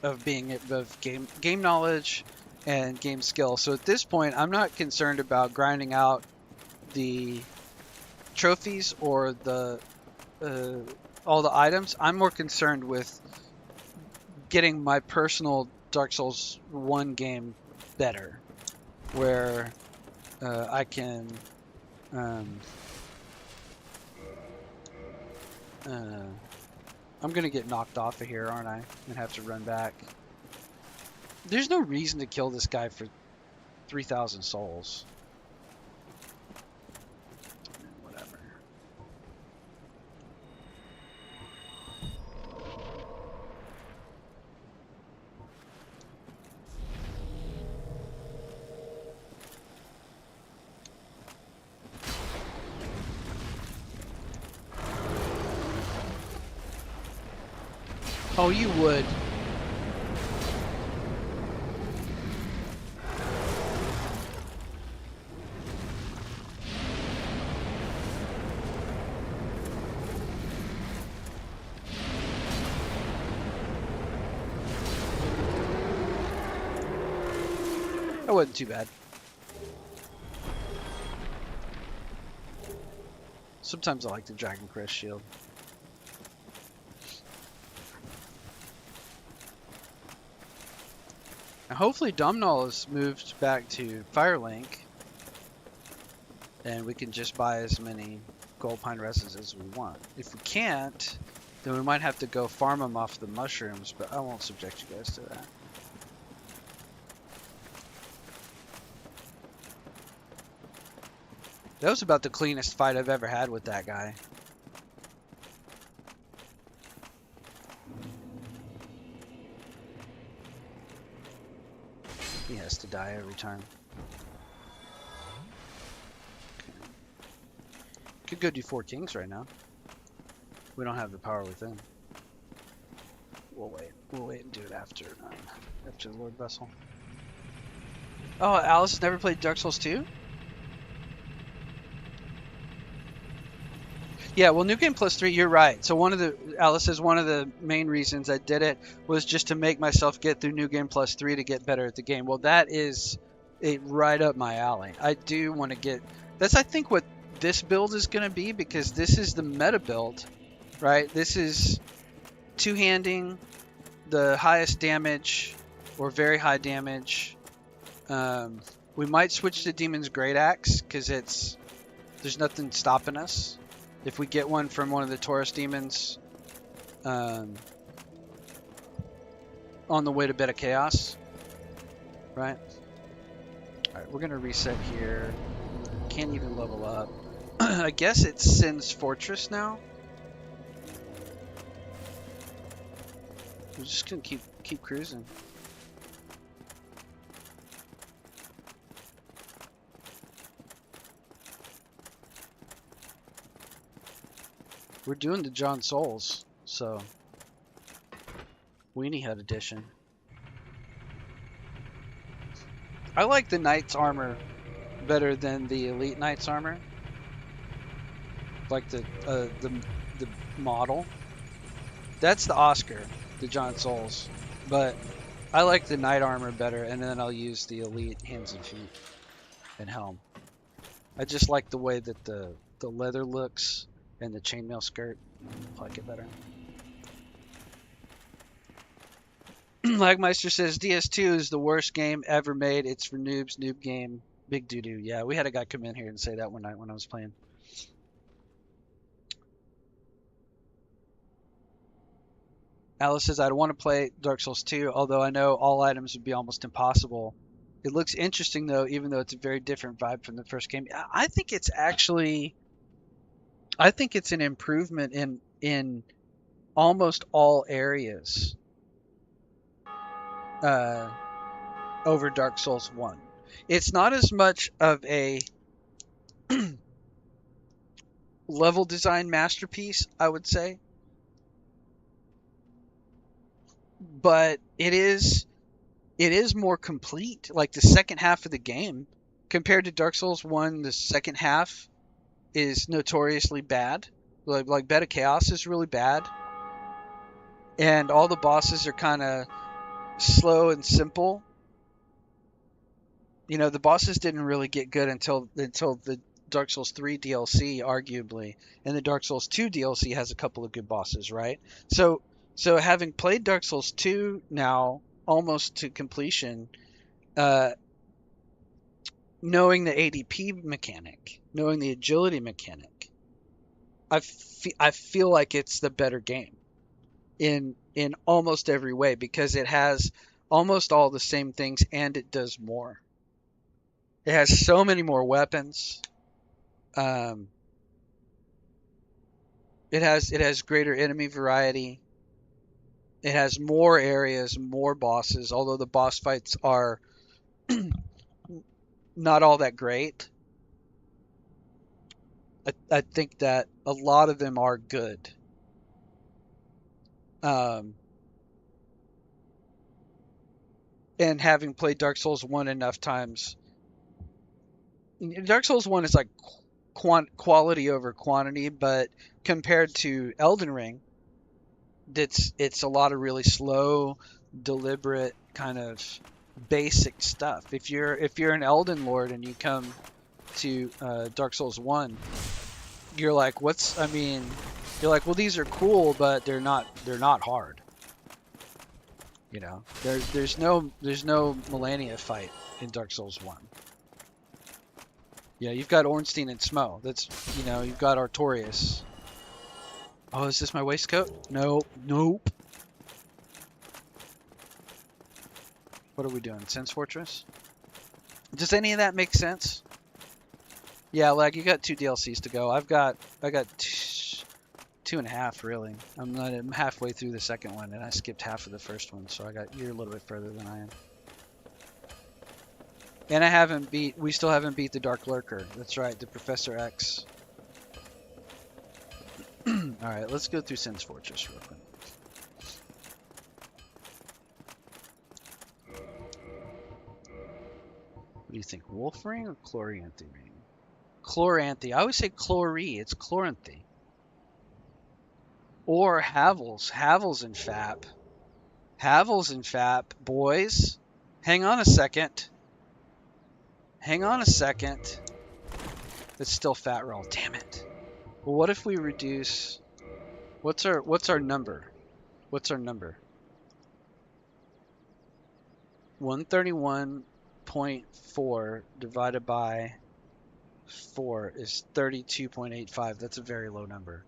of game knowledge and game skill. So at this point, I'm not concerned about grinding out the trophies or the all the items. I'm more concerned with getting my personal Dark Souls 1 game better, where I can I'm gonna get knocked off of here, aren't I? And have to run back. There's no reason to kill this guy for 3,000 souls. Whatever. Oh, you would. That wasn't too bad. Sometimes I like the Dragon Crest shield. Now hopefully Domhnall has moved back to Firelink, and we can just buy as many gold pine resins as we want. If we can't, then we might have to go farm them off the mushrooms, but I won't subject you guys to that. That was about the cleanest fight I've ever had with that guy. He has to die every time. Okay. Could go do 4 kings right now. We don't have the power within. We'll wait. We'll wait and do it after the Lord Vessel. Oh, Alice never played Dark Souls 2? Yeah, well, New Game Plus 3, you're right. So Alice says one of the main reasons I did it was just to make myself get through New Game Plus 3 to get better at the game. Well, that is right up my alley. I do want to get, that's I think what this build is going to be, because this is the meta build, right? This is two-handing, the highest damage or very high damage. We might switch to Demon's Great Axe because there's nothing stopping us. If we get one from one of the Taurus demons on the way to Bed of Chaos, right? All right, we're going to reset here. Can't even level up. I guess it's Sin's Fortress now. We're just going to keep cruising. We're doing the John Souls, so Weenie Hut edition. I like the Knight's armor better than the Elite Knight's armor. Like the model. That's the Oscar, the John Souls. But I like the Knight armor better, and then I'll use the Elite hands and feet and helm. I just like the way that the leather looks. And the chainmail skirt, I like it better. Lagmeister says DS2 is the worst game ever made. It's for noobs, noob game, big doo doo. Yeah, we had a guy come in here and say that one night when I was playing. Alice says, I'd want to play Dark Souls 2, although I know all items would be almost impossible. It looks interesting though, even though it's a very different vibe from the first game. I think it's an improvement in almost all areas over Dark Souls 1. It's not as much of a level design masterpiece, I would say, but it is more complete. Like the second half of the game compared to Dark Souls 1, the second half is notoriously bad. Like Bed of Chaos is really bad, and all the bosses are kind of slow and simple. You know, the bosses didn't really get good until the Dark Souls 3 DLC, arguably, and the Dark Souls 2 DLC has a couple of good bosses, right? So having played Dark Souls 2 now almost to completion, knowing the ADP mechanic, knowing the agility mechanic, I feel like it's the better game in almost every way, because it has almost all the same things and it does more. It has so many more weapons. It has greater enemy variety. It has more areas, more bosses, although the boss fights are not all that great. I think that a lot of them are good. And having played Dark Souls 1 enough times, Dark Souls 1 is like quality over quantity, but compared to Elden Ring, it's a lot of really slow, deliberate kind of basic stuff. If you're an Elden Lord and you come to Dark Souls 1, you're like, you're like, well, these are cool, but they're not hard. You know, there's no Millennia fight in Dark Souls 1. Yeah, you've got Ornstein and Smo. That's, you've got Artorias. Oh, is this my waistcoat? Nope. Nope. What are we doing? Sense Fortress? Does any of that make sense? Yeah, like you got 2 DLCs to go. I got 2.5 really. I'm halfway through the second one, and I skipped half of the first one, so you're a little bit further than I am. And we still haven't beat the Dark Lurker. That's right, the Professor X. Alright, let's go through Sense Fortress real quick. What do you think, Wolf Ring or Chloranthy Ring? Chloranthy. I always say Chlory. It's Chloranthy. Or Havels. Havels and Fap. Havels and Fap. Boys, hang on a second. Hang on a second. It's still Fat Roll. Damn it. Well, what if we reduce... What's our number? What's our number? 131.4 divided by 4 is 32.85. That's a very low number.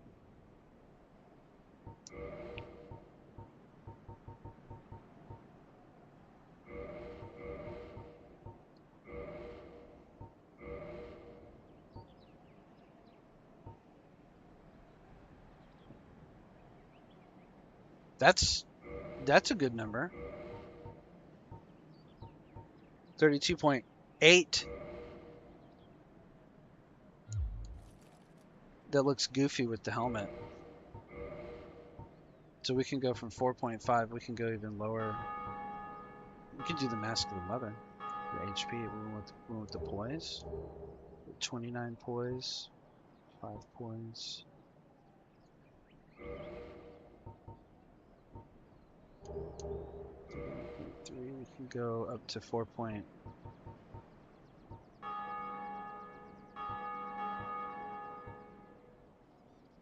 That's a good number. 32.8. That looks goofy with the helmet. So we can go from 4.5. We can go even lower. We can do the Mask of the Mother. The HP. We went with the poise. 29 poise. 5 poise. 3. We can go up to 4.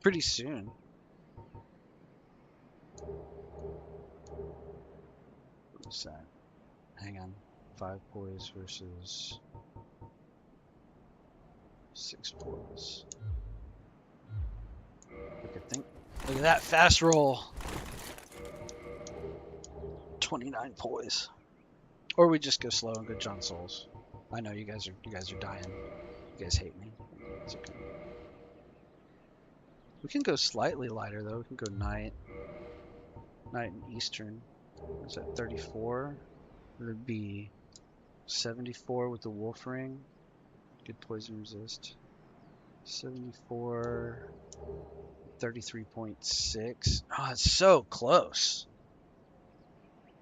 Pretty soon. What's that? Hang on. 5 poise versus 6 poise. Look at that fast roll. 29 poise. Or we just go slow and go John Souls. I know you guys are dying. You guys hate me. It's okay. We can go slightly lighter though. We can go Night and Eastern. What's that? 34. It would be 74 with the Wolf Ring. Good poison resist. 74. 33.6. Oh, it's so close.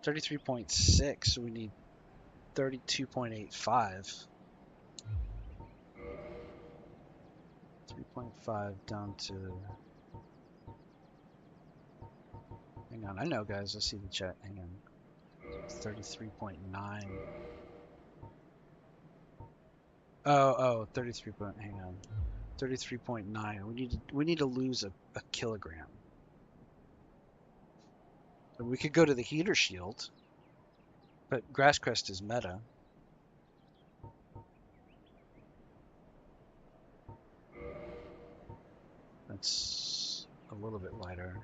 33.6. So we need 32.85. 3.5 down to... Hang on, I know guys, I see the chat. Hang on. 33.9. Oh, 33. Hang on. 33.9. We need to lose a kilogram. And we could go to the heater shield, but Grasscrest is meta. That's a little bit lighter.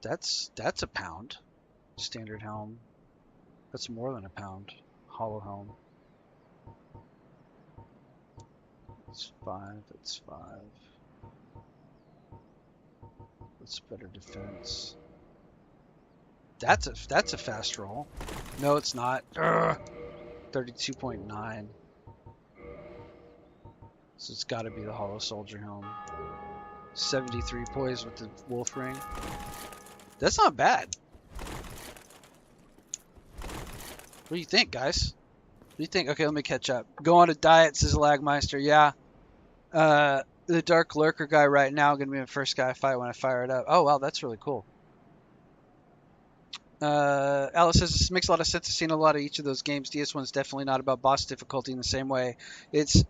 That's a pound. Standard helm. That's more than a pound. Hollow helm. It's 5. It's 5. That's better defense. That's a fast roll. No, it's not. 32.9. So it's got to be the Hollow Soldier helm. 73 poise with the Wolf Ring. That's not bad. What do you think, guys? What do you think? Okay, let me catch up. Go on a diet, says Lagmeister. Yeah. The Dark Lurker guy right now going to be the first guy I fight when I fire it up. Oh, wow, that's really cool. Alice says this makes a lot of sense. I've seen a lot of each of those games. DS1's definitely not about boss difficulty in the same way. It's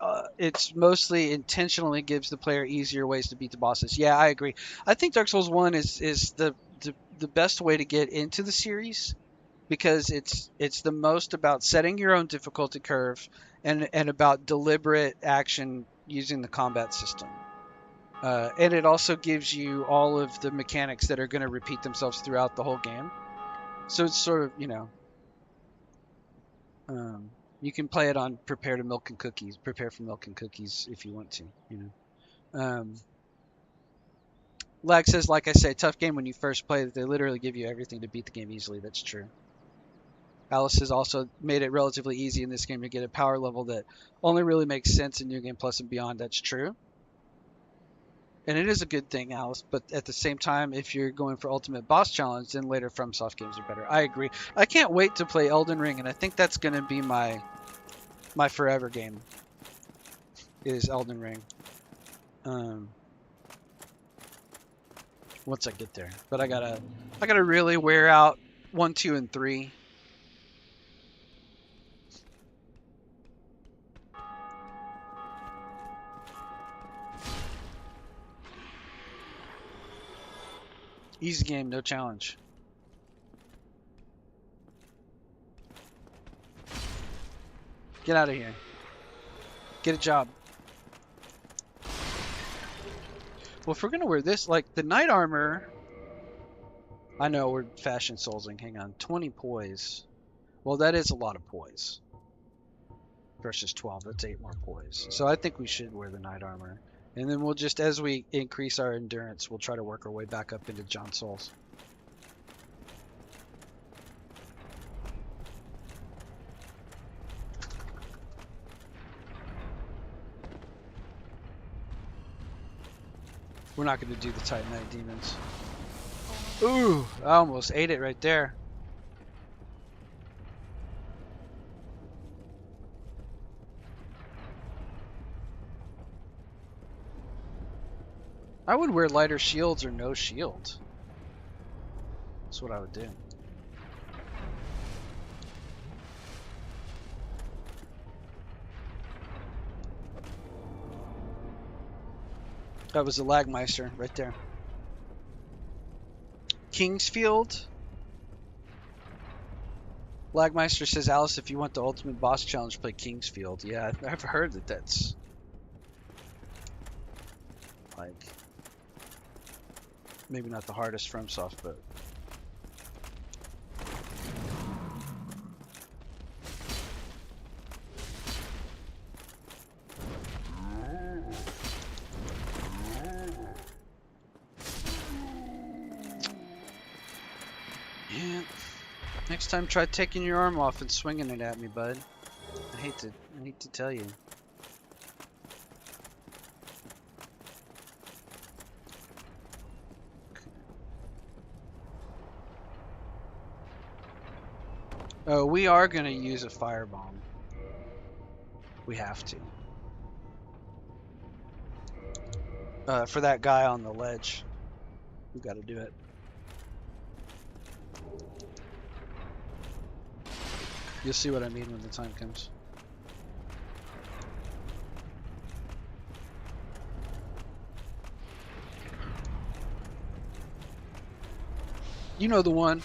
mostly intentionally gives the player easier ways to beat the bosses. Yeah, I agree. I think Dark Souls 1 is the best way to get into the series because it's the most about setting your own difficulty curve and about deliberate action using the combat system. And it also gives you all of the mechanics that are going to repeat themselves throughout the whole game. So it's sort of, you can play it on prepare for milk and cookies if you want to, Lag says, like I say, tough game when you first play it. They literally give you everything to beat the game easily. That's true. Alice has also made it relatively easy in this game to get a power level that only really makes sense in New Game Plus and beyond. That's true. And it is a good thing, Alice, but at the same time, if you're going for Ultimate Boss Challenge, then later FromSoft games are better. I agree. I can't wait to play Elden Ring, and I think that's going to be my forever game, is Elden Ring. Once I get there. But I gotta really wear out 1, 2, and 3. Easy game, no challenge. Get out of here. Get a job. Well, if we're gonna wear this, like the knight armor. I know we're fashion soulsing. Hang on, 20 poise. Well, that is a lot of poise. Versus 12, that's 8 more poise. So I think we should wear the knight armor. And then we'll just, as we increase our endurance, we'll try to work our way back up into John Souls. We're not going to do the Titanite demons. Ooh, I almost ate it right there. I would wear lighter shields or no shield. That's what I would do. That was the Lagmeister right there. Kingsfield. Lagmeister says, Alice, if you want the ultimate boss challenge, play Kingsfield. Yeah, I've heard that that's like maybe not the hardest FromSoft, but yeah. Next time, try taking your arm off and swinging it at me, bud. I hate to tell you. Oh, we are going to use a firebomb. We have to. For that guy on the ledge. We got to do it. You'll see what I mean when the time comes. You know the one.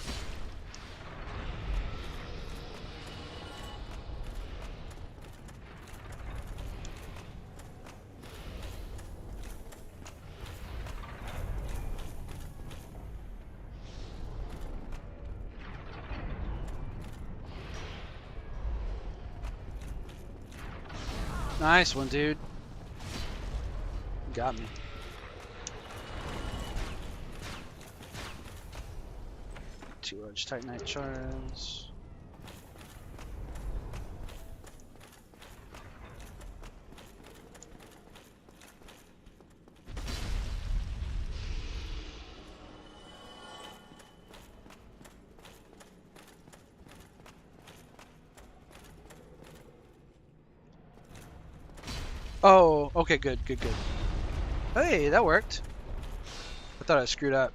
Nice one, dude. You got me. Two large Titanite shards. Oh, okay, good. Hey, that worked. I thought I screwed up.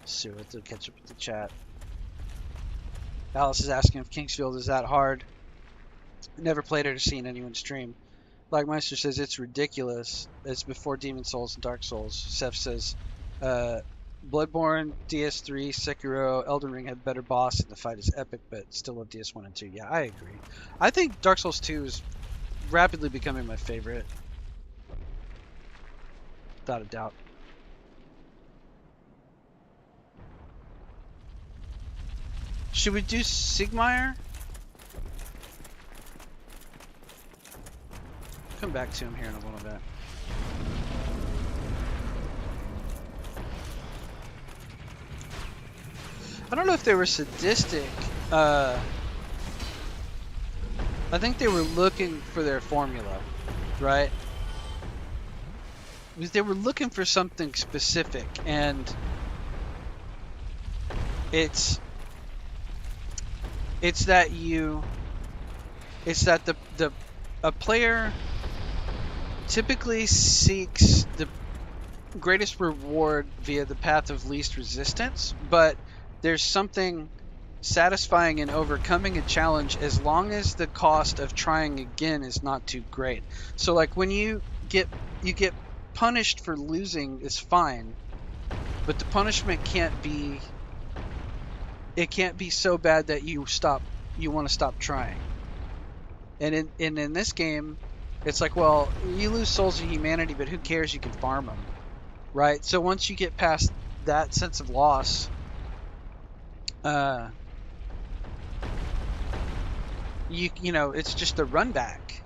See what to catch up with the chat. Alice is asking if Kingsfield is that hard. Never played it or seen anyone stream. Blackmeister says it's ridiculous. It's before Demon Souls and Dark Souls. Seth says, Bloodborne, DS3, Sekiro, Elden Ring had better boss and the fight is epic, but still love DS1 and 2. Yeah, I agree. I think Dark Souls 2 is rapidly becoming my favorite. Without a doubt. Should we do Sigmire? Come back to him here in a little bit. I don't know if they were sadistic. I think they were looking for their formula, right? Because they were looking for something specific, and it's that a player typically seeks the greatest reward via the path of least resistance, but there's something satisfying in overcoming a challenge as long as the cost of trying again is not too great. So like when you get punished for losing is fine, but the punishment can't be so bad that you want to stop trying. And in this game, it's like, well, you lose souls of humanity, but who cares? You can farm them, right? So once you get past that sense of loss, you know, it's just a run back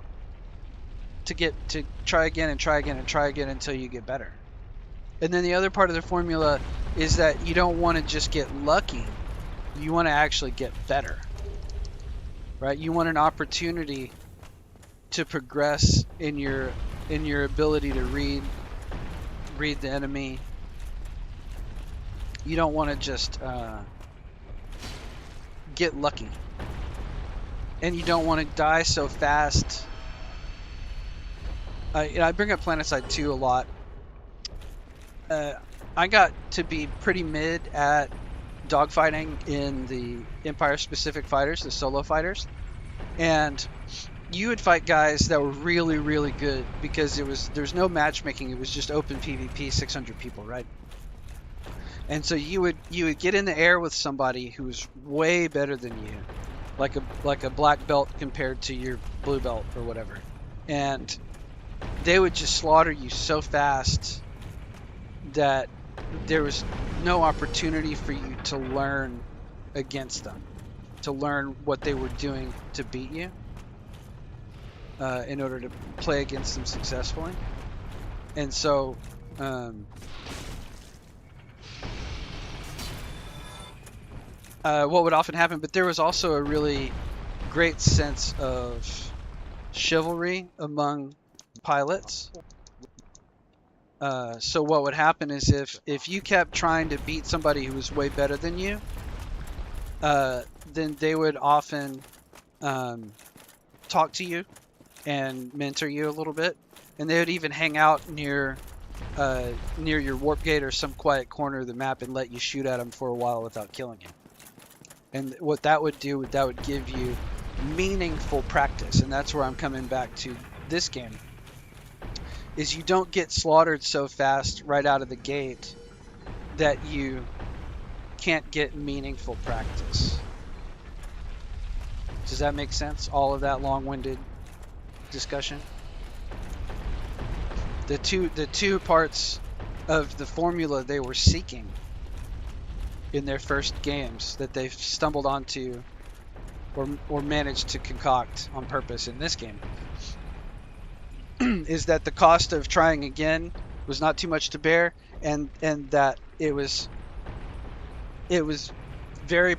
to try again and try again and try again until you get better. And then the other part of the formula is that you don't want to just get lucky. You want to actually get better, right? You want an opportunity to progress in your ability to read the enemy. You don't want to just get lucky, and you don't want to die so fast. I bring up PlanetSide 2 a lot. I got to be pretty mid at dogfighting in the Empire-specific fighters, the solo fighters, and you would fight guys that were really, really good because there's no matchmaking. It was just open PvP, 600 people, right? And so you would get in the air with somebody who was way better than you, like a black belt compared to your blue belt or whatever, and they would just slaughter you so fast that there was no opportunity for you to learn against them, to learn what they were doing to beat you, in order to play against them successfully. And so what would often happen, but there was also a really great sense of chivalry among pilots. So what would happen is if you kept trying to beat somebody who was way better than you, then they would often talk to you and mentor you a little bit, and they would even hang out near your warp gate or some quiet corner of the map and let you shoot at them for a while without killing you. And what that would do, that would give you meaningful practice, and that's where I'm coming back to this game. Is you don't get slaughtered so fast right out of the gate that you can't get meaningful practice. Does that make sense? All of that long-winded discussion? The two parts of the formula they were seeking in their first games that they've stumbled onto or managed to concoct on purpose in this game is that the cost of trying again was not too much to bear, and that it was very,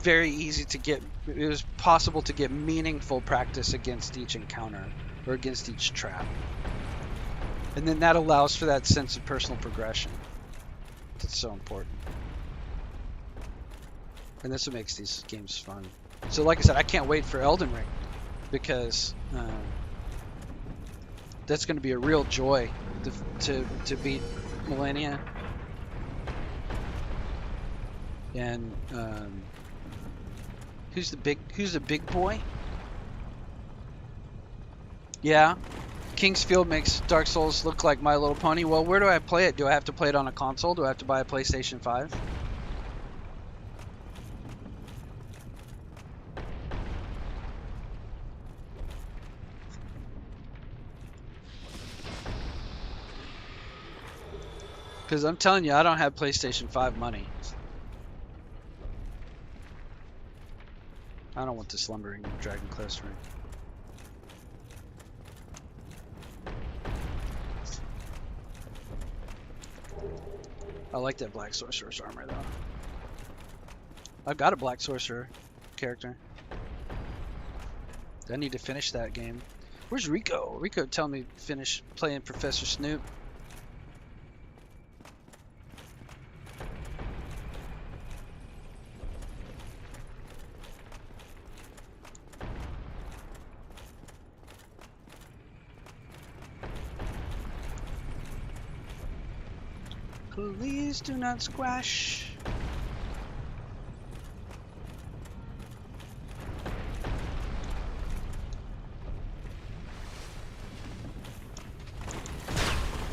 very easy to get. It was possible to get meaningful practice against each encounter or against each trap, and then that allows for that sense of personal progression. That's so important, and that's what makes these games fun. So, like I said, I can't wait for Elden Ring because that's going to be a real joy to beat Millennia. And who's the big boy? Yeah, Kingsfield makes Dark Souls look like My Little Pony. Well, where do I play it? Do I have to play it on a console? Do I have to buy a PlayStation 5? Because I'm telling you, I don't have PlayStation 5 money. I don't want the Slumbering Dragon Cluster. I like that Black Sorcerer's armor, though. I've got a Black Sorcerer character. I need to finish that game. Where's Rico? Rico told me to finish playing Professor Snoop. Please do not squash.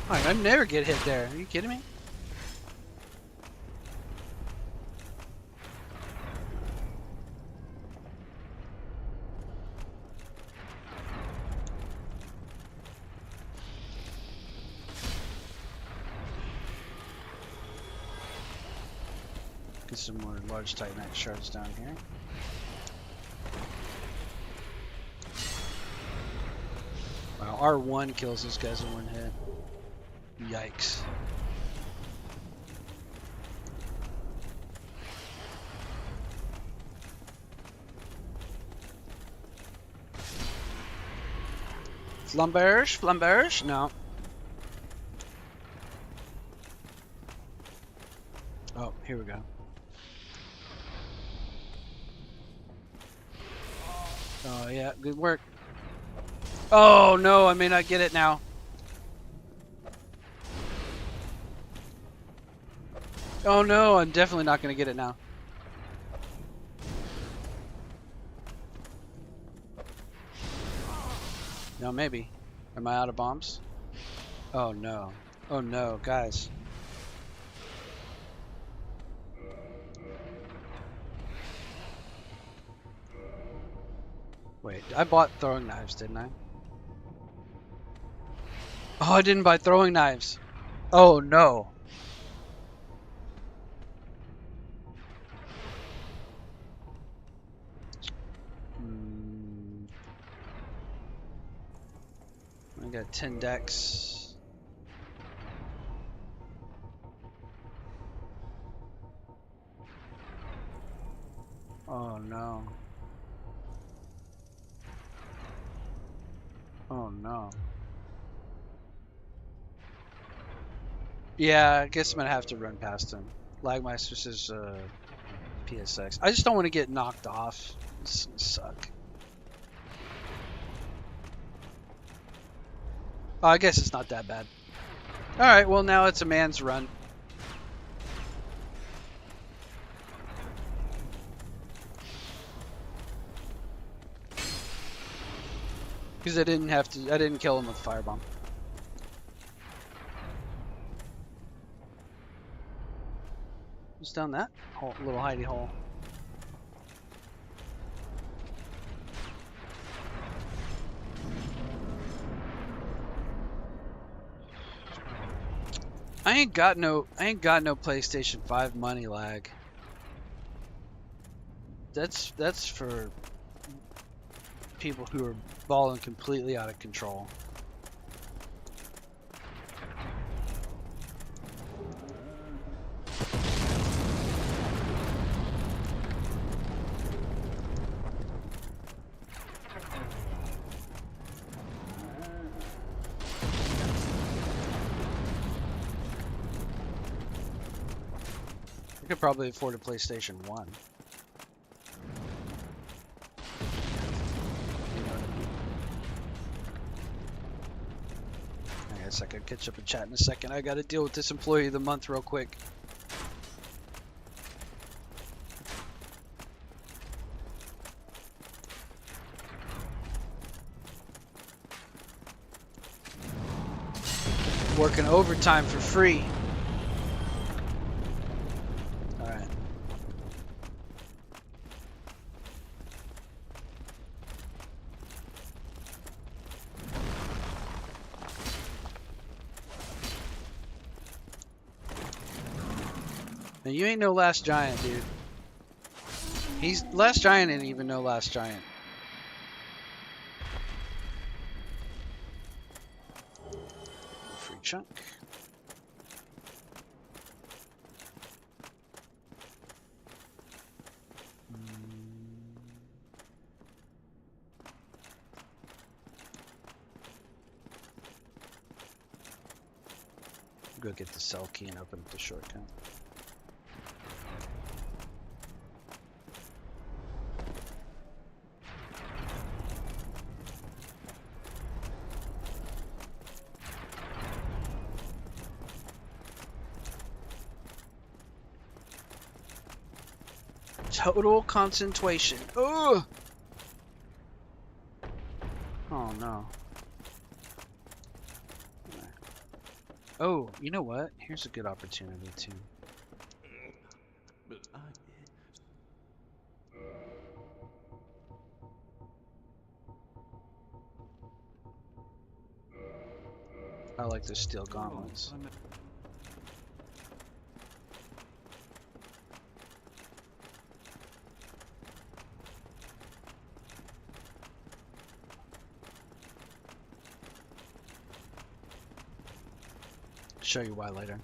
I never get hit there. Are you kidding me? Get some more large Titanite shards down here. Wow, R1 kills these guys in one hit. Yikes. Flamberge? No. Oh, here we go. Oh yeah, good work. Oh no, I may not get it now. Oh no, I'm definitely not going to get it now. No, maybe. Am I out of bombs? Oh no. Oh no, guys. Wait, I bought throwing knives, didn't I? Oh, I didn't buy throwing knives. Oh no. I got 10 decks. Oh no. Oh no. Yeah, I guess I'm gonna have to run past him. Lagmeister says PSX. I just don't want to get knocked off. This would suck. Oh, I guess it's not that bad. Alright, well now it's a man's run. Because I didn't kill him with a firebomb. What's down that hole, little hidey hole? I ain't got no PlayStation 5 money lag. That's for people who are balling completely out of control. I could probably afford a PlayStation 1. You know what I mean? I guess I could catch up and chat in a second. I gotta deal with this employee of the month real quick. Working overtime for free. Alright. Now you ain't no Last Giant, dude. Last Giant ain't even no Last Giant. Free chunk. Go get the cell key and open up the shortcut. Total concentration. Ugh! Oh no. Oh, you know what? Here's a good opportunity too. I like the steel gauntlets. Show you why later.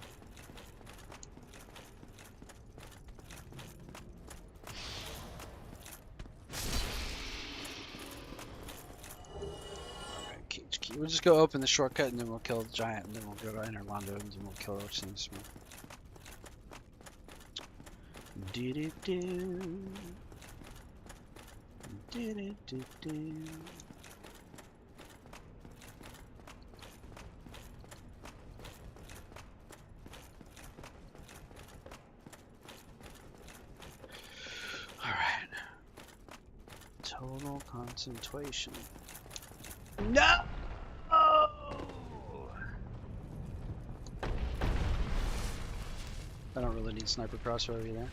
Alright, cage key. We'll just go open the shortcut and then we'll kill the giant and then we'll go to Enter Londo and then we'll kill Orsine Smith. Do-do-do. Do-do-do-do. Total concentration. No! I don't really need sniper crossbow either.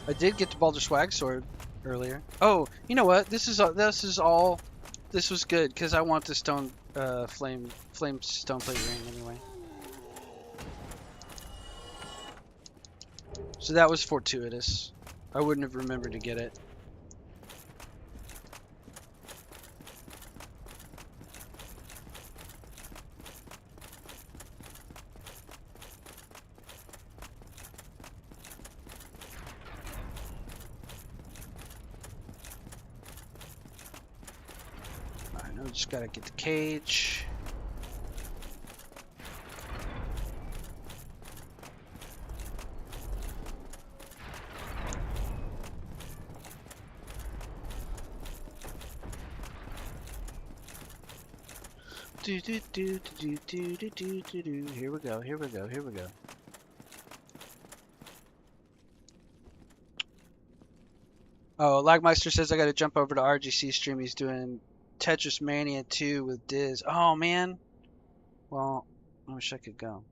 I did get the Baldur Swag sword earlier. Oh, you know what? This was good because I want the stone flame stone plate ring anyway. So that was fortuitous. I wouldn't have remembered to get it. Alright, now we just gotta get the cage. Here we go, here we go, here we go. Oh, Lagmeister says I gotta jump over to RGC stream. He's doing Tetris Mania 2 with Diz. Oh man. Well, I wish I could go.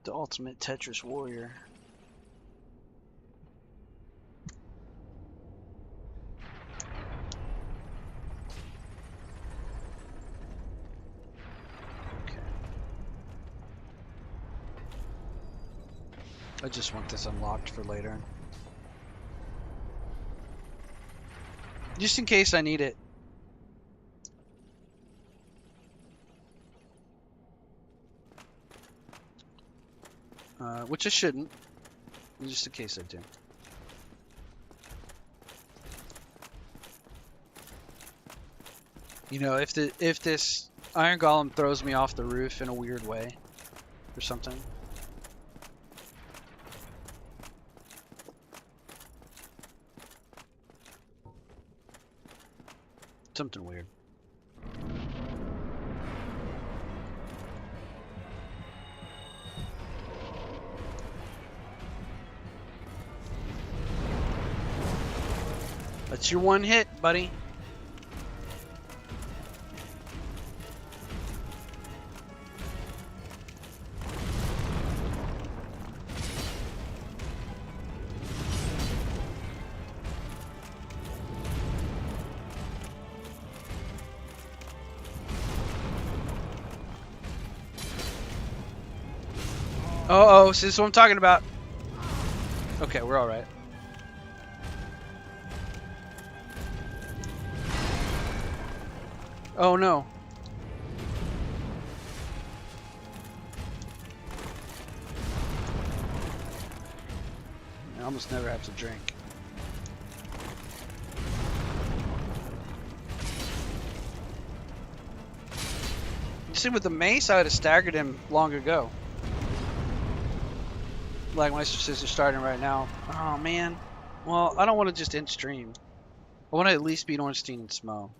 The ultimate Tetris warrior. I just want this unlocked for later. Just in case I need it. Which I shouldn't. Just in case I do. You know, if this iron golem throws me off the roof in a weird way or something. Something weird. That's your one hit, buddy. Uh-oh, this is what I'm talking about. Okay, we're all right. Oh no. I almost never have to drink. You see, with the mace, I would have staggered him long ago. Like my sisters are starting right now. Oh man. Well, I don't want to just end stream. I want to at least beat Ornstein and Smo.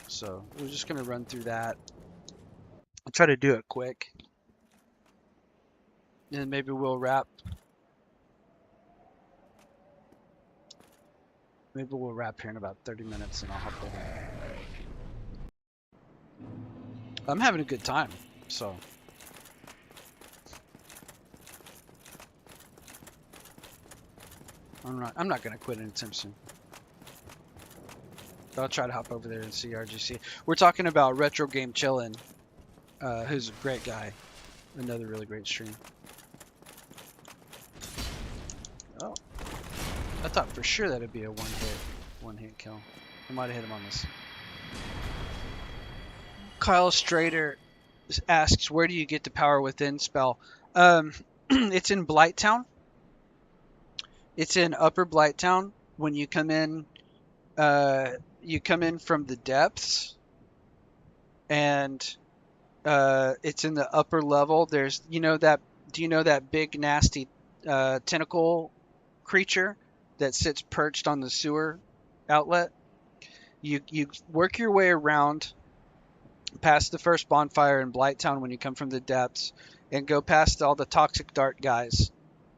So we're just gonna run through that. I'll try to do it quick. And then maybe we'll wrap. Maybe we'll wrap here in about 30 minutes and I'll hop over. I'm having a good time, so. I'm not gonna quit anytime soon. But I'll try to hop over there and see RGC. We're talking about Retro Game Chillin', who's a great guy. Another really great stream. Oh, I thought for sure that'd be a one hit kill. I might have hit him on this. Kyle Strader asks, where do you get the Power Within spell? It's in Blighttown. It's in Upper Blighttown. When you come in from the depths, and it's in the upper level. There's, do you know that big nasty tentacle creature that sits perched on the sewer outlet? You work your way around past the first bonfire in Blighttown when you come from the depths, and go past all the toxic dart guys,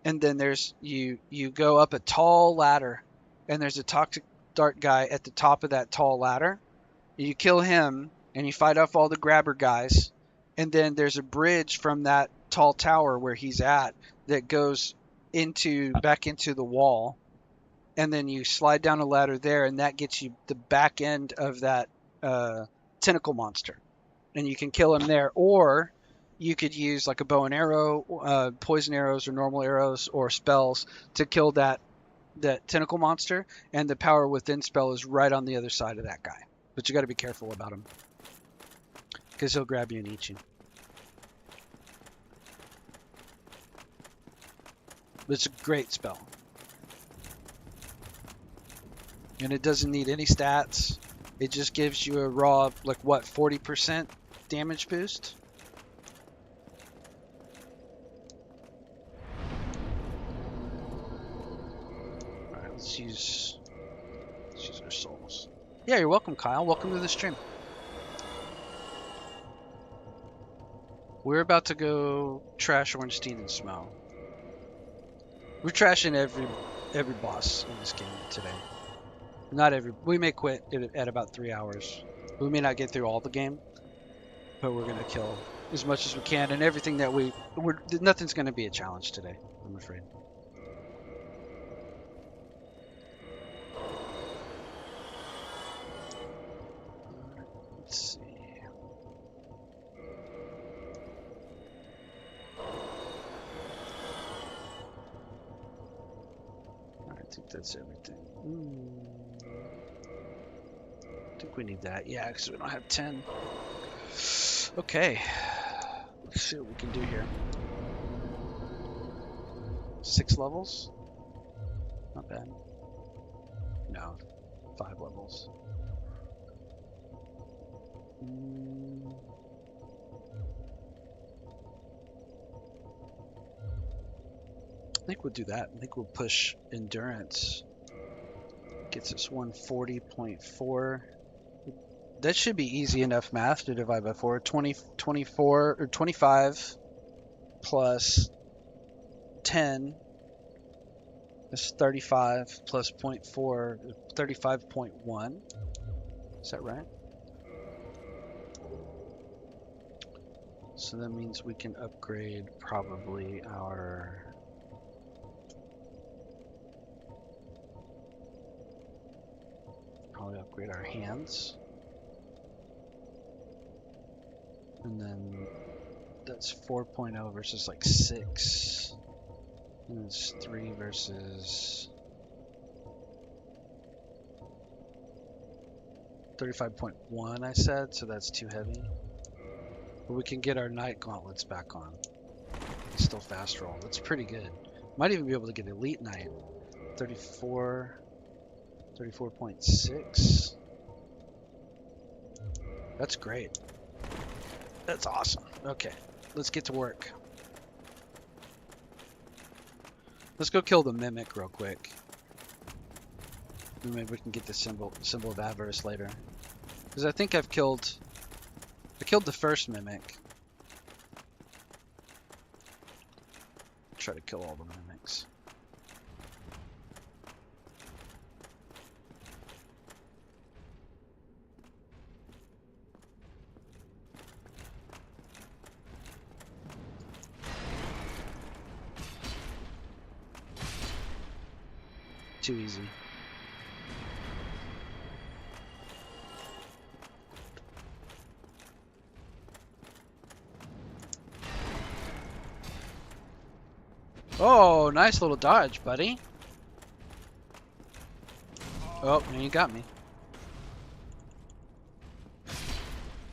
and then there's you go up a tall ladder, and there's a toxic dart guy at the top of that tall ladder. You kill him and you fight off all the grabber guys, and then there's a bridge from that tall tower where he's at that goes back into the wall, and then you slide down a ladder there, and that gets you the back end of that tentacle monster, and you can kill him there. Or you could use like a bow and arrow, poison arrows or normal arrows or spells to kill that tentacle monster, and the Power Within spell is right on the other side of that guy. But you got to be careful about him, because he'll grab you and eat you. But it's a great spell. And it doesn't need any stats. It just gives you a raw, 40% damage boost? Alright, let's use our souls. Yeah, you're welcome, Kyle. Welcome to the stream. We're about to go trash Ornstein and Smo. We're trashing every boss in this game today. Not every. We may quit at about 3 hours. We may not get through all the game, but we're gonna kill as much as we can, and everything that nothing's gonna be a challenge today, I'm afraid. Let's see. I think that's everything. I think we need that. Yeah, because we don't have 10. Okay. Let's see what we can do here. 6 levels? Not bad. No, 5 levels. I think we'll do that. I think we'll push endurance. Gets us 140.4. That should be easy enough math to divide by 4. 24 or 25 plus 10 is 35 plus 0.4, 35.1. Is that right? So that means we can upgrade probably our hands. And then that's 4.0 versus like 6. And it's 3 versus 35.1 I said, so that's too heavy. But we can get our night gauntlets back on. It's still fast roll. That's pretty good. Might even be able to get elite night. 34.6. That's great. That's awesome. Okay, let's get to work. Let's go kill the mimic real quick. Maybe we can get the symbol of avarice later. Because I think I killed the first mimic. Try to kill all the mimics. Too easy. Oh, nice little dodge, buddy. Oh, now you got me.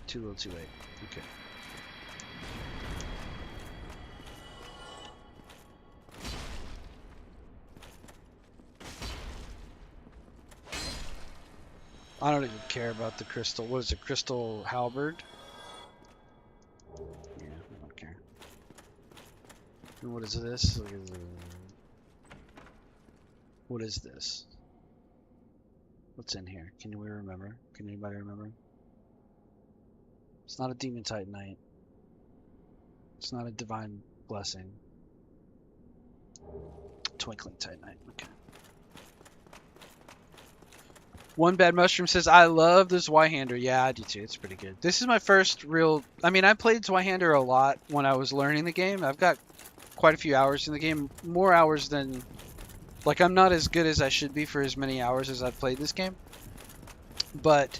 Too little, too late. Okay. I don't even care about the crystal. What is it? Crystal halberd? Yeah, I don't care. And what is this? What is this? What's in here? Can we remember? Can anybody remember? It's not a demon titanite. It's not a divine blessing. Twinkling titanite. Okay. One Bad Mushroom says, I love the Zweihander. Yeah, I do too. It's pretty good. This is my first real... I mean, I played Zweihander a lot when I was learning the game. I've got quite a few hours in the game. More hours than... Like, I'm not as good as I should be for as many hours as I've played this game. But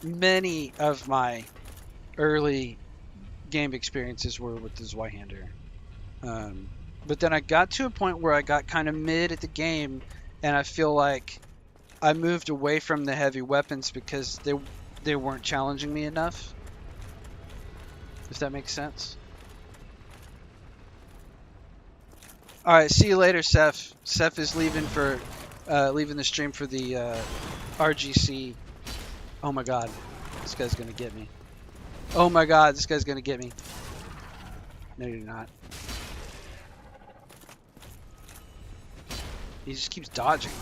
many of my early game experiences were with the Zweihander. But then I got to a point where I got kind of mid at the game, and I feel like I moved away from the heavy weapons because they weren't challenging me enough. If that makes sense. All right, see you later, Seth. Seth is leaving for leaving the stream for the RGC. Oh my God, this guy's gonna get me. Oh my God, this guy's gonna get me. No, you're not. He just keeps dodging.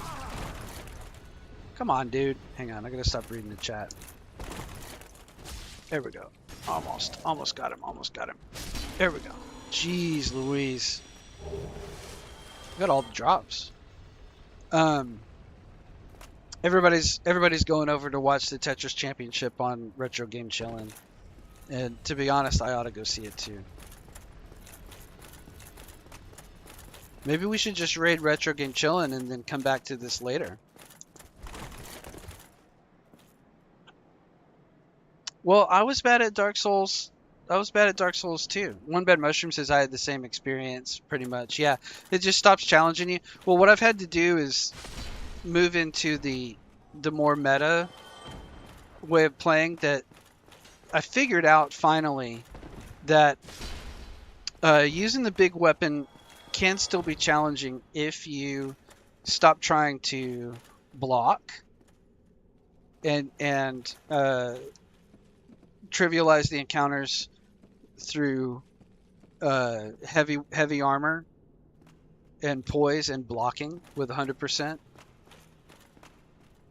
Come on, dude. Hang on, I gotta stop reading the chat. There we go. Almost got him. Almost got him. There we go. Jeez Louise. Got all the drops. Everybody's going over to watch the Tetris Championship on Retro Game Chillin'. And to be honest, I ought to go see it too. Maybe we should just raid Retro Game Chillin' and then come back to this later. Well, I was bad at Dark Souls. I was bad at Dark Souls too. One Bad Mushroom says I had the same experience, pretty much. Yeah, it just stops challenging you. Well, what I've had to do is move into the more meta way of playing that I figured out finally that using the big weapon can still be challenging if you stop trying to block and trivialize the encounters through heavy armor and poise and blocking with 100%,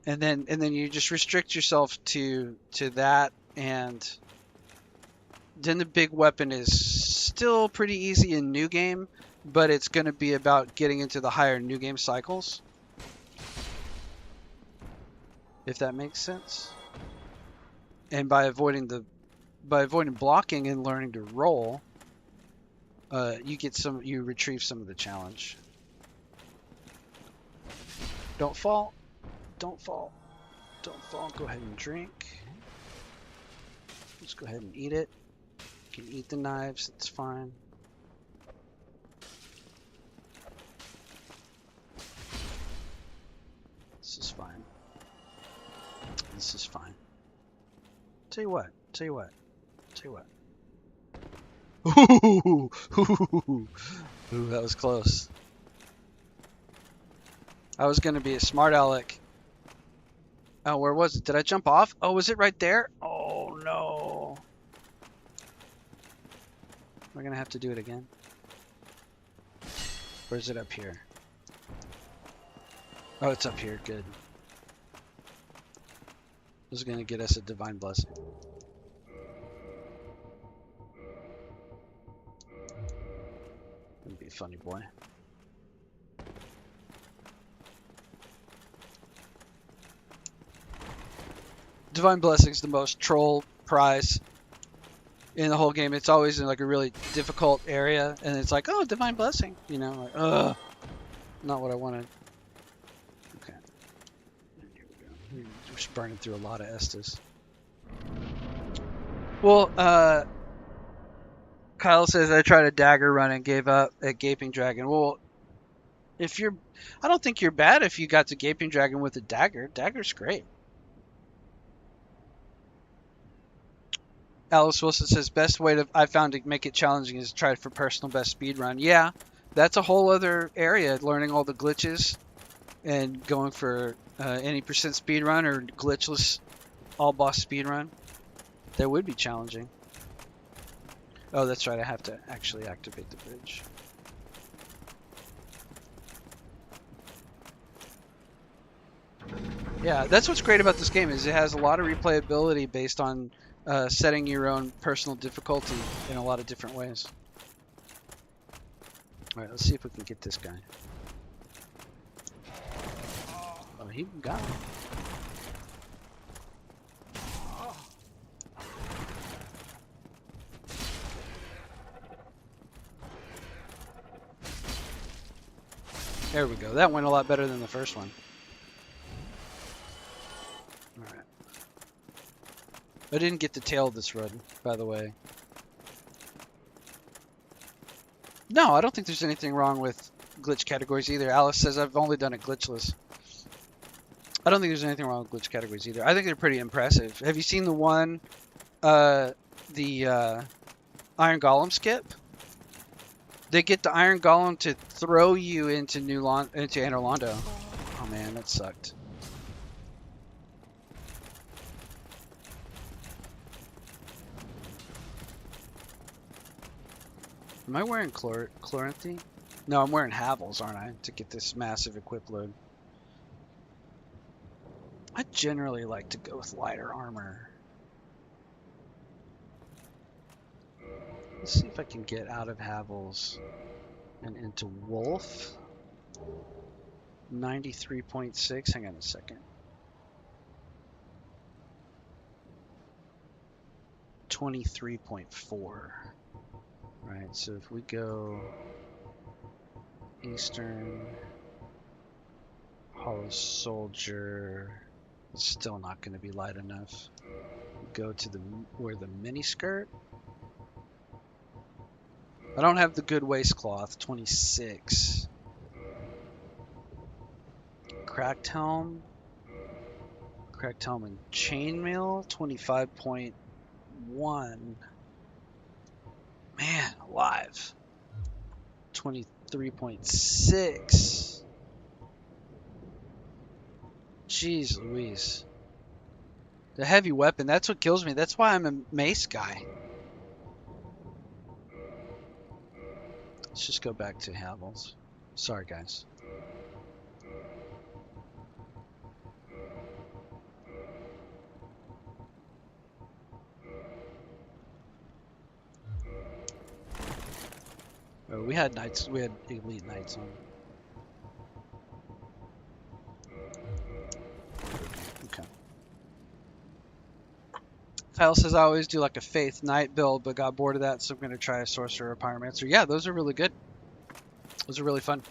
and then you just restrict yourself to that, and then the big weapon is still pretty easy in new game, but it's going to be about getting into the higher new game cycles, if that makes sense. And by avoiding blocking and learning to roll, you retrieve some of the challenge. Don't fall. Don't fall. Don't fall. Go ahead and drink. Just go ahead and eat it. You can eat the knives. It's fine. This is fine. This is fine. Tell you what. Ooh, that was close. I was going to be a smart aleck. Oh, where was it? Did I jump off? Oh, was it right there? Oh, no. We're going to have to do it again. Or is it up here? Oh, it's up here. Good. This is going to get us a divine blessing. That'd be a funny boy. Divine Blessing's the most troll prize in the whole game. It's always in like a really difficult area, and it's like, oh, Divine Blessing, you know, like, ugh, not what I wanted. Okay, here we go. We're just burning through a lot of Estus. Well, Kyle says I tried a dagger run and gave up at Gaping Dragon. Well, I don't think you're bad if you got to Gaping Dragon with a dagger. Dagger's great. Alice Wilson says, best way I found to make it challenging is to try it for personal best speed run. Yeah, that's a whole other area, learning all the glitches and going for any percent speed run or glitchless all boss speed run. That would be challenging. Oh, that's right, I have to actually activate the bridge. Yeah, that's what's great about this game is it has a lot of replayability based on setting your own personal difficulty in a lot of different ways. Alright, let's see if we can get this guy. Oh, he got him. There we go. That went a lot better than the first one. Alright. I didn't get the tail of this run, by the way. No, I don't think there's anything wrong with glitch categories either. Alice says I've only done it glitchless. I don't think there's anything wrong with glitch categories either. I think they're pretty impressive. Have you seen the one, the Iron Golem skip? They get the Iron Golem to throw you into Anor Londo. Oh man, that sucked. Am I wearing Chloranthy? No, I'm wearing Havels, aren't I? To get this massive equip load. I generally like to go with lighter armor. Let's see if I can get out of Havels and into Wolf. 93.6. Hang on a second. 23.4. Right, so if we go Eastern, Hollow Soldier, it's still not going to be light enough. Go to where the mini skirt. I don't have the good waistcloth, 26. Cracked helm and chainmail, 25.1. Man, alive. 23.6. Jeez Louise. The heavy weapon, that's what kills me. That's why I'm a mace guy. Let's just go back to Havels. Sorry, guys. Oh, we had knights. We had elite knights on. Okay. Kyle says I always do like a faith knight build, but got bored of that, so I'm gonna try a sorcerer or pyromancer. Yeah, those are really good. Those are really fun.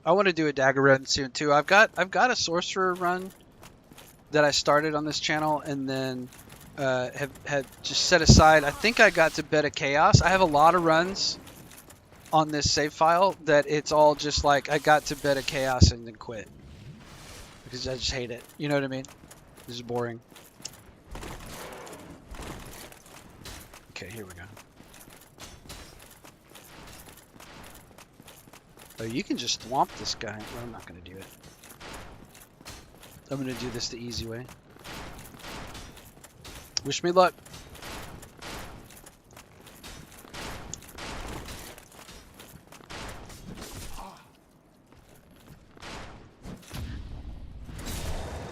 I want to do a dagger run soon too. I've got a sorcerer run that I started on this channel, and then have just set aside. I think I got to Bed of Chaos. I have a lot of runs on this save file that it's all just like I got to Bed of Chaos and then quit because I just hate it. You know what I mean? This is boring. Okay, here we go. Oh, you can just swamp this guy. Well, I'm not going to do it. I'm going to do this the easy way. Wish me luck.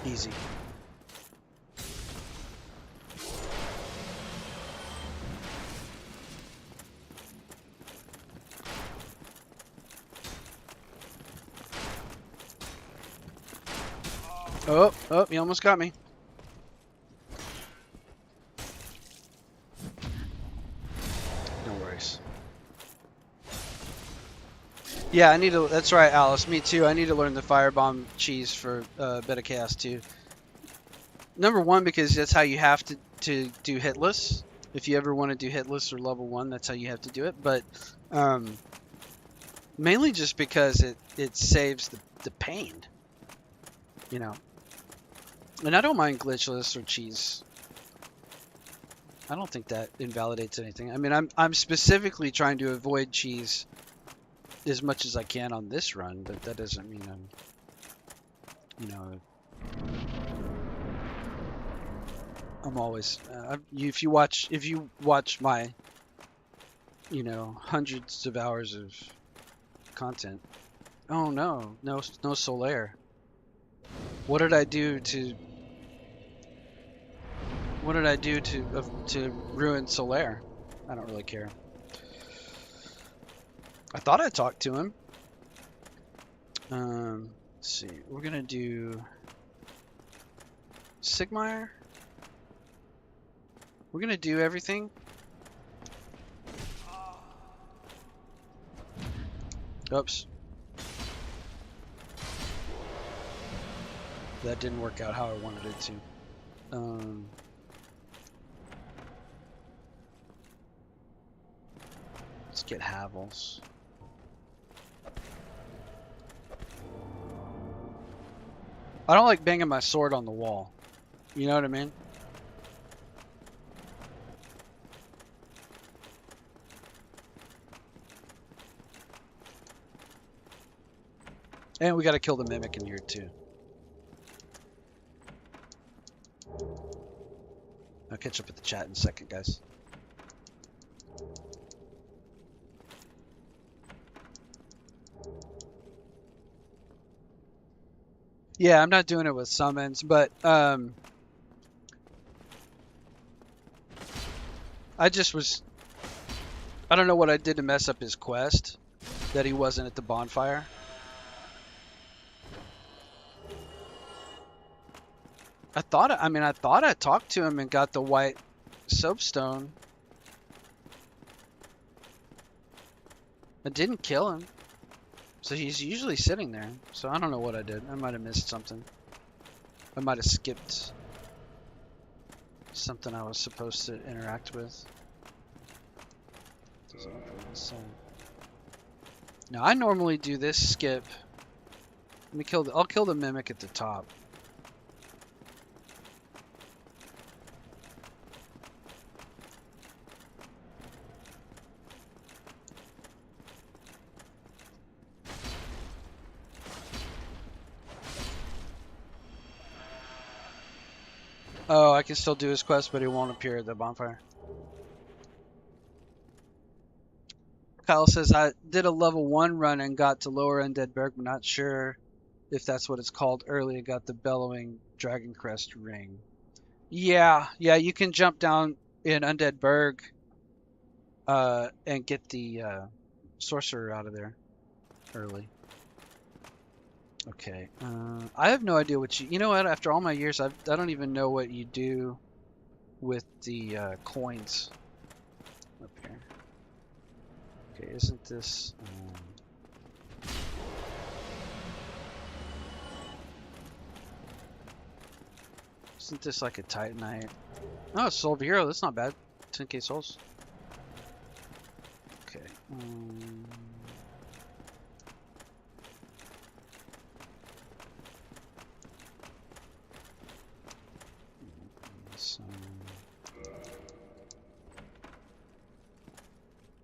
Easy. Oh, he almost got me. No worries. Yeah, I need to. That's right, Alice. Me too. I need to learn the firebomb cheese for Bed of Chaos too. Number one, because that's how you have to do hitless. If you ever want to do hitless or level 1, that's how you have to do it. But mainly just because it saves the pain. You know. And I don't mind glitchless or cheese. I don't think that invalidates anything. I mean, I'm specifically trying to avoid cheese as much as I can on this run, but that doesn't mean I'm, you know, I'm always. If you watch my, you know, hundreds of hours of content. Oh no Solaire. What did I do to ruin Solaire? I don't really care. I thought I talked to him. Let's see. We're gonna do Sigmire. We're gonna do everything. Oops. That didn't work out how I wanted it to. Let's get Havels. I don't like banging my sword on the wall. You know what I mean? And we gotta kill the mimic in here too. I'll catch up with the chat in a second, guys. Yeah, I'm not doing it with summons, but I don't know what I did to mess up his quest, that he wasn't at the bonfire. I thought I talked to him and got the white soapstone. I didn't kill him. So he's usually sitting there. So I don't know what I did. I might have missed something. I might have skipped something I was supposed to interact with. Doesn't look like the same. Now I normally do this skip. I'll kill the mimic at the top. Oh, I can still do his quest, but he won't appear at the bonfire. Kyle says, I did a level 1 run and got to Lower Undead Berg, but not sure if that's what it's called. Earlier got the Bellowing Dragon Crest ring. Yeah, you can jump down in Undead Berg and get the sorcerer out of there early. Okay, I have no idea what you know what, after all my years, I don't even know what you do with the coins up here. Okay, isn't this... isn't this like a Titanite? Oh, it's Soul of a Hero. That's not bad. 10k souls. Okay.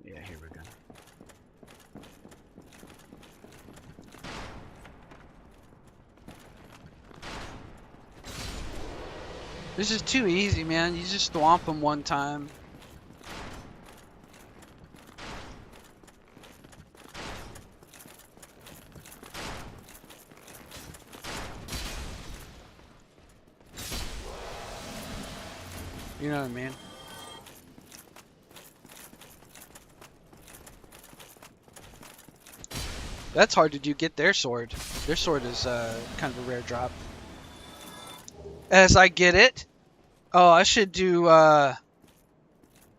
Yeah, here we go. This is too easy, man. You just thwomp them one time. You know what I mean? That's hard to do. Get their sword. Their sword is kind of a rare drop. As I get it. Oh, I should do... oh,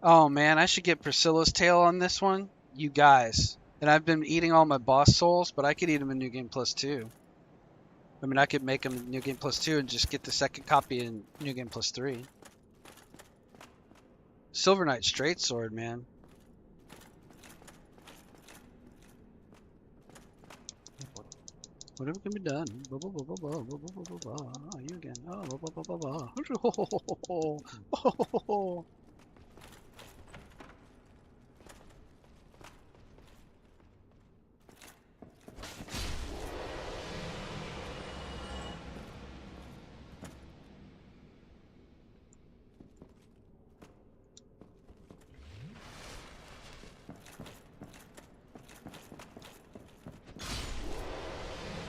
man. I should get Priscilla's tail on this one. You guys. And I've been eating all my boss souls, but I could eat them in New Game Plus 2. I mean, I could make them in New Game Plus 2 and just get the second copy in New Game Plus 3. Silver Knight straight sword, man. Whatever can be done. Oh, you again. Oh,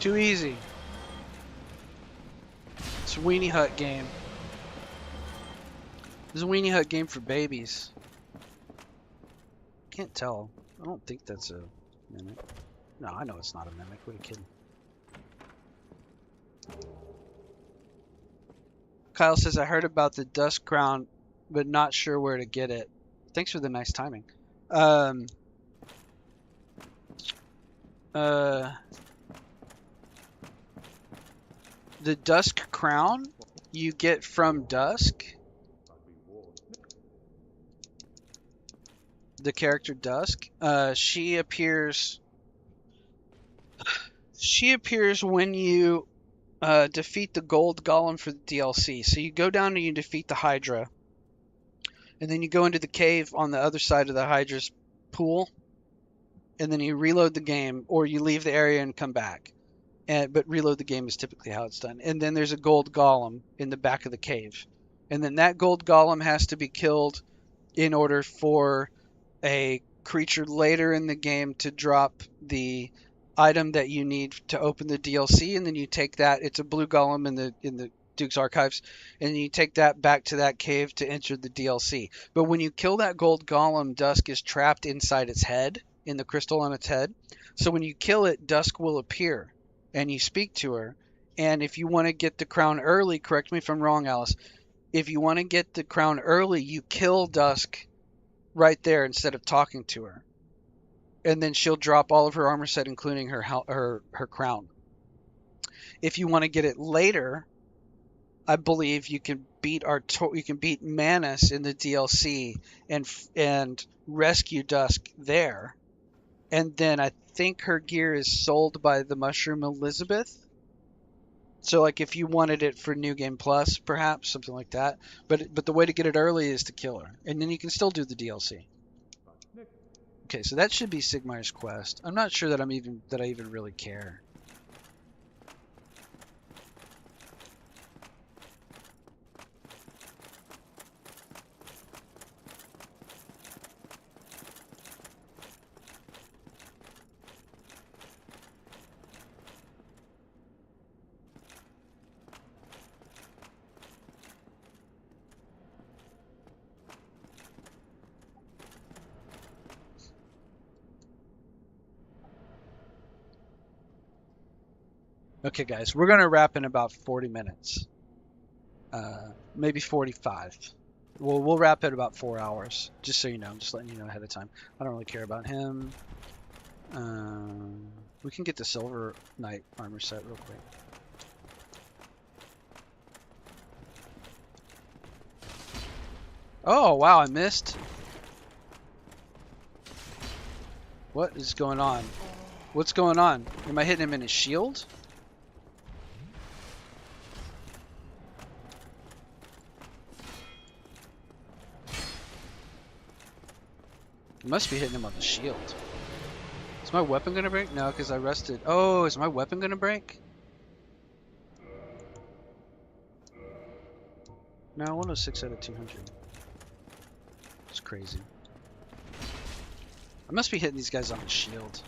too easy. It's a Weenie Hut game. This is a Weenie Hut game for babies. Can't tell. I don't think that's a mimic. No, I know it's not a mimic. What are you kidding? Kyle says, I heard about the Dusk Crown, but not sure where to get it. Thanks for the nice timing. The Dusk Crown you get from Dusk. The character Dusk. She appears when you defeat the gold golem for the DLC. So you go down and you defeat the Hydra. And then you go into the cave on the other side of the Hydra's pool. And then you reload the game, or you leave the area and come back. But reload the game is typically how it's done. And then there's a gold golem in the back of the cave. And then that gold golem has to be killed in order for a creature later in the game to drop the item that you need to open the DLC. And then you take that. It's a blue golem in the Duke's Archives. And you take that back to that cave to enter the DLC. But when you kill that gold golem, Dusk is trapped inside its head, in the crystal on its head. So when you kill it, Dusk will appear. And you speak to her. And if you want to get the crown early, correct me if I'm wrong, Alice. If you want to get the crown early, you kill Dusk right there instead of talking to her. And then she'll drop all of her armor set, including her crown. If you want to get it later, I believe you can beat Manus in the DLC and rescue Dusk there. And then I think her gear is sold by the Mushroom Elizabeth. So like if you wanted it for New Game Plus, perhaps, something like that. But the way to get it early is to kill her. And then you can still do the DLC. Okay, so that should be Sigmar's quest. I'm not sure that I even really care. Okay, guys, we're gonna wrap in about 40 minutes, maybe 45. We'll wrap at about 4 hours, just so you know. I'm just letting you know ahead of time. I don't really care about him. We can get the Silver Knight armor set real quick. Oh, wow, I missed. What is going on? What's going on? Am I hitting him in his shield? I must be hitting him on the shield. Is my weapon gonna break? No, because I rested. Oh, is my weapon gonna break? No, 106 out of 200. It's crazy. I must be hitting these guys on the shield.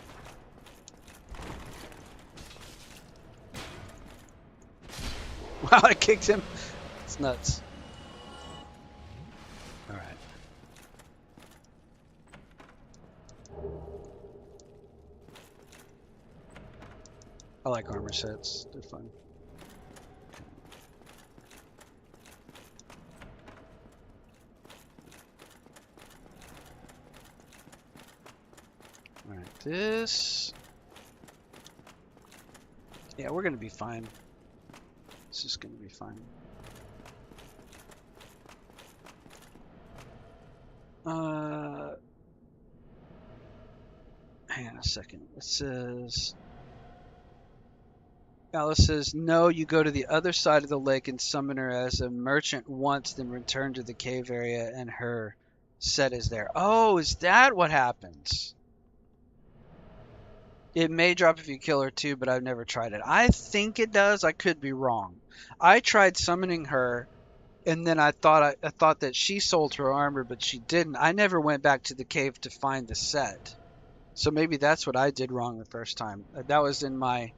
Wow, I kicked him. It's nuts. Alright. I like armor sets. They're fun. Alright, this... Yeah, we're gonna be fine. This is gonna be fine. Hang on a second. It says... Alice says, no, you go to the other side of the lake and summon her as a merchant once, then return to the cave area and her set is there. Oh, is that what happens? It may drop if you kill her too, but I've never tried it. I think it does. I could be wrong. I tried summoning her, and then I thought that she sold her armor, but she didn't. I never went back to the cave to find the set. So maybe that's what I did wrong the first time. That was in my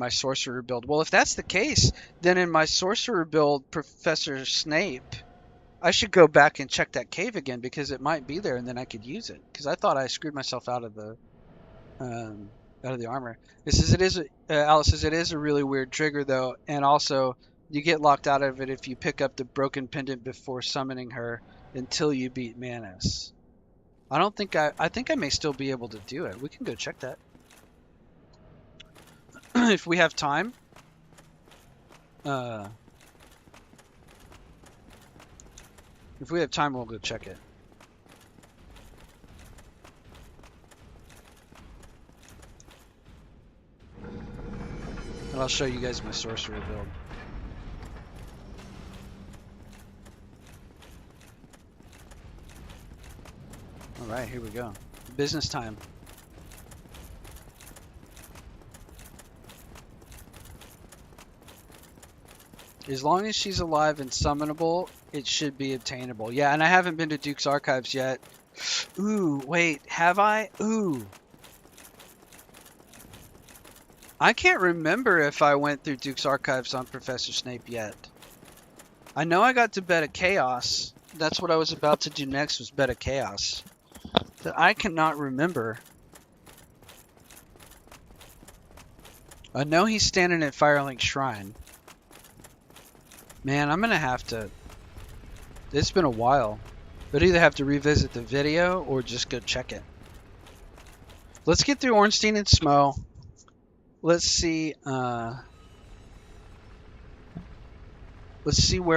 sorcerer build. Well, if that's the case, then in my sorcerer build, Professor Snape, I should go back and check that cave again because it might be there, and then I could use it. Because I thought I screwed myself out of the armor. It says Alice says it is a really weird trigger though, and also you get locked out of it if you pick up the broken pendant before summoning her until you beat Manus. I think I may still be able to do it. We can go check that. If we have time. If we have time, we'll go check it. And I'll show you guys my sorcerer build. Alright, here we go. Business time. As long as she's alive and summonable, it should be obtainable. Yeah, and I haven't been to Duke's Archives yet. Ooh, wait, have I? Ooh. I can't remember if I went through Duke's Archives on Professor Snape yet. I know I got to Beta Chaos. That's what I was about to do next, was Beta Chaos. But I cannot remember. I know he's standing at Firelink Shrine. Man, I'm gonna have to... It's been a while. But either have to revisit the video or just go check it. Let's get through Ornstein and Smo. Let's see where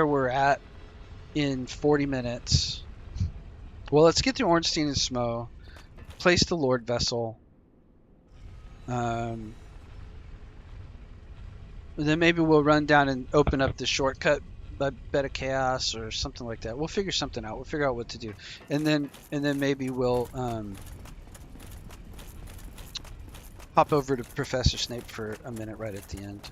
we're at in 40 minutes. Well, let's get through Ornstein and Smo. Place the Lord Vessel. And then maybe we'll run down and open up the shortcut by Beta Chaos or something like that. We'll figure something out. We'll figure out what to do. And then maybe we'll hop over to Professor Snape for a minute right at the end.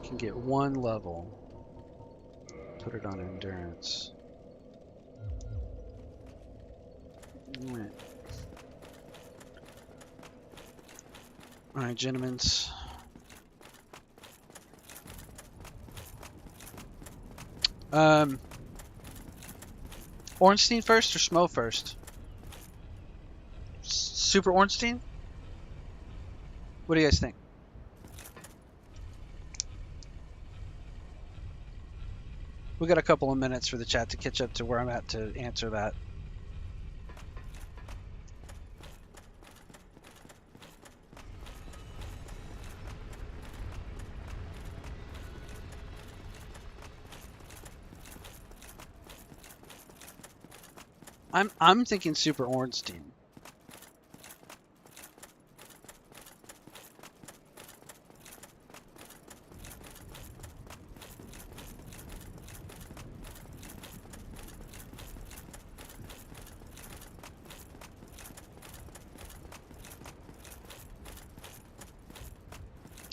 Can get one level. Put it on endurance. Alright, gentlemen. Ornstein first or Smo first? Super Ornstein? What do you guys think? We got a couple of minutes for the chat to catch up to where I'm at to answer that. I'm thinking Super Ornstein.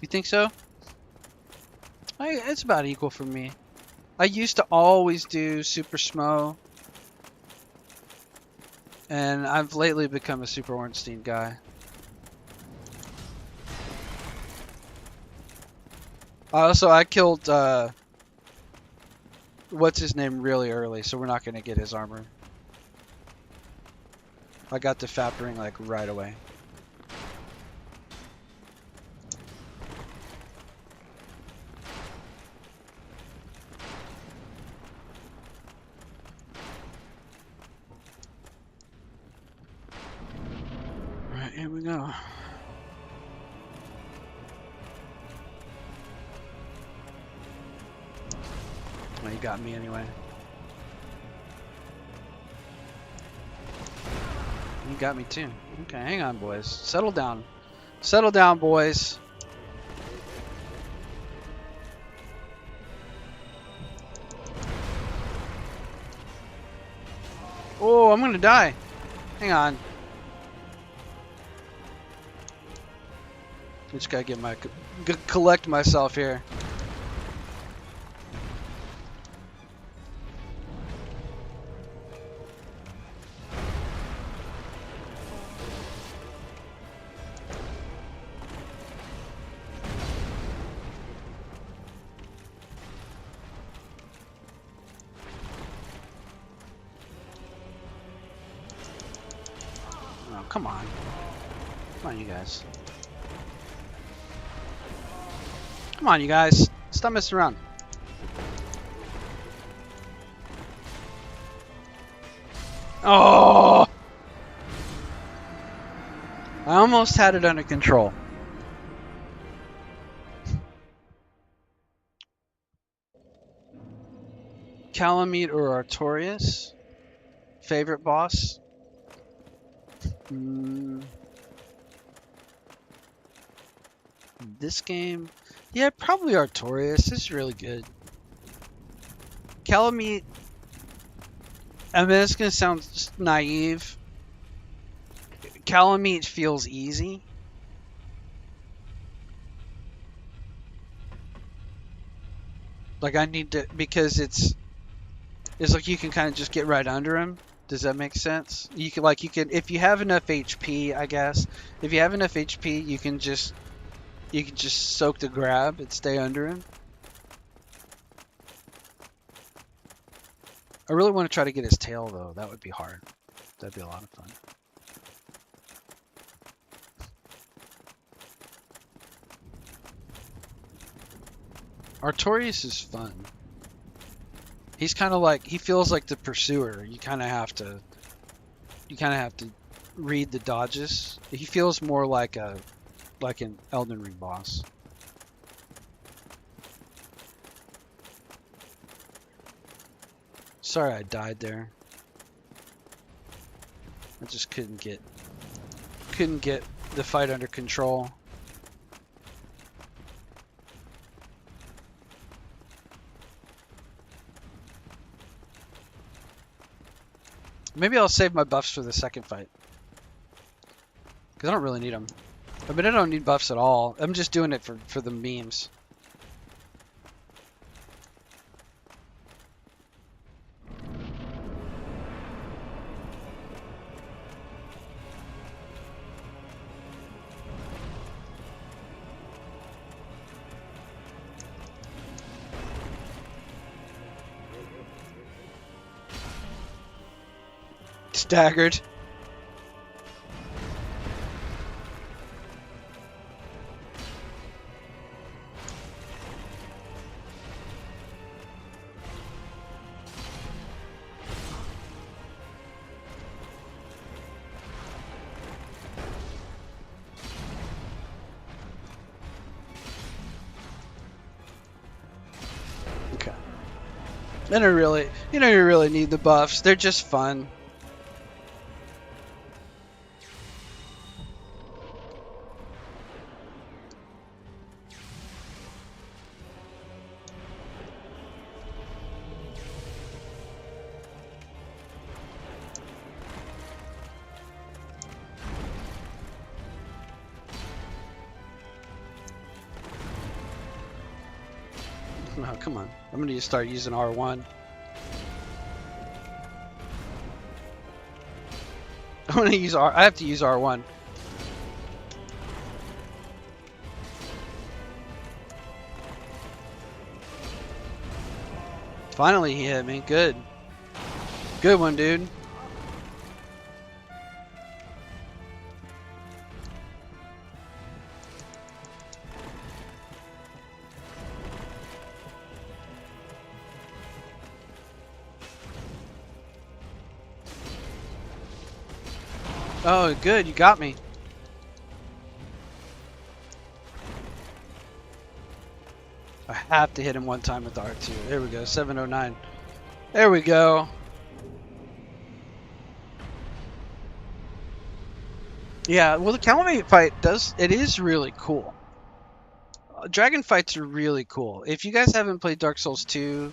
You think so? It's about equal for me. I used to always do Super Smo, and I've lately become a Super Ornstein guy. I killed what's his name really early, so we're not gonna get his armor. I got the Faptoring like right away. Alright, here we go. Well, you got me anyway. You got me too. Okay, hang on, boys. Settle down. Settle down, boys. Oh, I'm gonna die. Hang on. Just gotta get my collect myself here. Oh, come on. Come on, you guys. Come on, you guys. Stop messing around. Oh! I almost had it under control. Calamite or Artorias? Favorite boss? This game? Yeah, probably Artorias. It's really good. Calamite, I mean, it's going to sound just naive. Calamite feels easy. Like, I need to, because it's like you can kind of just get right under him. Does that make sense? You can, if you have enough HP, I guess. If you have enough HP, you can just soak the grab and stay under him. I really want to try to get his tail, though. That would be hard. That'd be a lot of fun. Artorias is fun. He's kind of like, he feels like the pursuer. You kind of have to read the dodges. He feels more like an Elden Ring boss. Sorry I died there. I just couldn't get the fight under control. Maybe I'll save my buffs for the second fight. Because I don't really need them. I mean, I don't need buffs at all. I'm just doing it for the memes. staggered. Okay. You don't really need the buffs. They're just fun. Oh, come on. I'm going to start using R1. I'm going to use I have to use R1. Finally he hit me. Good. Good one, dude. Oh, good. You got me. I have to hit him one time with the R2. There we go. 709. There we go. Yeah, well, the Calamite fight is really cool. Dragon fights are really cool. If you guys haven't played Dark Souls 2,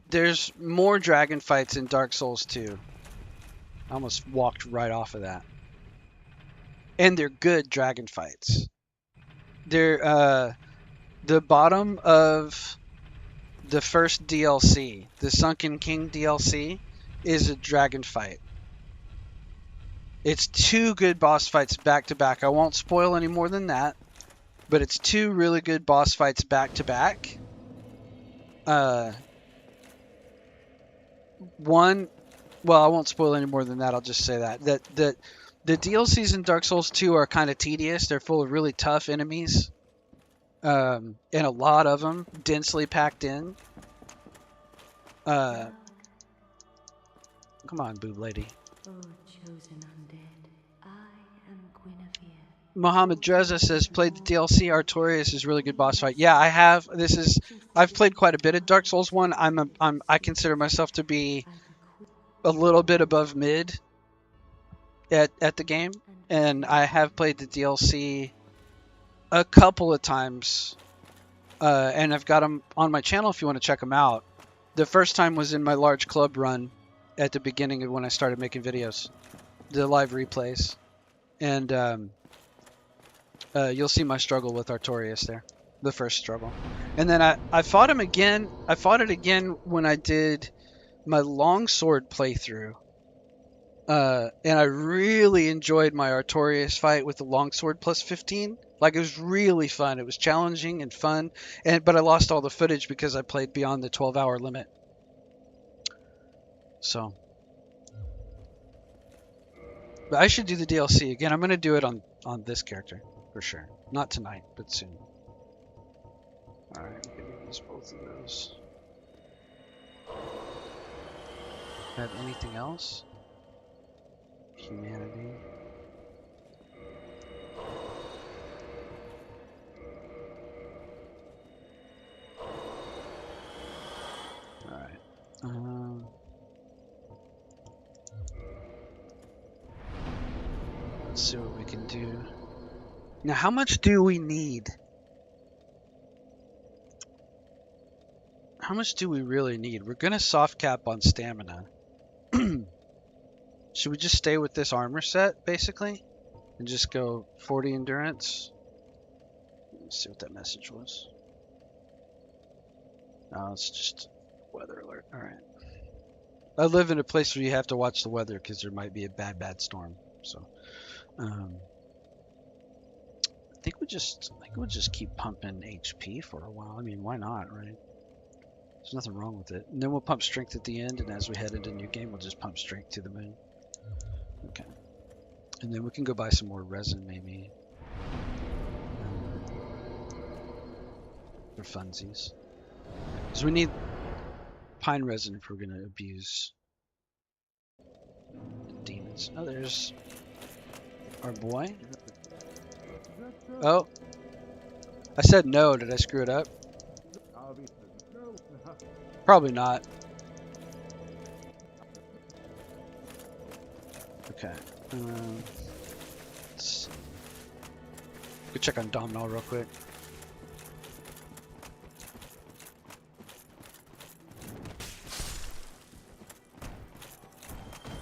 there's more dragon fights in Dark Souls 2. I almost walked right off of that. And they're good dragon fights. They're the bottom of the first DLC, the Sunken King DLC, is a dragon fight. It's two good boss fights back to back. I won't spoil any more than that, but it's two really good boss fights back to back. One, well, I won't spoil any more than that. I'll just say that the DLCs in Dark Souls 2 are kind of tedious. They're full of really tough enemies, and a lot of them densely packed in. Come on, boob lady. Oh, chosen undead, I am Guinevere. Mohammed Dreza says, played the DLC. Artorias is really good boss fight. Yeah, I have. I've played quite a bit of Dark Souls 1. I consider myself to be a little bit above mid at the game, and I have played the DLC a couple of times, and I've got them on my channel if you want to check them out. The first time was in my large club run at the beginning of when I started making videos, the live replays, and you'll see my struggle with Artorias there, the first struggle. And then I fought him again. I fought it again when I did my longsword playthrough. And I really enjoyed my Artorias fight with the longsword plus 15. Like, it was really fun. It was challenging and fun. But I lost all the footage because I played beyond the 12-hour limit. So. But I should do the DLC again. I'm going to do it on this character for sure. Not tonight, but soon. Alright, we can use both of those. Have anything else? Humanity. Alright. Let's see what we can do. Now, how much do we need? How much do we really need? We're going to soft cap on stamina. Should we just stay with this armor set, basically? And just go 40 endurance? Let's see what that message was. Oh, it's just weather alert. Alright. I live in a place where you have to watch the weather because there might be a bad storm. So, I think we'll just keep pumping HP for a while. I mean, why not, right? There's nothing wrong with it. And then we'll pump strength at the end, and as we head into new game, we'll just pump strength to the moon. Okay. And then we can go buy some more resin, maybe. For funsies. So we need pine resin if we're going to abuse the demons. Oh, there's our boy. Oh. I said no. Did I screw it up? Probably not. Okay. Let's see. Go check on Domino real quick.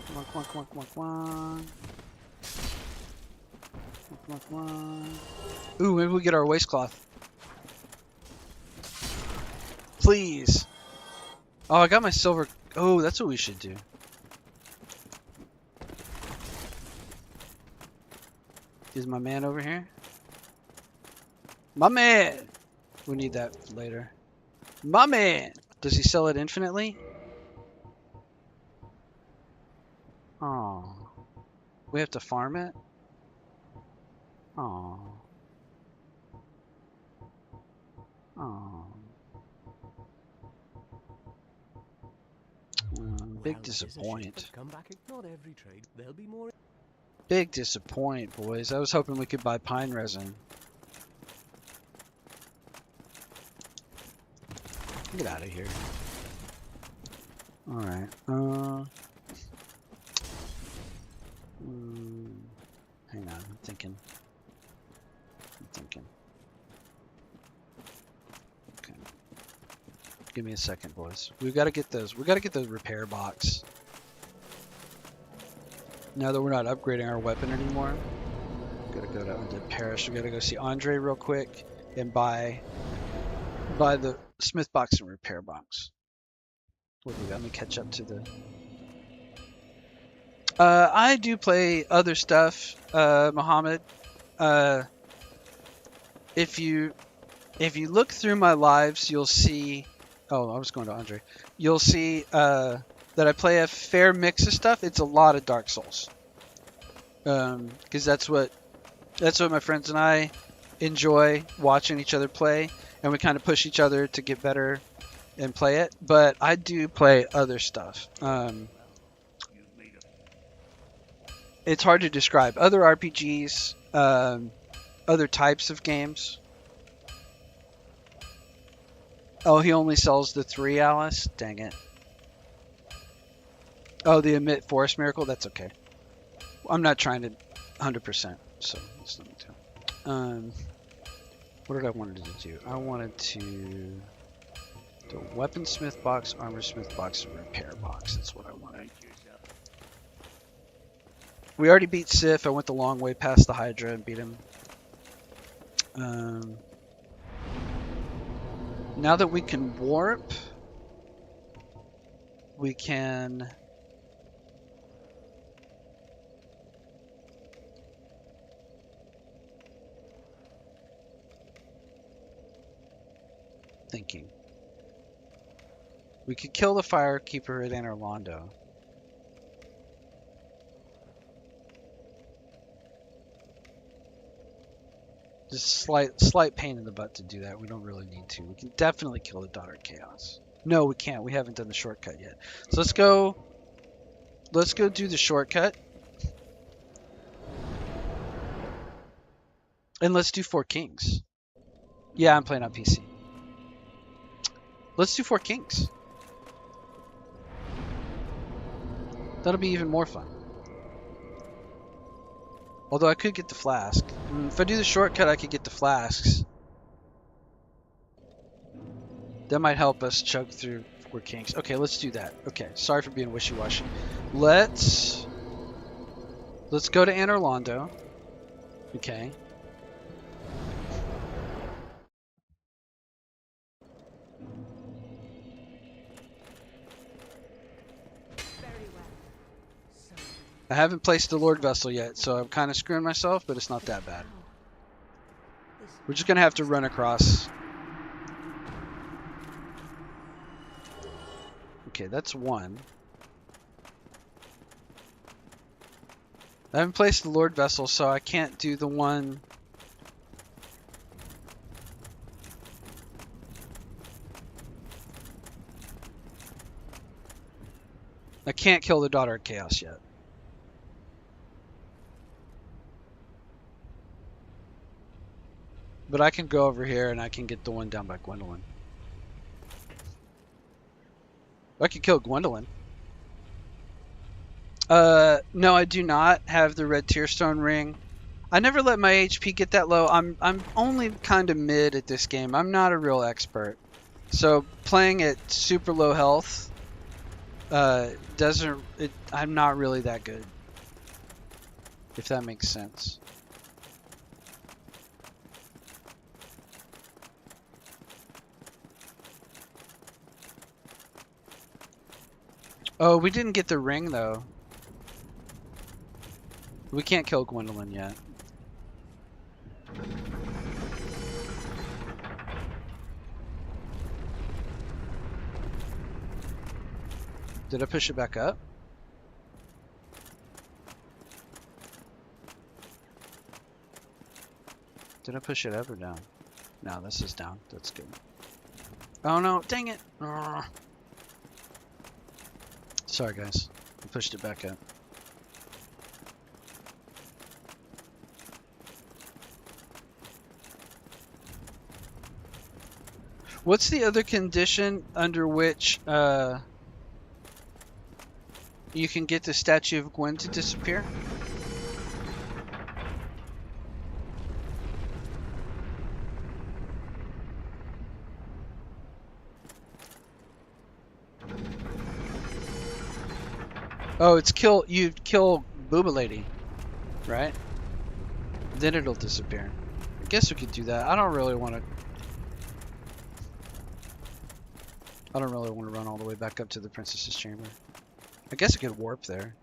Come on, come on, come on, come on, come on. Come on, come on. Ooh, maybe we get our waistcloth. Please. Oh, I got my silver. Oh, that's what we should do. Is my man over here? My man! We need that later. My man! Does he sell it infinitely? Oh. We have to farm it? Oh. Oh. Big disappoint. Big disappoint, boys. I was hoping we could buy pine resin. Get out of here. Alright. Hang on. I'm thinking. Okay. Give me a second, boys. We've got to get those. We got to get the repair box. Now that we're not upgrading our weapon anymore, gotta go to Undead Parish. We gotta go see Andre real quick and buy the smith box and repair box. What do we got? Let me catch up to the. I do play other stuff, Muhammad. If you look through my lives, you'll see. Oh, I was going to Andre. You'll see that I play a fair mix of stuff. It's a lot of Dark Souls, because that's what my friends and I enjoy watching each other play, and we kind of push each other to get better and play it. But I do play other stuff. It's hard to describe. Other RPGs, other types of games. Oh, he only sells the 3, Alice? Dang it. Oh, the Emit Forest Miracle? That's okay. I'm not trying to 100%, so let's let me do. What did I wanted to do? I wanted to do a weaponsmith box, armorsmith box, and repair box. That's what I wanted. We already beat Sif. I went the long way past the Hydra and beat him. Now that we can warp, we can thinking. We could kill the Firekeeper at Anorlando. Just slight pain in the butt to do that. We don't really need to. We can definitely kill the Daughter of Chaos. No, we can't. We haven't done the shortcut yet. So let's go do the shortcut. And let's do 4 Kings. Yeah, I'm playing on PC. Let's do 4 Kings. That'll be even more fun. Although I could get the flask. If I do the shortcut, I could get the flasks. That might help us chug through 4 Kings. Okay, let's do that. Okay, sorry for being wishy-washy. Let's go to Anorlando. Okay. I haven't placed the Lord Vessel yet, so I'm kind of screwing myself, but it's not that bad. We're just going to have to run across. Okay, that's one. I haven't placed the Lord Vessel, so I can't do the one. I can't kill the Daughter of Chaos yet. But I can go over here and I can get the one down by Gwendolyn. I can kill Gwendolyn. No, I do not have the red tearstone ring. I never let my HP get that low. I'm only kind of mid at this game. I'm not a real expert. So playing at super low health I'm not really that good. If that makes sense. Oh, we didn't get the ring though. We can't kill Gwendolyn yet. Did I push it back up? Did I push it ever down? No, this is down. That's good. Oh no, dang it. Ugh. Sorry guys, I pushed it back up. What's the other condition under which you can get the statue of Gwen to disappear? Oh, it's you kill Booba Lady, right? Then it'll disappear. I guess we could do that. I don't really want to run all the way back up to the princess's chamber. I guess I could warp there.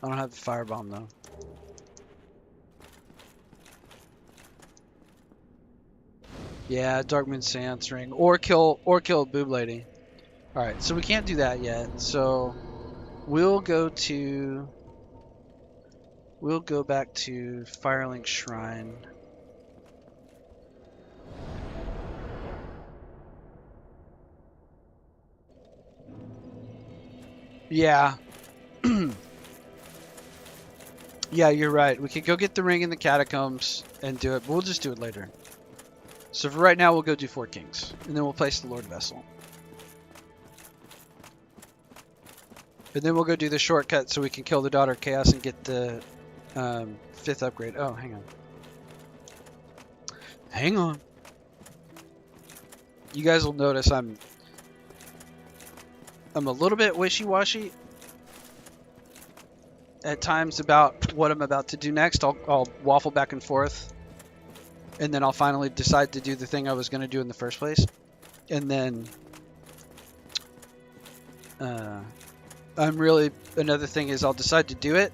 I don't have the firebomb though. Yeah, Darkmoon Seance Ring. Or kill Boob Lady. Alright, so we can't do that yet. So we'll go back to Firelink Shrine. Yeah. Yeah, you're right. We could go get the ring in the catacombs and do it, but we'll just do it later. So for right now, we'll go do Four Kings, and then we'll place the Lord Vessel. And then we'll go do the shortcut so we can kill the Daughter of Chaos and get the 5th upgrade. Oh, hang on. Hang on. You guys will notice I'm a little bit wishy-washy at times about what I'm about to do next. I'll waffle back and forth, and then I'll finally decide to do the thing I was going to do in the first place. And then another thing is I'll decide to do it,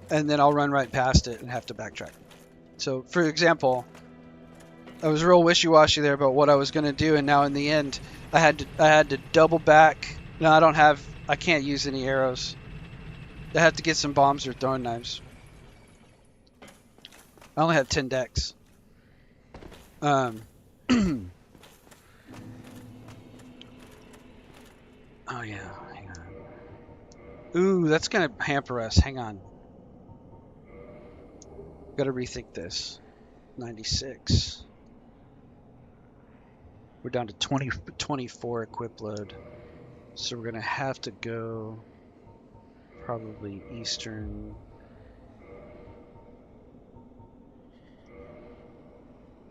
and then I'll run right past it and have to backtrack. So, for example, I was real wishy-washy there about what I was going to do, and now in the end, I had to double back. No, I can't use any arrows. I have to get some bombs or throwing knives. I only have 10 decks. Oh yeah, hang on. Ooh, that's gonna hamper us. Hang on. Gotta rethink this. 96. We're down to 24 equip load. So we're gonna have to go probably Eastern.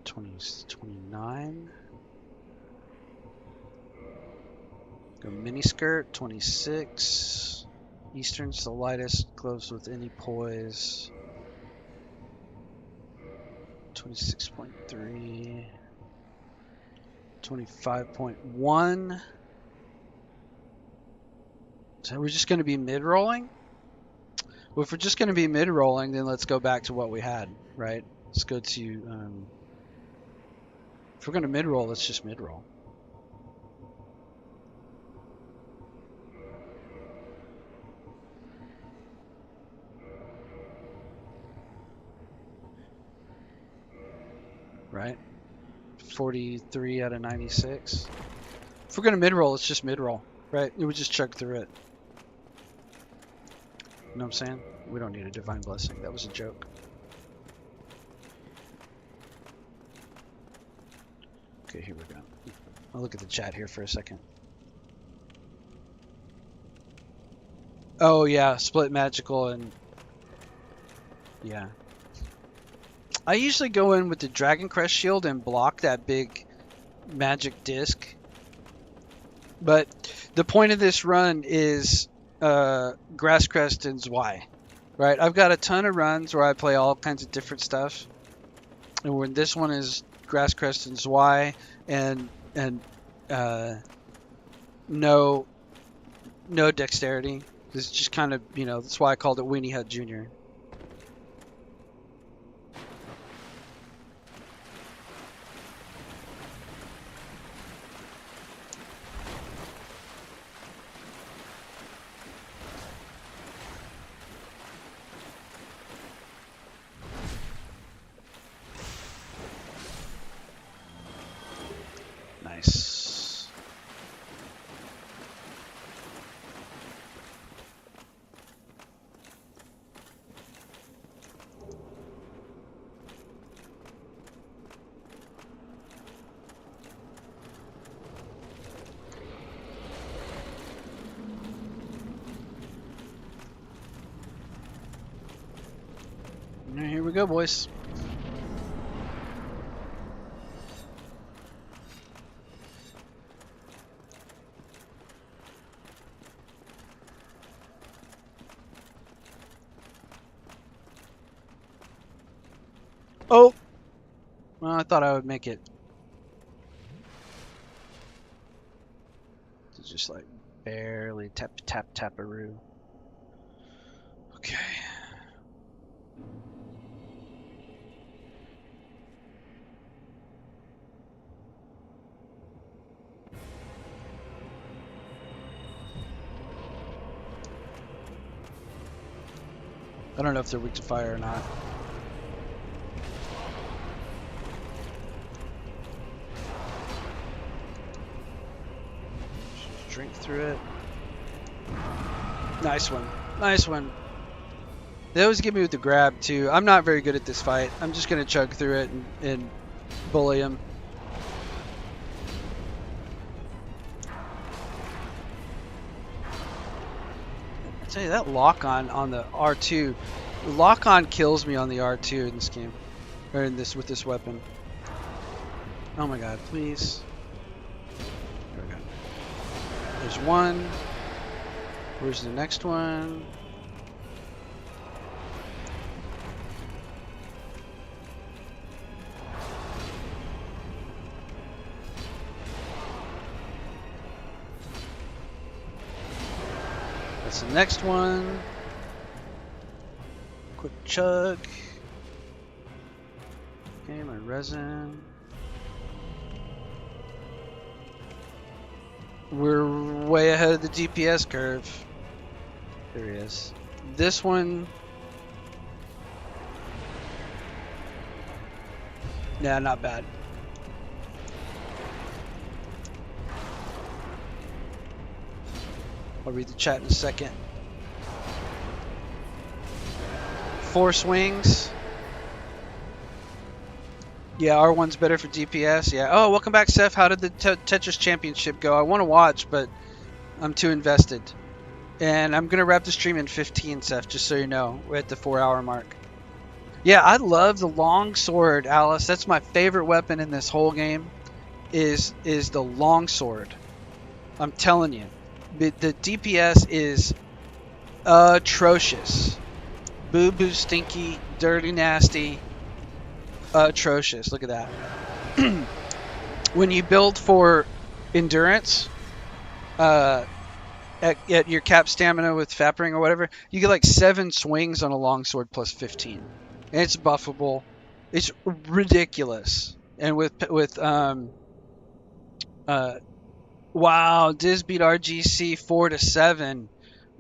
29. Go miniskirt, 26. Eastern's the lightest, gloves with any poise. 26.3. 25.1. So we're just going to be mid-rolling? Well, if we're just going to be mid-rolling, then let's go back to what we had, right? Let's go to, if we're going to mid-roll, let's just mid-roll. Right? 43 out of 96. If we're going to mid-roll, let's just mid-roll, right? We would just chug through it. You know what I'm saying? We don't need a divine blessing. That was a joke. Okay, here we go. I'll look at the chat here for a second. Oh yeah, split magical and yeah. I usually go in with the Dragon Crest shield and block that big magic disc. But the point of this run is Grass Crest and Zwei. Right? I've got a ton of runs where I play all kinds of different stuff. And when this one is Grass Crest and Zwei and no dexterity. This is just kind of, you know, that's why I called it Weenie Hut Jr. Nice. And here we go, boys. Oh! Well, I thought I would make it. It's just like barely tap-a-roo. Okay. I don't know if they're weak to fire or not. Just drink through it. Nice one. Nice one. They always get me with the grab too. I'm not very good at this fight. I'm just going to chug through it and bully him. I tell you, that lock-on the R2, lock-on kills me on the R2 in this game, or in this with this weapon. Oh my god, please. There we go. There's one. Where's the next one? That's the next one. Quick chug. Okay, my resin. We're way ahead of the DPS curve. There he is. This one. Yeah, not bad. I'll read the chat in a second. 4 swings. Yeah, R1's better for DPS. Yeah. Oh, welcome back, Seth. How did the Tetris Championship go? I want to watch, but I'm too invested. And I'm going to wrap the stream in 15, Seth, just so you know. We're at the 4-hour mark. Yeah, I love the longsword, Alice. That's my favorite weapon in this whole game is the longsword. I'm telling you. The DPS is atrocious. Boo-boo, stinky, dirty, nasty. Atrocious. Look at that. When you build for endurance, at your cap stamina with fapping or whatever, you get like 7 swings on a longsword plus 15, and it's buffable. It's ridiculous. And wow, Diz beat RGC 4-7.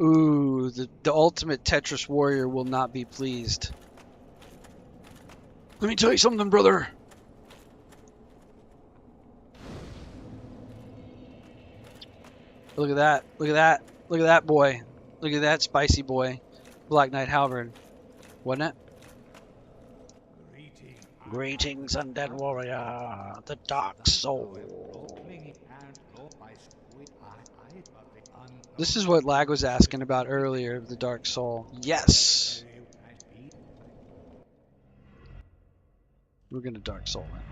Ooh, the ultimate Tetris warrior will not be pleased. Let me tell you something, brother. Look at that. Look at that. Look at that boy. Look at that spicy boy. Black Knight Halberd. Wasn't it? Greetings, undead warrior. The dark soul. This is what Lag was asking about earlier, the dark soul. Yes! We're going to dark soul it.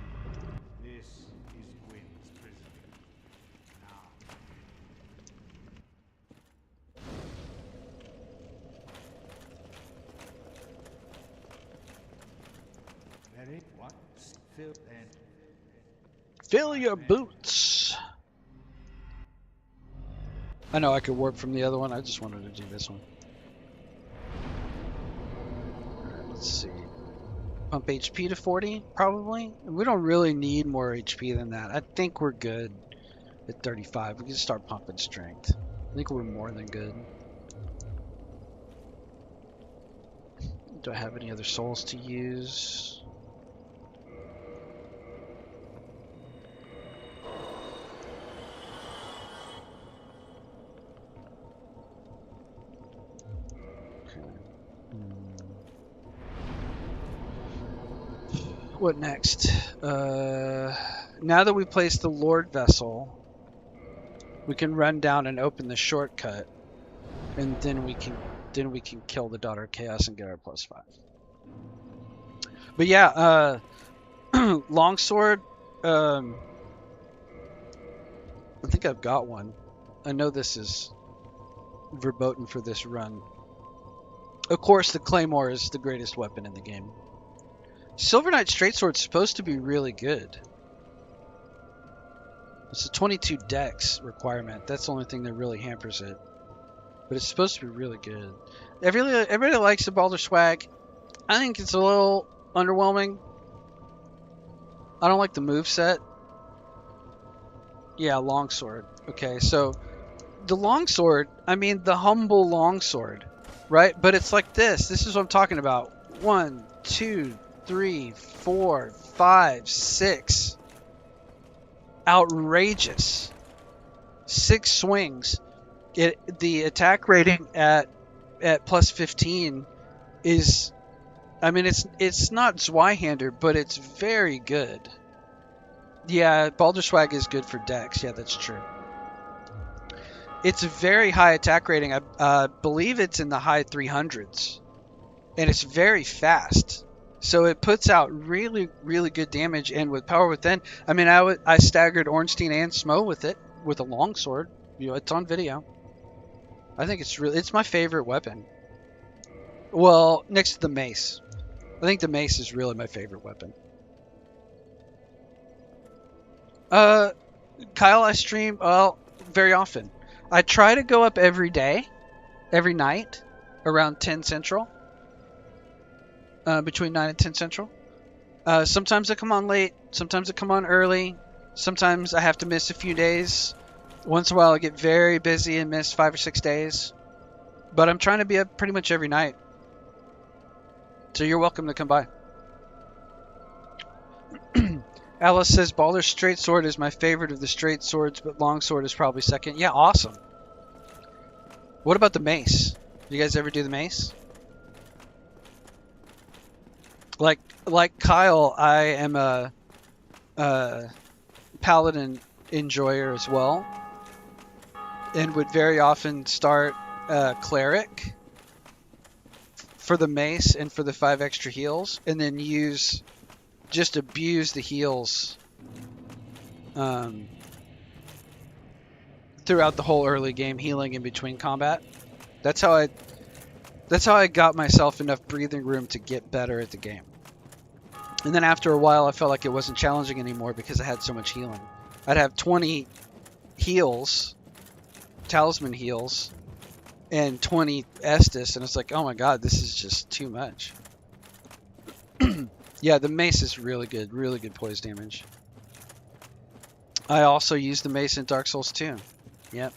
Fill your boots. I know I could warp from the other one. I just wanted to do this one. Alright, let's see. Pump HP to 40, probably. We don't really need more HP than that. I think we're good at 35. We can start pumping strength. I think we're more than good. Do I have any other souls to use? What next? Now that we placed the Lord Vessel, we can run down and open the shortcut, and then we can kill the Daughter of Chaos and get our +5. But yeah, longsword. I think I've got one. I know this is verboten for this run. Of course, the Claymore is the greatest weapon in the game. Silver Knight Straightsword is supposed to be really good. It's a 22 dex requirement. That's the only thing that really hampers it. But it's supposed to be really good. Everybody likes the Balder swag. I think it's a little underwhelming. I don't like the moveset. Yeah, longsword. Okay, so the longsword, I mean the humble longsword, right? But it's like this. This is what I'm talking about. 1, 2, 3, 4, 5, 6. Outrageous. 6 swings. The attack rating at +15 is, I mean, it's not Zweihander, but it's very good. Yeah, Balder Swag is good for Dex. Yeah, that's true. It's a very high attack rating. I believe it's in the high 300s, and it's very fast. So it puts out really, really good damage. And with Power Within, I mean, I staggered Ornstein and Smo with it with a longsword. You know, it's on video. I think it's my favorite weapon. Well, next to the mace. I think the mace is really my favorite weapon. Kyle, I stream, well, very often. I try to go up every day, every night, around 10 Central. Between 9 and 10 Central. Sometimes I come on late, sometimes I come on early, sometimes I have to miss a few days. Once in a while I get very busy and miss 5 or 6 days. But I'm trying to be up pretty much every night. So you're welcome to come by. Alice says Balder's straight sword is my favorite of the straight swords, but longsword is probably second. Yeah, awesome. What about the mace? You guys ever do the mace? Like Kyle, I am a paladin enjoyer as well, and would very often start cleric for the mace and for the 5 extra heals, and then just abuse the heals throughout the whole early game, healing in between combat. That's how I got myself enough breathing room to get better at the game. And then after a while, I felt like it wasn't challenging anymore because I had so much healing. I'd have 20 heals talisman heals and 20 Estus, and it's like, oh my god, this is just too much. Yeah, the mace is really good poise damage. I also use the mace in Dark Souls 2. Yep.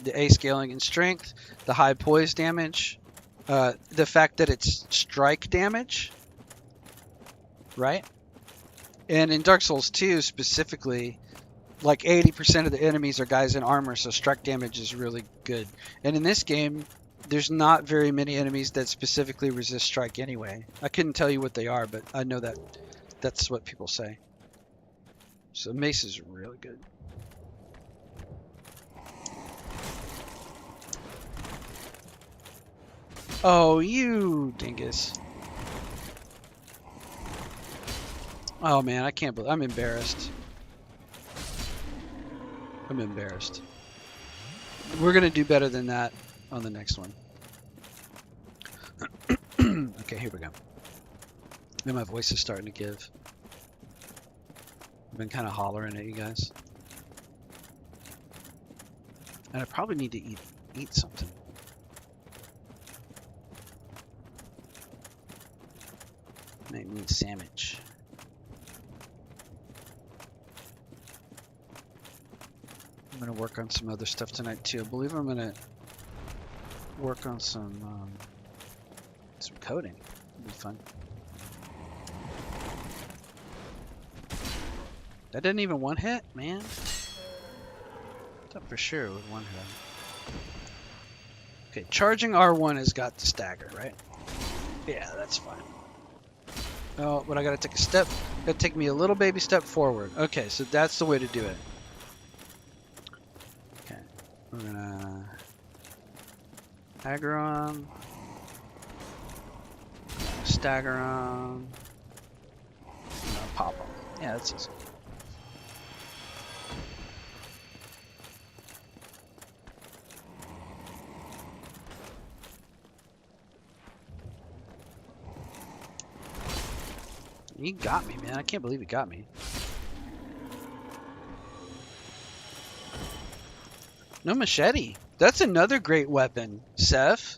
The A scaling in strength, the high poise damage, the fact that it's strike damage, right? And in Dark Souls 2 specifically, like 80% of the enemies are guys in armor, so strike damage is really good. And in this game, there's not very many enemies that specifically resist strike anyway. I couldn't tell you what they are, but I know that that's what people say. So mace is really good. Oh, you dingus. Oh man, I can't believe I'm embarrassed. I'm embarrassed. We're gonna do better than that on the next one. Okay, here we go. And my voice is starting to give. I've been kind of hollering at you guys. And I probably need to eat something. Might need sandwich. I'm gonna work on some other stuff tonight too. I believe I'm gonna work on some coding. It'll be fun. That didn't even one hit, man. I thought for sure it would one hit. Okay, charging R1 has got the stagger, right? Yeah, that's fine. Oh, but I gotta take a step. Gotta take me a little baby step forward. Okay, so that's the way to do it. Okay, we're gonna stagger on, stagger on, pop them. Yeah, that's easy. He got me, man. I can't believe he got me. No machete. That's another great weapon, Seth.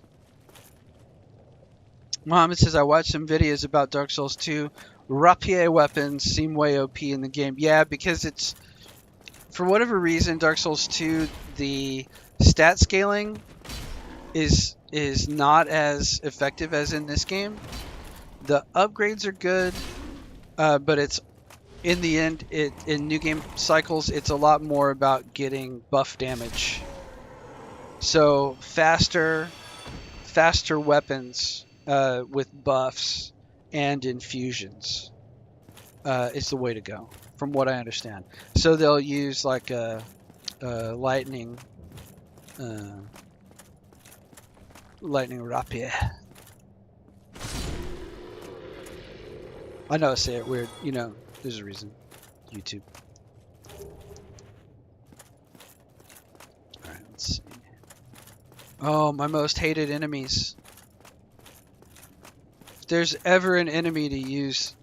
Mohammed says, I watched some videos about Dark Souls 2. Rapier weapons seem way OP in the game. Yeah, because it's, for whatever reason, Dark Souls 2, the stat scaling is not as effective as in this game. The upgrades are good. But it's, in the end, in new game cycles, it's a lot more about getting buff damage. So faster weapons with buffs and infusions is the way to go, from what I understand. So they'll use like a lightning rapier. I know I say it weird. You know, there's a reason. YouTube. Alright, let's see. Oh, my most hated enemies. If there's ever an enemy to use...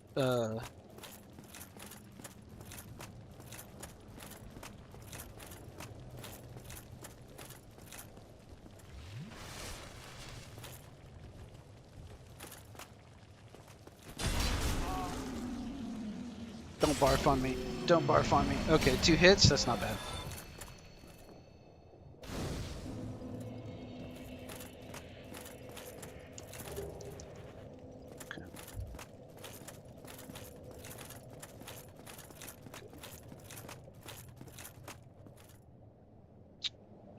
Don't barf on me. Don't barf on me. Okay, 2 hits. That's not bad.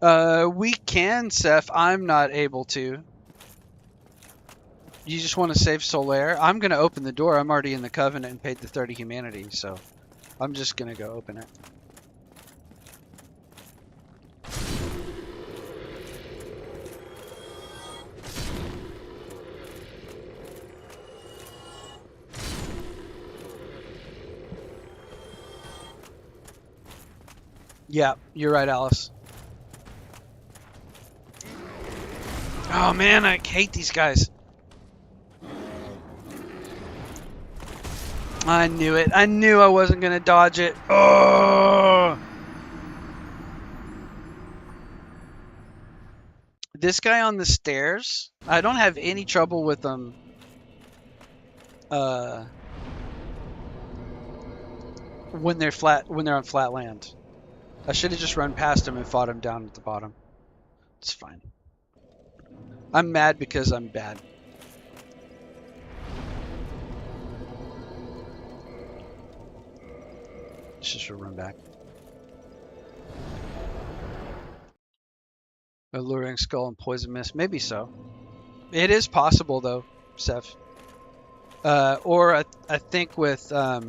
Okay. We can, Seth. I'm not able to. You just want to save Solaire? I'm going to open the door. I'm already in the Covenant and paid the 30 humanity, so I'm just going to go open it. Yeah, you're right, Alice. Oh man, I hate these guys. I knew it. I knew I wasn't going to dodge it. Oh! This guy on the stairs, I don't have any trouble with him. When they're on flat land. I should have just run past him and fought him down at the bottom. It's fine. I'm mad because I'm bad. Let's just run back. Alluring skull and poison mist. Maybe so. It is possible though, Seth. Or I think with I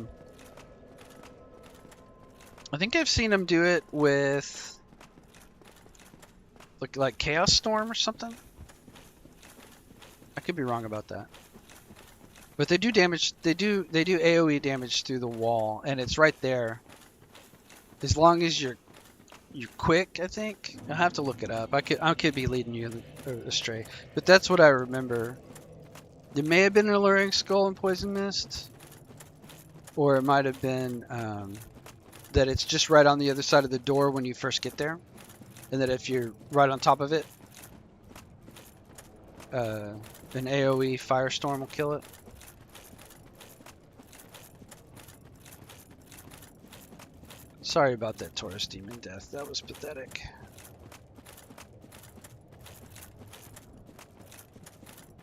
think I've seen him do it with like Chaos Storm or something. I could be wrong about that. But they do damage. They do AOE damage through the wall, and it's right there. As long as you're quick, I think. I'll have to look it up. I could be leading you astray, but that's what I remember. It may have been an alluring skull and poison mist, or it might have been that it's just right on the other side of the door when you first get there, and that if you're right on top of it, an AOE firestorm will kill it. Sorry about that Taurus demon death. That was pathetic.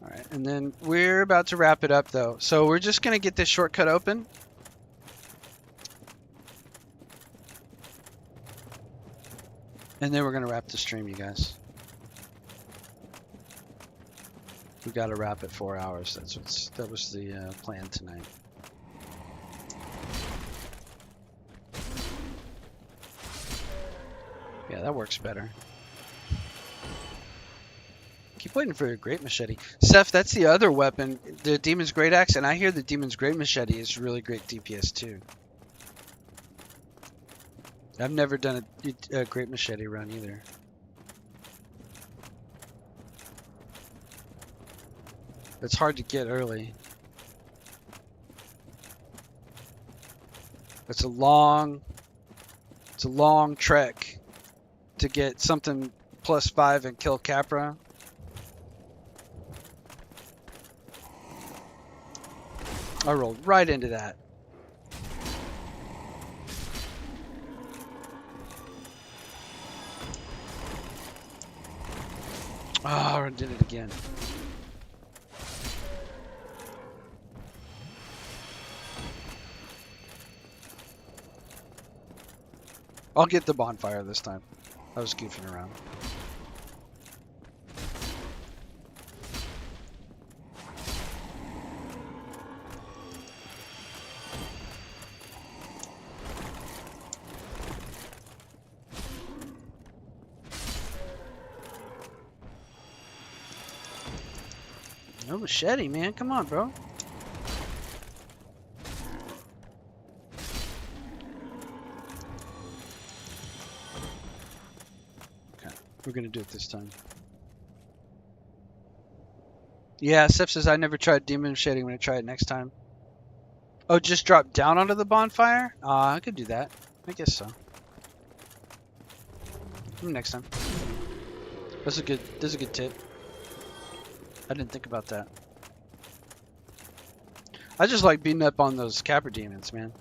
Alright, and then we're about to wrap it up though. So we're just going to get this shortcut open. And then we're going to wrap the stream, you guys. We got to wrap at 4 hours. That was the plan tonight. Yeah, that works better. Keep waiting for your great machete. Seth, that's the other weapon, the Demon's Great Axe, and I hear the Demon's Great Machete is really great DPS too. I've never done a Great Machete run either. It's hard to get early. It's a long trek to get something +5 and kill Capra. I rolled right into that. Oh, I did it again. I'll get the bonfire this time. I was goofing around. No machete, man. Come on, bro. Okay, we're gonna do it this time. Yeah, Seth says I never tried demon machete. When I try it next time. Oh, just drop down onto the bonfire? I could do that. I guess so. Next time. That's a good tip. I didn't think about that. I just like beating up on those Capra demons, man.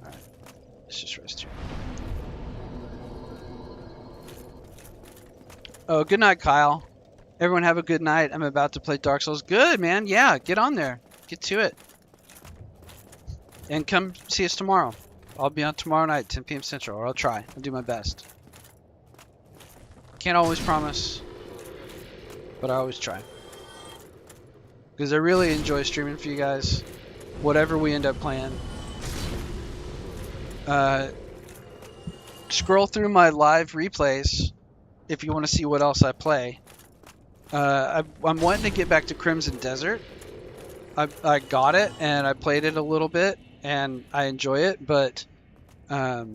Alright. Let's just rest here. Oh, good night, Kyle. Everyone have a good night. I'm about to play Dark Souls. Good, man. Yeah, get on there. Get to it. And come see us tomorrow. I'll be on tomorrow night, 10 p.m. Central, or I'll try. I'll do my best. Can't always promise, but I always try. Because I really enjoy streaming for you guys. Whatever we end up playing. Scroll through my live replays if you want to see what else I play. I'm wanting to get back to Crimson Desert. I got it and I played it a little bit and I enjoy it, but I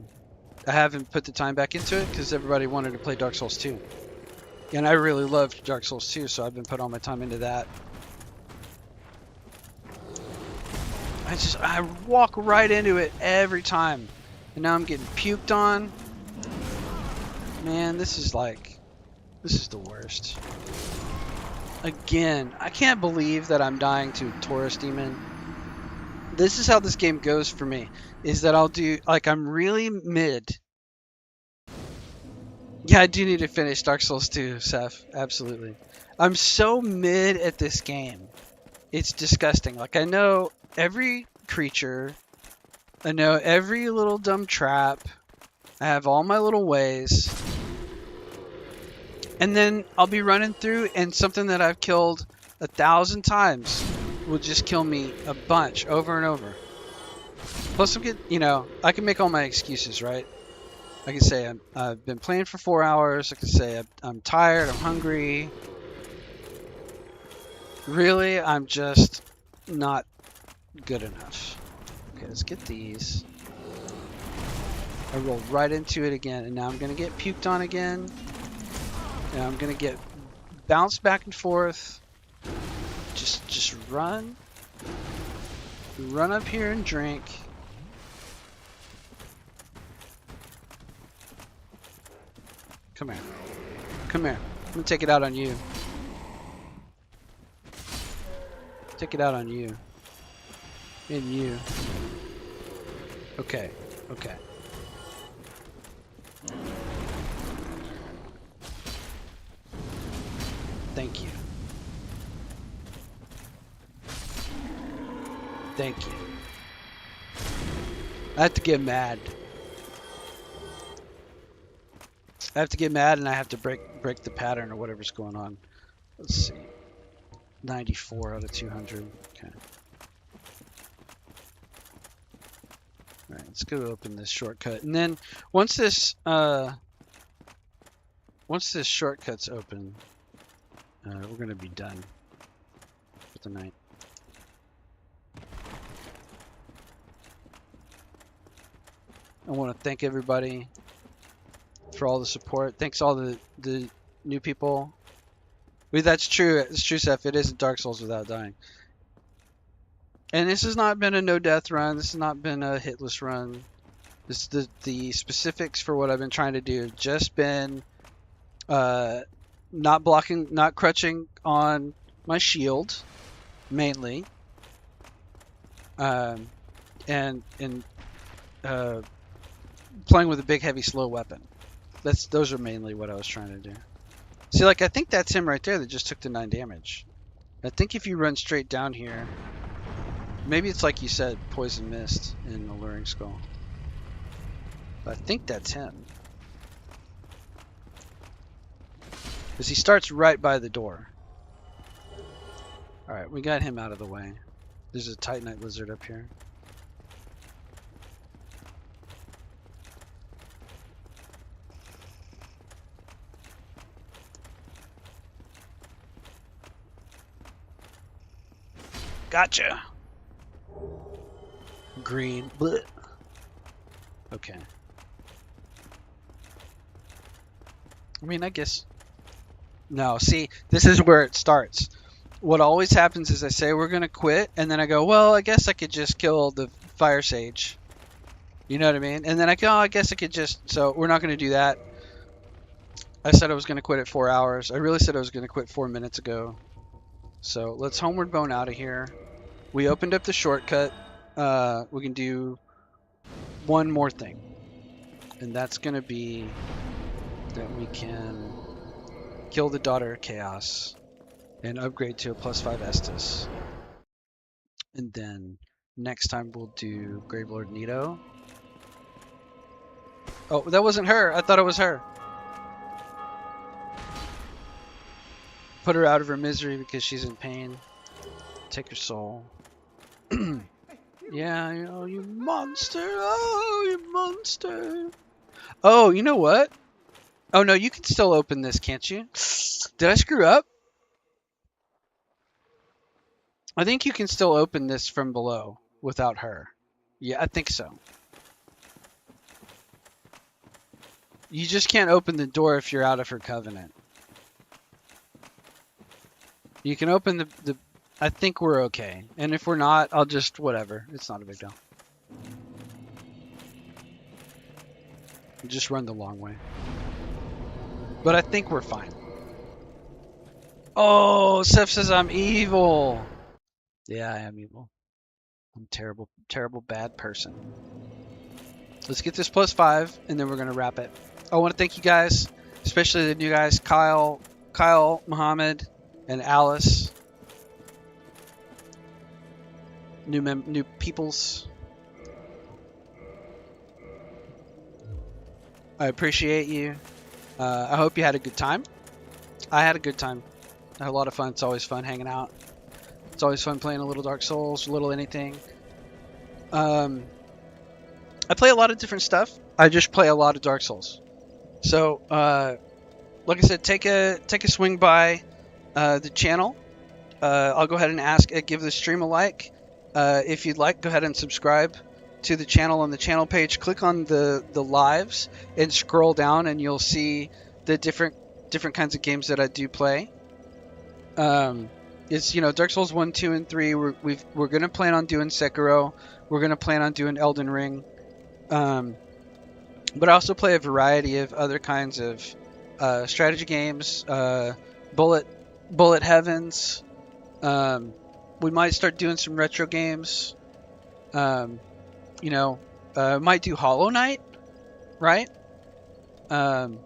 haven't put the time back into it because everybody wanted to play Dark Souls 2. And I really loved Dark Souls 2, so I've been putting all my time into that. I walk right into it every time. And now I'm getting puked on. Man, this is the worst. Again, I can't believe that I'm dying to a Taurus demon. This is how this game goes for me, is that I'll do, like, I'm really mid. Yeah, I do need to finish Dark Souls 2, Seth. Absolutely. I'm so mid at this game. It's disgusting. Like, I know every creature. I know every little dumb trap. I have all my little ways. And then I'll be running through and something that I've killed 1,000 times will just kill me a bunch over and over. Plus, I'm getting, I can make all my excuses, right? I can say I've been playing for 4 hours. I can say I'm tired, I'm hungry. Really, I'm just not good enough. Okay, let's get these. I rolled right into it again, and now I'm going to get puked on again. And I'm going to get bounced back and forth. Just run. Run up here and drink. Come here. Come here. I'm going to take it out on you. Take it out on you. And you. Okay. Okay. Thank you. Thank you. I have to get mad. I have to get mad and I have to break the pattern or whatever's going on. Let's see. 94 out of 200. Okay. Alright, let's go open this shortcut. And then once this shortcut's open, we're gonna be done for the night. I want to thank everybody for all the support. Thanks all the new people. That's true. It's true, Seth. It isn't Dark Souls without dying. And this has not been a no-death run. This has not been a hitless run. This the specifics for what I've been trying to do have just been not blocking, not crutching on my shield, mainly, and playing with a big, heavy, slow weapon. Those are mainly what I was trying to do. See, like, I think that's him right there that just took the 9 damage. I think if you run straight down here, maybe it's like you said, Poison Mist in Alluring Skull. But I think that's him. Because he starts right by the door. Alright, we got him out of the way. There's a Titanite lizard up here. Gotcha! Green. Blech. Okay. I mean, I guess... No, see, this is where it starts. What always happens is I say we're going to quit, and then I go, well, I guess I could just kill the Fire Sage. You know what I mean? And then I go, oh, I guess I could just... So, we're not going to do that. I said I was going to quit at 4 hours. I really said I was going to quit 4 minutes ago. So, let's Homeward Bone out of here. We opened up the shortcut. We can do one more thing. And that's going to be that we can kill the Daughter of Chaos and upgrade to a +5 Estus. And then next time we'll do Gravelord Nito. Oh, that wasn't her. I thought it was her. Put her out of her misery because she's in pain. Take her soul. Yeah, you monster. Oh, you monster. Oh, you know what? Oh, no, you can still open this, can't you? Did I screw up? I think you can still open this from below without her. Yeah, I think so. You just can't open the door if you're out of her covenant. You can open the I think we're okay. And if we're not, I'll just, whatever. It's not a big deal. Just run the long way. But I think we're fine. Oh, Seth says I'm evil. Yeah, I am evil. I'm terrible, terrible, bad person. Let's get this +5, and then we're gonna wrap it. I want to thank you guys, especially the new guys, Kyle, Muhammad, and Alice. New peoples. I appreciate you. I hope you had a good time. I had a good time. I had a lot of fun. It's always fun hanging out. It's always fun playing a little Dark Souls, a little anything. I play a lot of different stuff. I just play a lot of Dark Souls. So, like I said, take a swing by the channel. I'll go ahead and give the stream a like. If you'd like, go ahead and subscribe to the channel on the channel page. Click on the lives and scroll down, and you'll see the different kinds of games that I do play. It's Dark Souls 1, 2, and 3. We're gonna plan on doing Sekiro. We're gonna plan on doing Elden Ring. But I also play a variety of other kinds of strategy games. Bullet Heavens. We might start doing some retro games. Might do Hollow Knight, right? I've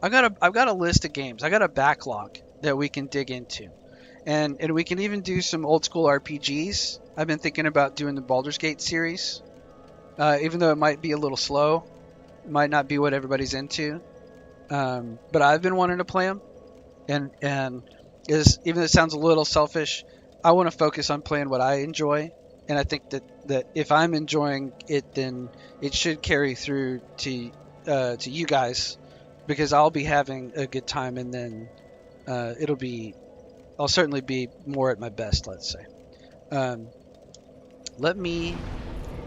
got a list of games. I got a backlog that we can dig into, and we can even do some old school RPGs. I've been thinking about doing the Baldur's Gate series, even though it might be a little slow. It might not be what everybody's into, but I've been wanting to play them, and even though it sounds a little selfish, I want to focus on playing what I enjoy, and I think that if I'm enjoying it, then it should carry through to you guys, because I'll be having a good time, and then I'll certainly be more at my best, let's say. Let me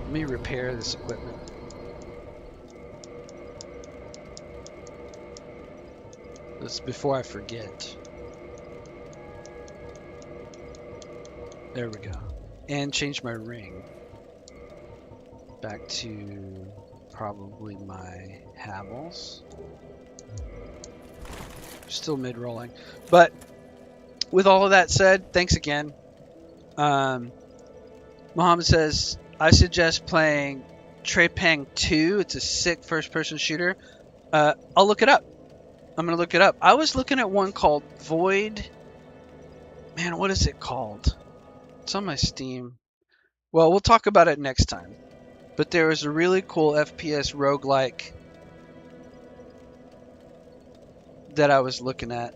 repair this equipment. This before I forget. There we go. And change my ring back to probably my Havels. Still mid-rolling. But with all of that said, thanks again. Mohammed says, I suggest playing Trepang 2. It's a sick first-person shooter. I'll look it up. I'm going to look it up. I was looking at one called Void. Man, what is it called? It's on my Steam. Well, we'll talk about it next time. But there was a really cool FPS roguelike that I was looking at.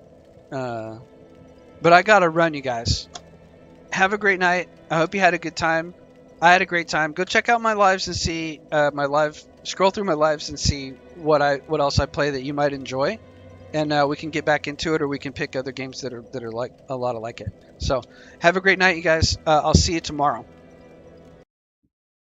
But I gotta run, you guys. Have a great night. I hope you had a good time. I had a great time. Go check out my lives and see scroll through my lives and see what else I play that you might enjoy. And we can get back into it, or we can pick other games that are like a lot like it. So have a great night, you guys. I'll see you tomorrow.